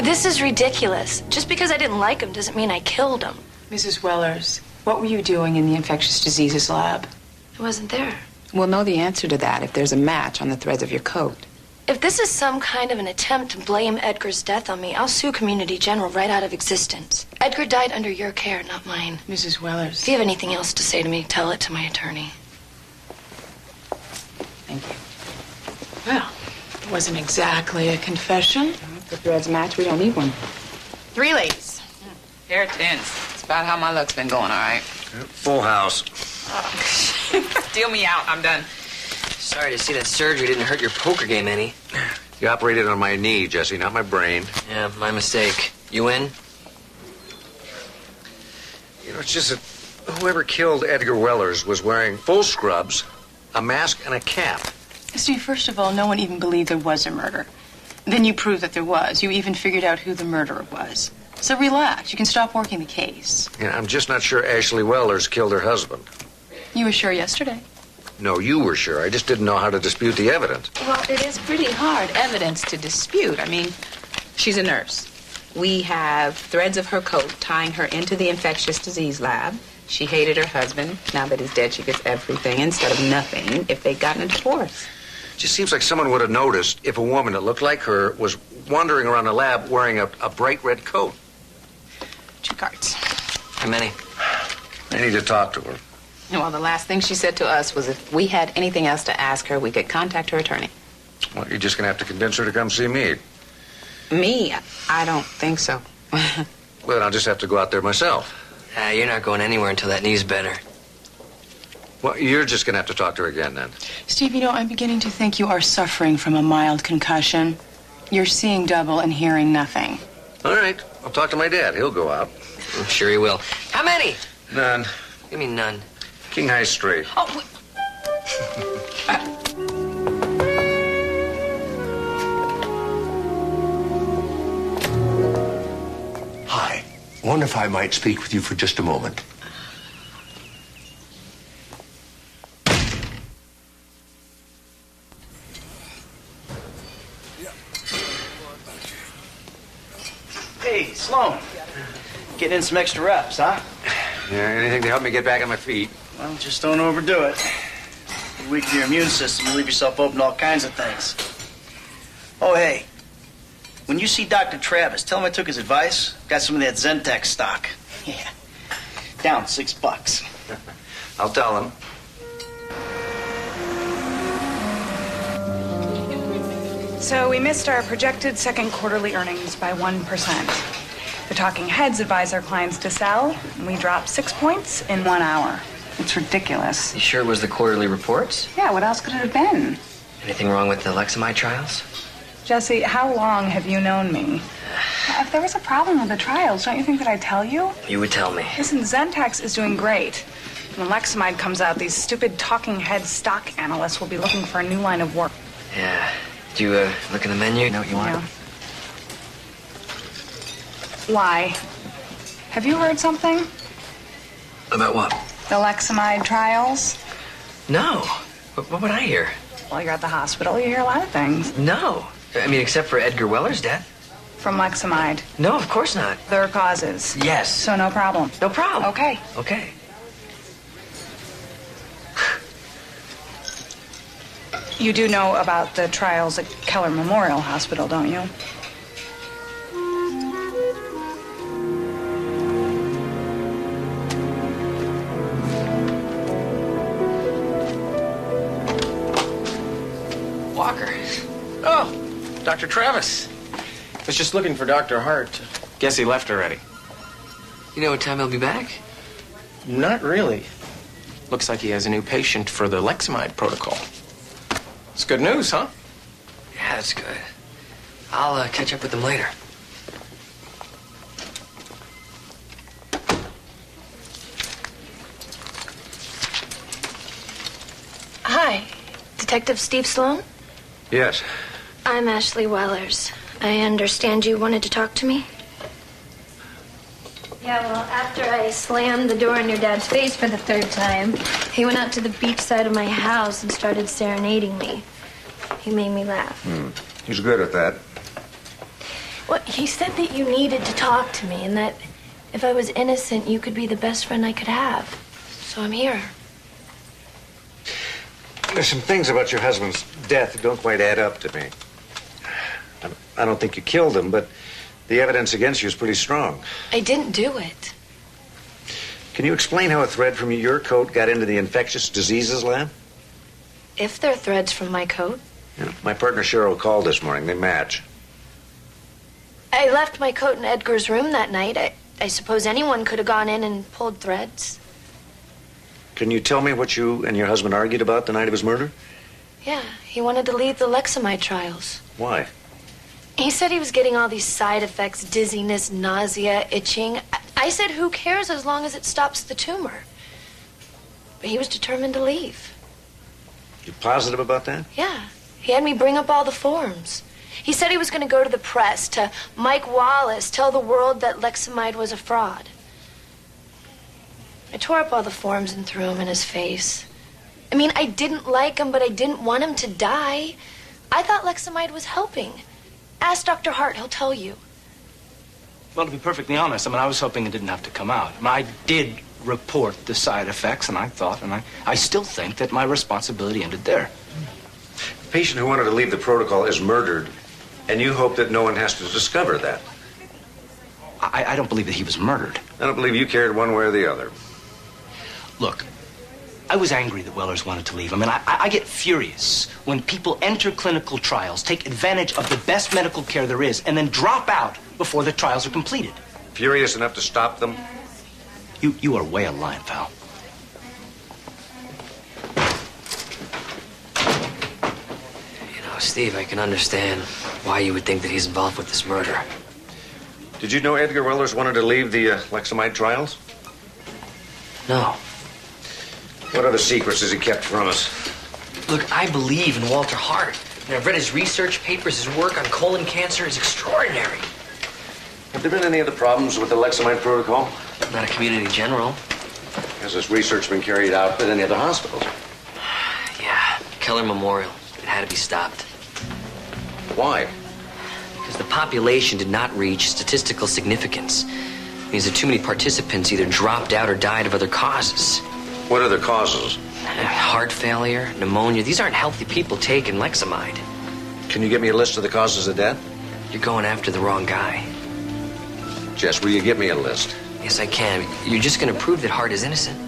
[SPEAKER 9] This is ridiculous. Just because I didn't like him doesn't mean I killed him.
[SPEAKER 6] Mrs. Wellers, what were you doing in the infectious diseases lab?
[SPEAKER 9] I wasn't there.
[SPEAKER 7] We'll know the answer to that if there's a match on the threads of your coat.
[SPEAKER 9] If this is some kind of an attempt to blame Edgar's death on me, I'll sue Community General right out of existence. Edgar died under your care, not mine.
[SPEAKER 6] Mrs. Wellers.
[SPEAKER 9] If you have anything else to say to me, tell it to my attorney.
[SPEAKER 7] Thank you.
[SPEAKER 6] Well, it wasn't exactly a confession.
[SPEAKER 7] If the threads match, we don't need one.
[SPEAKER 6] 3 ladies.
[SPEAKER 7] Pair of tens. It's about how my luck's been going, all right?
[SPEAKER 3] Full house.
[SPEAKER 7] Deal me out. I'm done.
[SPEAKER 20] Sorry to see that surgery didn't hurt your poker game any.
[SPEAKER 3] You operated on my knee, Jesse, not my brain.
[SPEAKER 20] Yeah, my mistake. You in?
[SPEAKER 3] You know, it's just that whoever killed Edgar Wellers was wearing full scrubs, a mask, and a cap.
[SPEAKER 6] Steve, first of all, no one even believed there was a murder. Then you proved that there was. You even figured out who the murderer was. So relax. You can stop working the case.
[SPEAKER 3] Yeah, I'm just not sure Ashley Wellers killed her husband.
[SPEAKER 6] You were sure yesterday.
[SPEAKER 3] No, you were sure. I just didn't know how to dispute the evidence.
[SPEAKER 7] Well, it is pretty hard evidence to dispute. I mean, she's a nurse. We have threads of her coat tying her into the infectious disease lab. She hated her husband. Now that he's dead, she gets everything instead of nothing if they'd gotten a divorce.
[SPEAKER 3] It just seems like someone would have noticed if a woman that looked like her was wandering around the lab wearing a bright red coat.
[SPEAKER 6] 2 cards.
[SPEAKER 20] How many?
[SPEAKER 3] I need to talk to her.
[SPEAKER 7] Well, the last thing she said to us was if we had anything else to ask her, we could contact her attorney.
[SPEAKER 3] Well, you're just going to have to convince her to come see me.
[SPEAKER 7] Me? I don't think so.
[SPEAKER 3] Well, I'll just have to go out there myself.
[SPEAKER 20] You're not going anywhere until that knee's better.
[SPEAKER 3] Well, you're just going to have to talk to her again, then.
[SPEAKER 6] Steve, you know, I'm beginning to think you are suffering from a mild concussion. You're seeing double and hearing nothing.
[SPEAKER 3] All right. I'll talk to my dad. He'll go out.
[SPEAKER 20] I'm sure he will. How many?
[SPEAKER 3] None.
[SPEAKER 20] Give me none.
[SPEAKER 3] King High straight.
[SPEAKER 6] Oh,
[SPEAKER 1] Hi. Wonder if I might speak with you for just a moment.
[SPEAKER 11] Hey, Sloan. Getting in some extra reps, huh?
[SPEAKER 3] Yeah, anything to help me get back on my feet.
[SPEAKER 11] Well, just don't overdo it. You weaken your immune system, you leave yourself open to all kinds of things. Oh, hey. When you see Dr. Travis, tell him I took his advice. Got some of that Zentex stock. Yeah. Down $6.
[SPEAKER 3] I'll tell him.
[SPEAKER 2] So we missed our projected second quarterly earnings by 1%. The talking heads advise our clients to sell, and we dropped 6 points in 1 hour. It's ridiculous.
[SPEAKER 20] You sure it was the quarterly reports?
[SPEAKER 2] Yeah, what else could it have been?
[SPEAKER 20] Anything wrong with the Lexamide trials?
[SPEAKER 2] Jesse, how long have you known me? If there was a problem with the trials, don't you think that I'd tell you?
[SPEAKER 20] You would tell me.
[SPEAKER 2] Listen, Zentex is doing great. When Lexamide comes out, these stupid talking head stock analysts will be looking for a new line of work.
[SPEAKER 20] Yeah. Did you look at the menu? Know what you want?
[SPEAKER 2] Yeah. Why? Have you heard something?
[SPEAKER 20] About what?
[SPEAKER 2] The Lexamide trials?
[SPEAKER 20] No. What would I hear?
[SPEAKER 2] Well, you're at the hospital. You hear a lot of things.
[SPEAKER 20] No. I mean, except for Edgar Weller's death.
[SPEAKER 2] From Lexamide.
[SPEAKER 20] No, of course not.
[SPEAKER 2] Their causes.
[SPEAKER 20] Yes.
[SPEAKER 2] So no problem.
[SPEAKER 20] No problem.
[SPEAKER 2] Okay.
[SPEAKER 20] Okay.
[SPEAKER 2] You do know about the trials at Keller Memorial Hospital, don't you?
[SPEAKER 10] Walker. Oh, Dr. Travis. Was just looking for Dr. Hart. Guess he left already.
[SPEAKER 20] You know what time he'll be back?
[SPEAKER 10] Not really. Looks like he has a new patient for the Lexamide protocol. It's good news, huh?
[SPEAKER 20] Yeah, that's good. I'll catch up with him later.
[SPEAKER 9] Hi, Detective Steve Sloan?
[SPEAKER 3] Yes.
[SPEAKER 9] I'm Ashley Wellers. I understand you wanted to talk to me? Yeah, well, after I slammed the door in your dad's face for the third time, he went out to the beach side of my house and started serenading me. He made me laugh.
[SPEAKER 3] He's good at that.
[SPEAKER 9] Well, he said that you needed to talk to me and that if I was innocent, you could be the best friend I could have. So I'm here.
[SPEAKER 3] There's some things about your husband's death that don't quite add up to me. I don't think you killed him, but the evidence against you is pretty strong.
[SPEAKER 9] I didn't do it.
[SPEAKER 3] Can you explain how a thread from your coat got into the infectious diseases lab?
[SPEAKER 9] If they're threads from my coat.
[SPEAKER 3] Yeah. My partner Cheryl called this morning. They match.
[SPEAKER 9] I left my coat in Edgar's room that night. I suppose anyone could have gone in and pulled threads.
[SPEAKER 3] Can you tell me what you and your husband argued about the night of his murder?
[SPEAKER 9] Yeah, he wanted to leave the Lexamide trials.
[SPEAKER 3] Why?
[SPEAKER 9] He said he was getting all these side effects, dizziness, nausea, itching. I said, who cares as long as it stops the tumor? But he was determined to leave.
[SPEAKER 3] You positive about that?
[SPEAKER 9] Yeah, he had me bring up all the forms. He said he was going to go to the press, to Mike Wallace, tell the world that Lexamide was a fraud. I tore up all the forms and threw them in his face. I mean, I didn't like him, but I didn't want him to die. I thought Lexamide was helping. Ask Dr. Hart, he'll tell you.
[SPEAKER 18] Well, to be perfectly honest, I was hoping it didn't have to come out. I did report the side effects, and I thought, and I still think that my responsibility ended there.
[SPEAKER 3] The patient who wanted to leave the protocol is murdered, and you hope that no one has to discover that.
[SPEAKER 18] I don't believe that he was murdered.
[SPEAKER 3] I don't believe you cared one way or the other.
[SPEAKER 18] Look, I was angry that Wellers wanted to leave. I get furious when people enter clinical trials, take advantage of the best medical care there is, and then drop out before the trials are completed.
[SPEAKER 3] Furious enough to stop them?
[SPEAKER 18] You are way out of line, pal.
[SPEAKER 20] You know, Steve, I can understand why you would think that he's involved with this murder.
[SPEAKER 3] Did you know Edgar Wellers wanted to leave the Lexamide trials?
[SPEAKER 20] No.
[SPEAKER 3] What other secrets has he kept from us?
[SPEAKER 20] Look, I believe in Walter Hart. And I've read his research papers. His work on colon cancer is extraordinary.
[SPEAKER 3] Have there been any other problems with the Lexamide protocol?
[SPEAKER 20] Not a community general.
[SPEAKER 3] Has this research been carried out at any other hospitals?
[SPEAKER 20] Yeah, Keller Memorial. It had to be stopped.
[SPEAKER 3] Why?
[SPEAKER 20] Because the population did not reach statistical significance. It means that too many participants either dropped out or died of other causes.
[SPEAKER 3] What are the causes?
[SPEAKER 20] Heart failure, pneumonia. These aren't healthy people taking Lexamide.
[SPEAKER 3] Can you give me a list of the causes of death?
[SPEAKER 20] You're going after the wrong guy.
[SPEAKER 3] Jess, will you give me a list?
[SPEAKER 20] Yes, I can. You're just going to prove that Hart is innocent.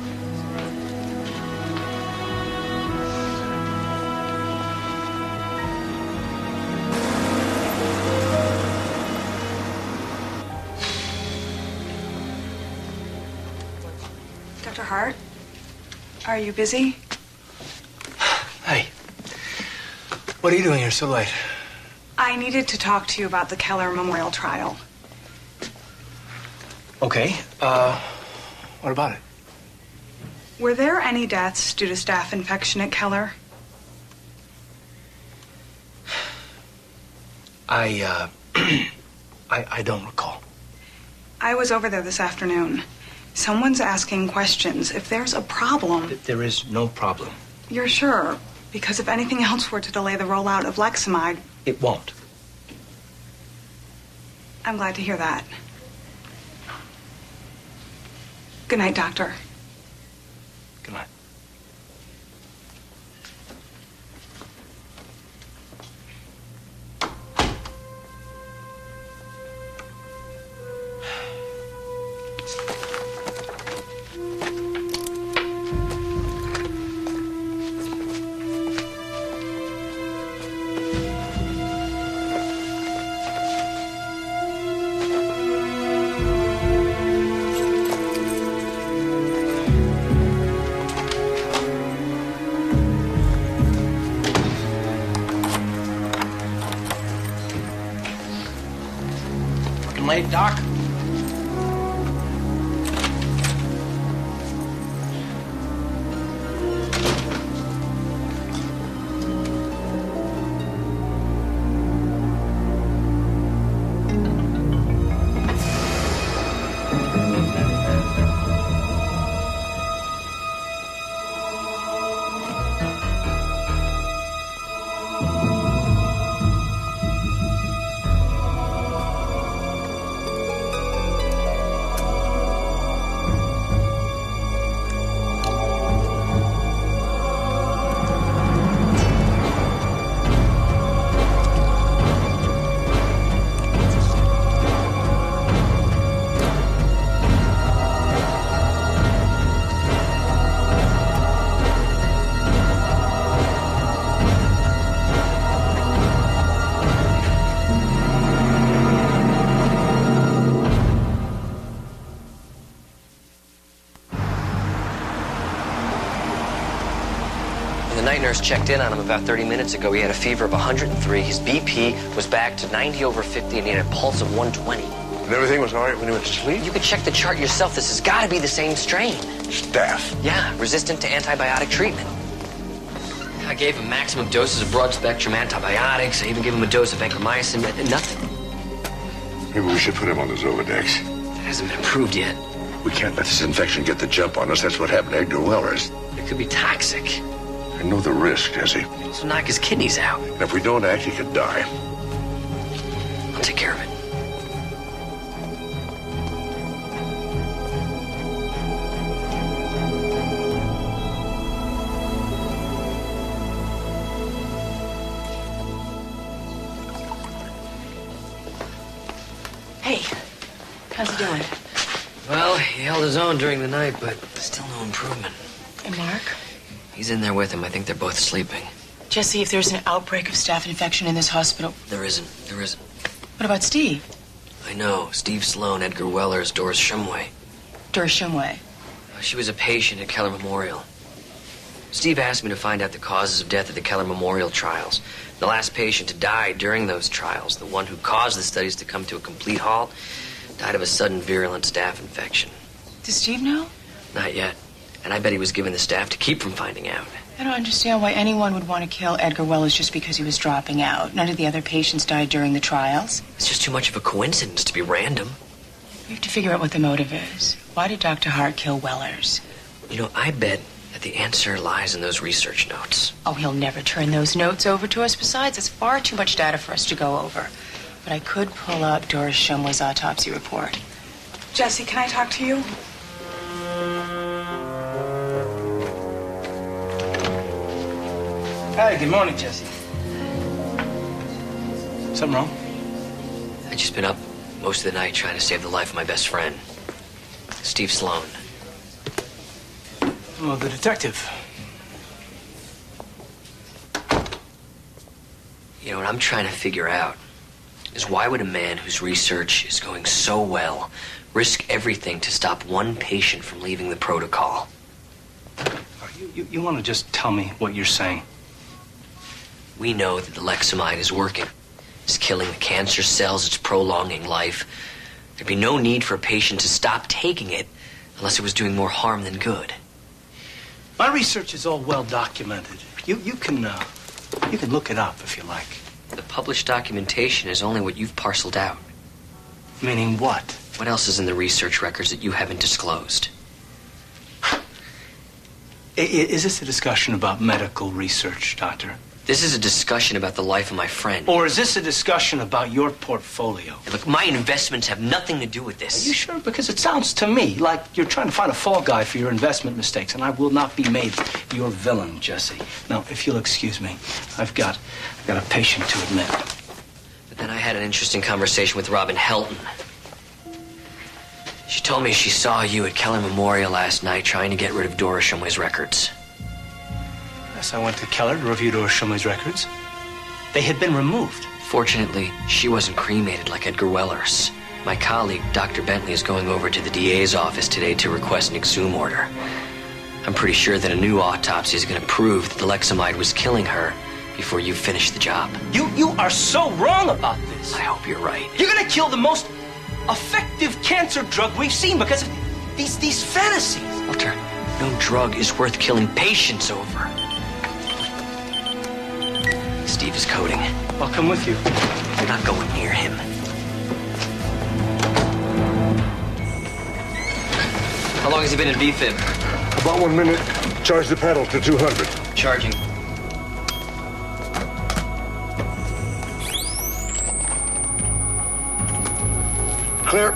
[SPEAKER 2] Dr. Hart? Are you busy?
[SPEAKER 18] Hey. What are you doing here so late?
[SPEAKER 2] I needed to talk to you about the Keller Memorial Trial.
[SPEAKER 18] Okay. What about it?
[SPEAKER 2] Were there any deaths due to staph infection at Keller?
[SPEAKER 18] I don't recall.
[SPEAKER 2] I was over there this afternoon. Someone's asking questions. If there's a problem...
[SPEAKER 18] There is no problem.
[SPEAKER 2] You're sure? Because if anything else were to delay the rollout of Lexamide...
[SPEAKER 18] It won't.
[SPEAKER 2] I'm glad to hear that. Good night, Doctor.
[SPEAKER 18] Good night.
[SPEAKER 11] Late, Doc?
[SPEAKER 20] The night nurse checked in on him about 30 minutes ago. He had a fever of 103. His BP was back to 90/50, and he had a pulse of 120.
[SPEAKER 1] And everything was all right when he went to sleep?
[SPEAKER 20] You could check the chart yourself. This has got to be the same strain.
[SPEAKER 1] Staph?
[SPEAKER 20] Yeah, resistant to antibiotic treatment. I gave him maximum doses of broad-spectrum antibiotics. I even gave him a dose of vancomycin. Nothing.
[SPEAKER 1] Maybe we should put him on the Zoladex.
[SPEAKER 20] It hasn't been approved yet.
[SPEAKER 1] We can't let this infection get the jump on us. That's what happened to Edgar Wellers.
[SPEAKER 20] It could be toxic.
[SPEAKER 1] I know the risk, Jesse.
[SPEAKER 20] This will knock his kidneys out.
[SPEAKER 1] And if we don't act, he could die.
[SPEAKER 20] I'll take care of it.
[SPEAKER 6] Hey, how's he doing?
[SPEAKER 20] Well, he held his own during the night, but still no improvement.
[SPEAKER 6] And Mark?
[SPEAKER 20] He's in there with him. I think they're both sleeping.
[SPEAKER 6] Jesse, if there's an outbreak of staph infection in this hospital...
[SPEAKER 20] There isn't.
[SPEAKER 6] What about Steve?
[SPEAKER 20] I know. Steve Sloan, Edgar Wellers, Doris Shumway.
[SPEAKER 6] Doris Shumway.
[SPEAKER 20] She was a patient at Keller Memorial. Steve asked me to find out the causes of death at the Keller Memorial trials. The last patient to die during those trials, the one who caused the studies to come to a complete halt, died of a sudden virulent staph infection.
[SPEAKER 6] Does Steve know?
[SPEAKER 20] Not yet. And I bet he was given the staff to keep from finding out.
[SPEAKER 6] I don't understand why anyone would want to kill Edgar Wellers just because he was dropping out. None of the other patients died during the trials.
[SPEAKER 20] It's just too much of a coincidence to be random.
[SPEAKER 6] We have to figure out what the motive is. Why did Dr. Hart kill Wellers?
[SPEAKER 20] You know, I bet that the answer lies in those research notes.
[SPEAKER 6] Oh, he'll never turn those notes over to us. Besides, it's far too much data for us to go over. But I could pull up Doris Shumway's autopsy report.
[SPEAKER 2] Jesse, can I talk to you?
[SPEAKER 18] Hi, good morning, Jesse. Something wrong?
[SPEAKER 20] I've just been up most of the night trying to save the life of my best friend, Steve Sloan.
[SPEAKER 18] Well, the detective.
[SPEAKER 20] You know, what I'm trying to figure out is why would a man whose research is going so well risk everything to stop one patient from leaving the protocol?
[SPEAKER 18] Are you You want to just tell me what you're saying?
[SPEAKER 20] We know that the Lexamide is working. It's killing the cancer cells, it's prolonging life. There'd be no need for a patient to stop taking it unless it was doing more harm than good.
[SPEAKER 18] My research is all well documented. You can look it up if you like.
[SPEAKER 20] The published documentation is only what you've parceled out.
[SPEAKER 18] Meaning what?
[SPEAKER 20] What else is in the research records that you haven't disclosed?
[SPEAKER 18] Is this a discussion about medical research, Doctor?
[SPEAKER 20] This is a discussion about the life of my friend.
[SPEAKER 18] Or is this a discussion about your portfolio?
[SPEAKER 20] Hey, look, my investments have nothing to do with this.
[SPEAKER 18] Are you sure? Because it sounds to me like you're trying to find a fall guy for your investment mistakes, and I will not be made your villain, Jesse. Now, if you'll excuse me, I've got a patient to admit.
[SPEAKER 20] But then I had an interesting conversation with Robin Helton. She told me she saw you at Keller Memorial last night trying to get rid of Dora Shumway's records.
[SPEAKER 18] Yes, I went to Keller to review Dora Shumway's records. They had been removed.
[SPEAKER 20] Fortunately, she wasn't cremated like Edgar Weller's. My colleague, Dr. Bentley, is going over to the DA's office today to request an exhume order. I'm pretty sure that a new autopsy is going to prove that the Lexamide was killing her before you finish the job.
[SPEAKER 18] You are so wrong about this.
[SPEAKER 20] I hope you're right.
[SPEAKER 18] You're going to kill the most effective cancer drug we've seen because of these fantasies.
[SPEAKER 20] Walter, no drug is worth killing patients over. Steve is coding.
[SPEAKER 18] I'll come with you.
[SPEAKER 20] You're not going near him. How long has he been in VFib?
[SPEAKER 1] About 1 minute. Charge the pedal to 200.
[SPEAKER 20] Charging.
[SPEAKER 1] Clear.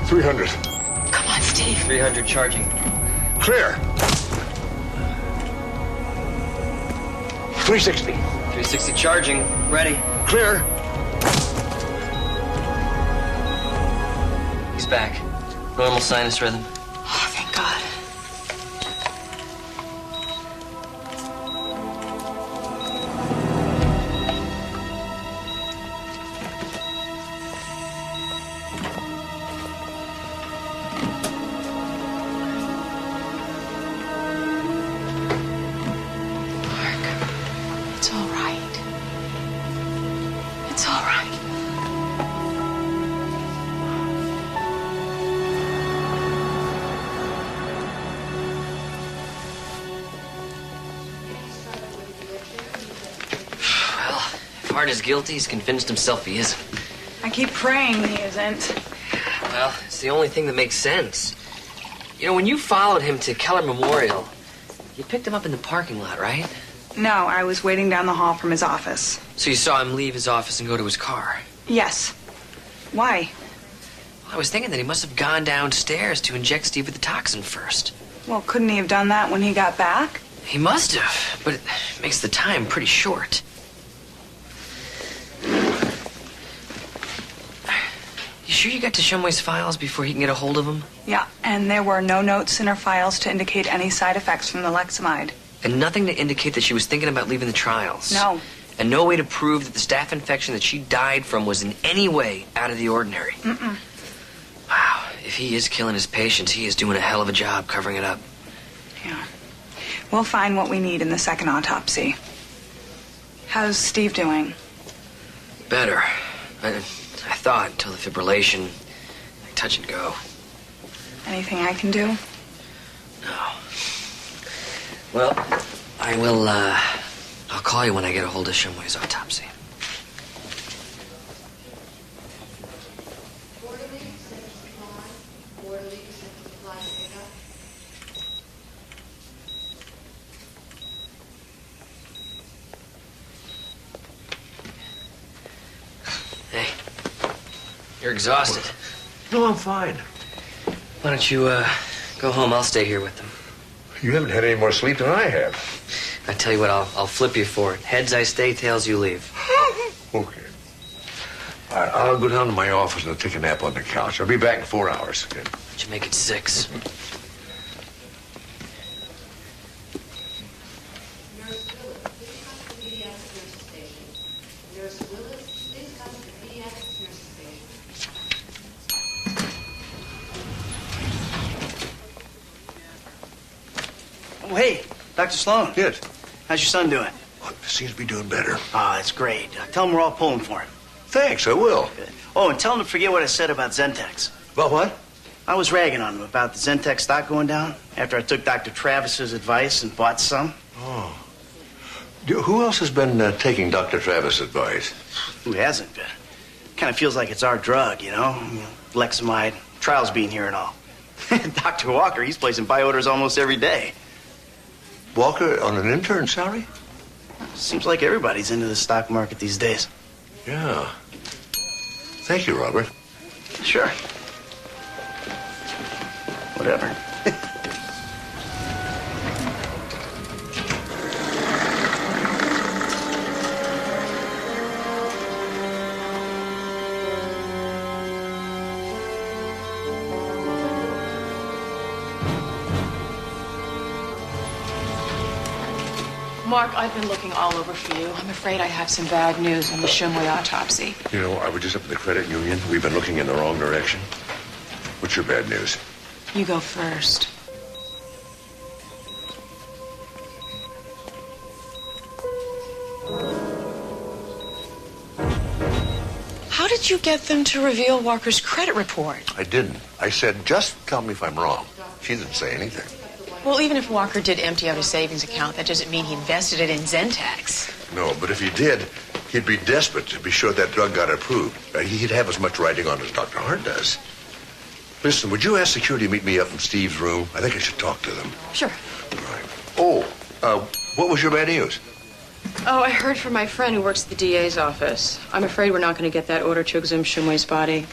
[SPEAKER 1] 300.
[SPEAKER 12] Come on, Steve.
[SPEAKER 20] 300 charging.
[SPEAKER 1] Clear. 360.
[SPEAKER 20] 360 charging. Ready.
[SPEAKER 1] Clear.
[SPEAKER 20] He's back. Normal sinus rhythm.
[SPEAKER 12] Oh, thank God.
[SPEAKER 6] It's all right. It's all right.
[SPEAKER 20] Well, if Hart is guilty, he's convinced himself he isn't.
[SPEAKER 2] I keep praying he isn't.
[SPEAKER 20] Well, it's the only thing that makes sense. You know, when you followed him to Keller Memorial, you picked him up in the parking lot, right?
[SPEAKER 2] No, I was waiting down the hall from his office.
[SPEAKER 20] So you saw him leave his office and go to his car?
[SPEAKER 2] Yes. Why?
[SPEAKER 20] Well, I was thinking that he must have gone downstairs to inject Steve with the toxin first.
[SPEAKER 2] Well, couldn't he have done that when he got back?
[SPEAKER 20] He must have, but it makes the time pretty short. You sure you got to Shumway's files before he can get a hold of them?
[SPEAKER 2] Yeah, and there were no notes in her files to indicate any side effects from the Lexamide.
[SPEAKER 20] And nothing to indicate that she was thinking about leaving the trials.
[SPEAKER 2] No.
[SPEAKER 20] And no way to prove that the staph infection that she died from was in any way out of the ordinary.
[SPEAKER 2] Mm-mm.
[SPEAKER 20] Wow, if he is killing his patients, he is doing a hell of a job covering it up.
[SPEAKER 2] Yeah. We'll find what we need in the second autopsy. How's Steve doing?
[SPEAKER 20] Better. I thought until the fibrillation, like touch and go.
[SPEAKER 2] Anything I can do?
[SPEAKER 20] No. Well, I will, I'll call you when I get a hold of Shumway's autopsy. Hey, you're exhausted.
[SPEAKER 1] No, I'm fine.
[SPEAKER 20] Why don't you, go home? I'll stay here with them.
[SPEAKER 1] You haven't had any more sleep than I have.
[SPEAKER 20] I tell you what, I'll flip you for it. Heads I stay, tails you leave.
[SPEAKER 1] Okay. All right, I'll go down to my office and I'll take a nap on the couch. I'll be back in 4 hours. Okay?
[SPEAKER 20] Why'd you make it 6?
[SPEAKER 11] Oh, hey, Dr. Sloan.
[SPEAKER 1] Yes.
[SPEAKER 11] How's your son doing?
[SPEAKER 1] Seems to be doing better.
[SPEAKER 11] Ah, that's great. Tell him we're all pulling for him.
[SPEAKER 1] Thanks, I will.
[SPEAKER 11] Oh, and tell him to forget what I said about Zentex.
[SPEAKER 1] About what?
[SPEAKER 11] I was ragging on him about the Zentex stock going down after I took Dr. Travis's advice and bought some.
[SPEAKER 1] Oh. Who else has been taking Dr. Travis' advice?
[SPEAKER 11] Who hasn't been? Kind of feels like it's our drug, you know? Lexamide, trials being here and all. Dr. Walker, he's placing buy orders almost every day.
[SPEAKER 1] Walker on an intern salary?
[SPEAKER 11] Seems like everybody's into the stock market these days.
[SPEAKER 1] Yeah. Thank you, Robert.
[SPEAKER 11] Sure. Whatever.
[SPEAKER 6] Mark, I've been looking all over for you. I'm afraid I have some bad news on the Shumway autopsy.
[SPEAKER 1] You know, I was just up at the credit union. We've been looking in the wrong direction. What's your bad news?
[SPEAKER 6] You go first. How did you get them to reveal Walker's credit report?
[SPEAKER 1] I didn't. I said, just tell me if I'm wrong. She didn't say anything.
[SPEAKER 6] Well, even if Walker did empty out his savings account, that doesn't mean he invested it in Zentex.
[SPEAKER 1] No, but if he did, he'd be desperate to be sure that drug got approved. He'd have as much writing on as Dr. Hart does. Listen, would you ask security to meet me up in Steve's room? I think I should talk to them.
[SPEAKER 6] Sure.
[SPEAKER 1] Right. Oh, what was your bad news?
[SPEAKER 6] Oh, I heard from my friend who works at the DA's office. I'm afraid we're not going to get that order to exhume Shumway's body.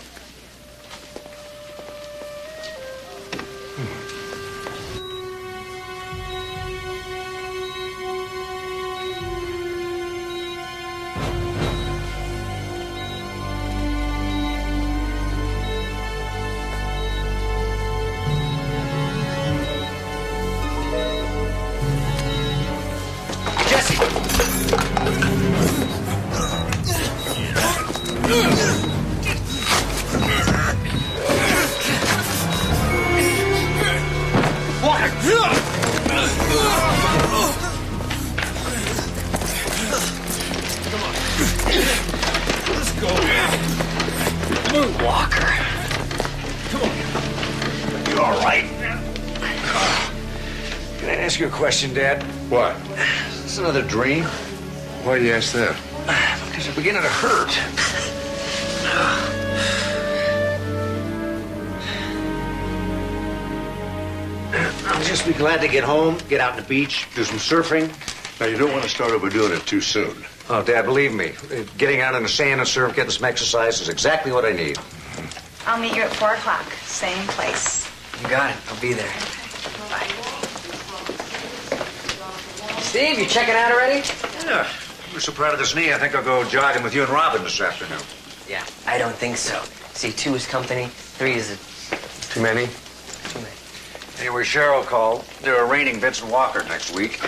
[SPEAKER 3] Question, Dad.
[SPEAKER 1] What?
[SPEAKER 3] Is this another dream?
[SPEAKER 1] Why do you ask that?
[SPEAKER 3] Because it's beginning to hurt. I'll just be glad to get home, get out on the beach, do some surfing.
[SPEAKER 1] Now, you don't want to start overdoing it too soon.
[SPEAKER 3] Oh, Dad, believe me, getting out in the sand and surf, getting some exercise is exactly what I need.
[SPEAKER 2] I'll meet you at 4 o'clock, same place.
[SPEAKER 20] You got it. I'll be there. Steve, you checking out already?
[SPEAKER 3] Yeah. I'm so proud of this knee, I think I'll go jogging with you and Robin this afternoon.
[SPEAKER 20] Yeah, I don't think so. See, 2 is company, 3 is
[SPEAKER 3] Too many?
[SPEAKER 20] too many.
[SPEAKER 3] Anyway, Cheryl called. They're arraigning Vincent Walker next week.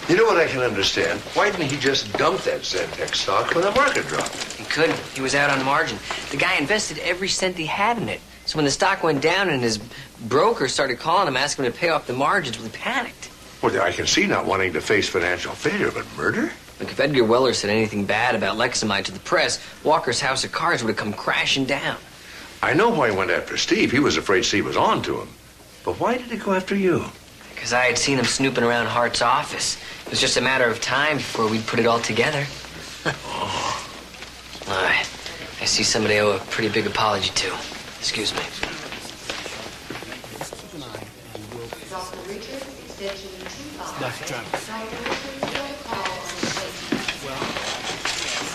[SPEAKER 1] You know what I can understand? Why didn't he just dump that Zentex stock when the market dropped?
[SPEAKER 20] He couldn't. He was out on margin. The guy invested every cent he had in it. So when the stock went down and his broker started calling him, asking him to pay off the margins, we panicked.
[SPEAKER 1] Well, I can see not wanting to face financial failure, but murder?
[SPEAKER 20] Look, if Edgar Weller said anything bad about Lexamide to the press, Walker's house of cards would have come crashing down.
[SPEAKER 1] I know why he went after Steve. He was afraid Steve was on to him. But why did he go after you?
[SPEAKER 20] Because I had seen him snooping around Hart's office. It was just a matter of time before we'd put it all together.
[SPEAKER 1] Oh.
[SPEAKER 20] I see somebody I owe a pretty big apology to. Excuse me.
[SPEAKER 23] Dr. Travis. Well,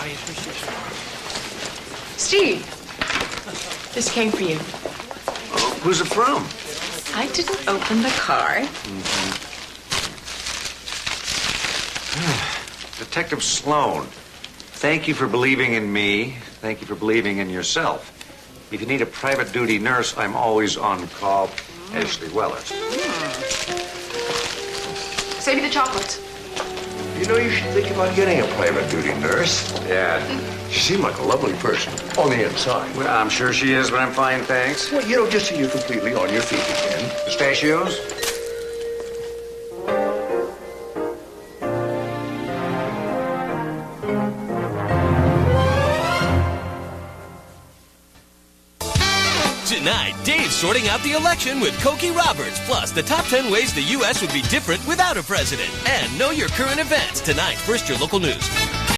[SPEAKER 23] I appreciate it.
[SPEAKER 6] Steve, this came for you.
[SPEAKER 1] Oh, who's it from?
[SPEAKER 7] I didn't open the card.
[SPEAKER 3] Detective Sloan, thank you for believing in me. Thank you for believing in yourself. If you need a private duty nurse, I'm always on call. Ashley Weller.
[SPEAKER 6] Save me the chocolates.
[SPEAKER 1] You know, you should think about getting a private duty nurse.
[SPEAKER 3] Yeah.
[SPEAKER 1] She seemed like a lovely person on the inside.
[SPEAKER 3] Well, I'm sure she is, but I'm fine, thanks.
[SPEAKER 1] Well, you know, just so you're completely on your feet again.
[SPEAKER 3] Pistachios?
[SPEAKER 13] Tonight, Dave's sorting out the election with Cokie Roberts, plus the top 10 ways the U.S. would be different without a president. And know your current events tonight. First, your local news.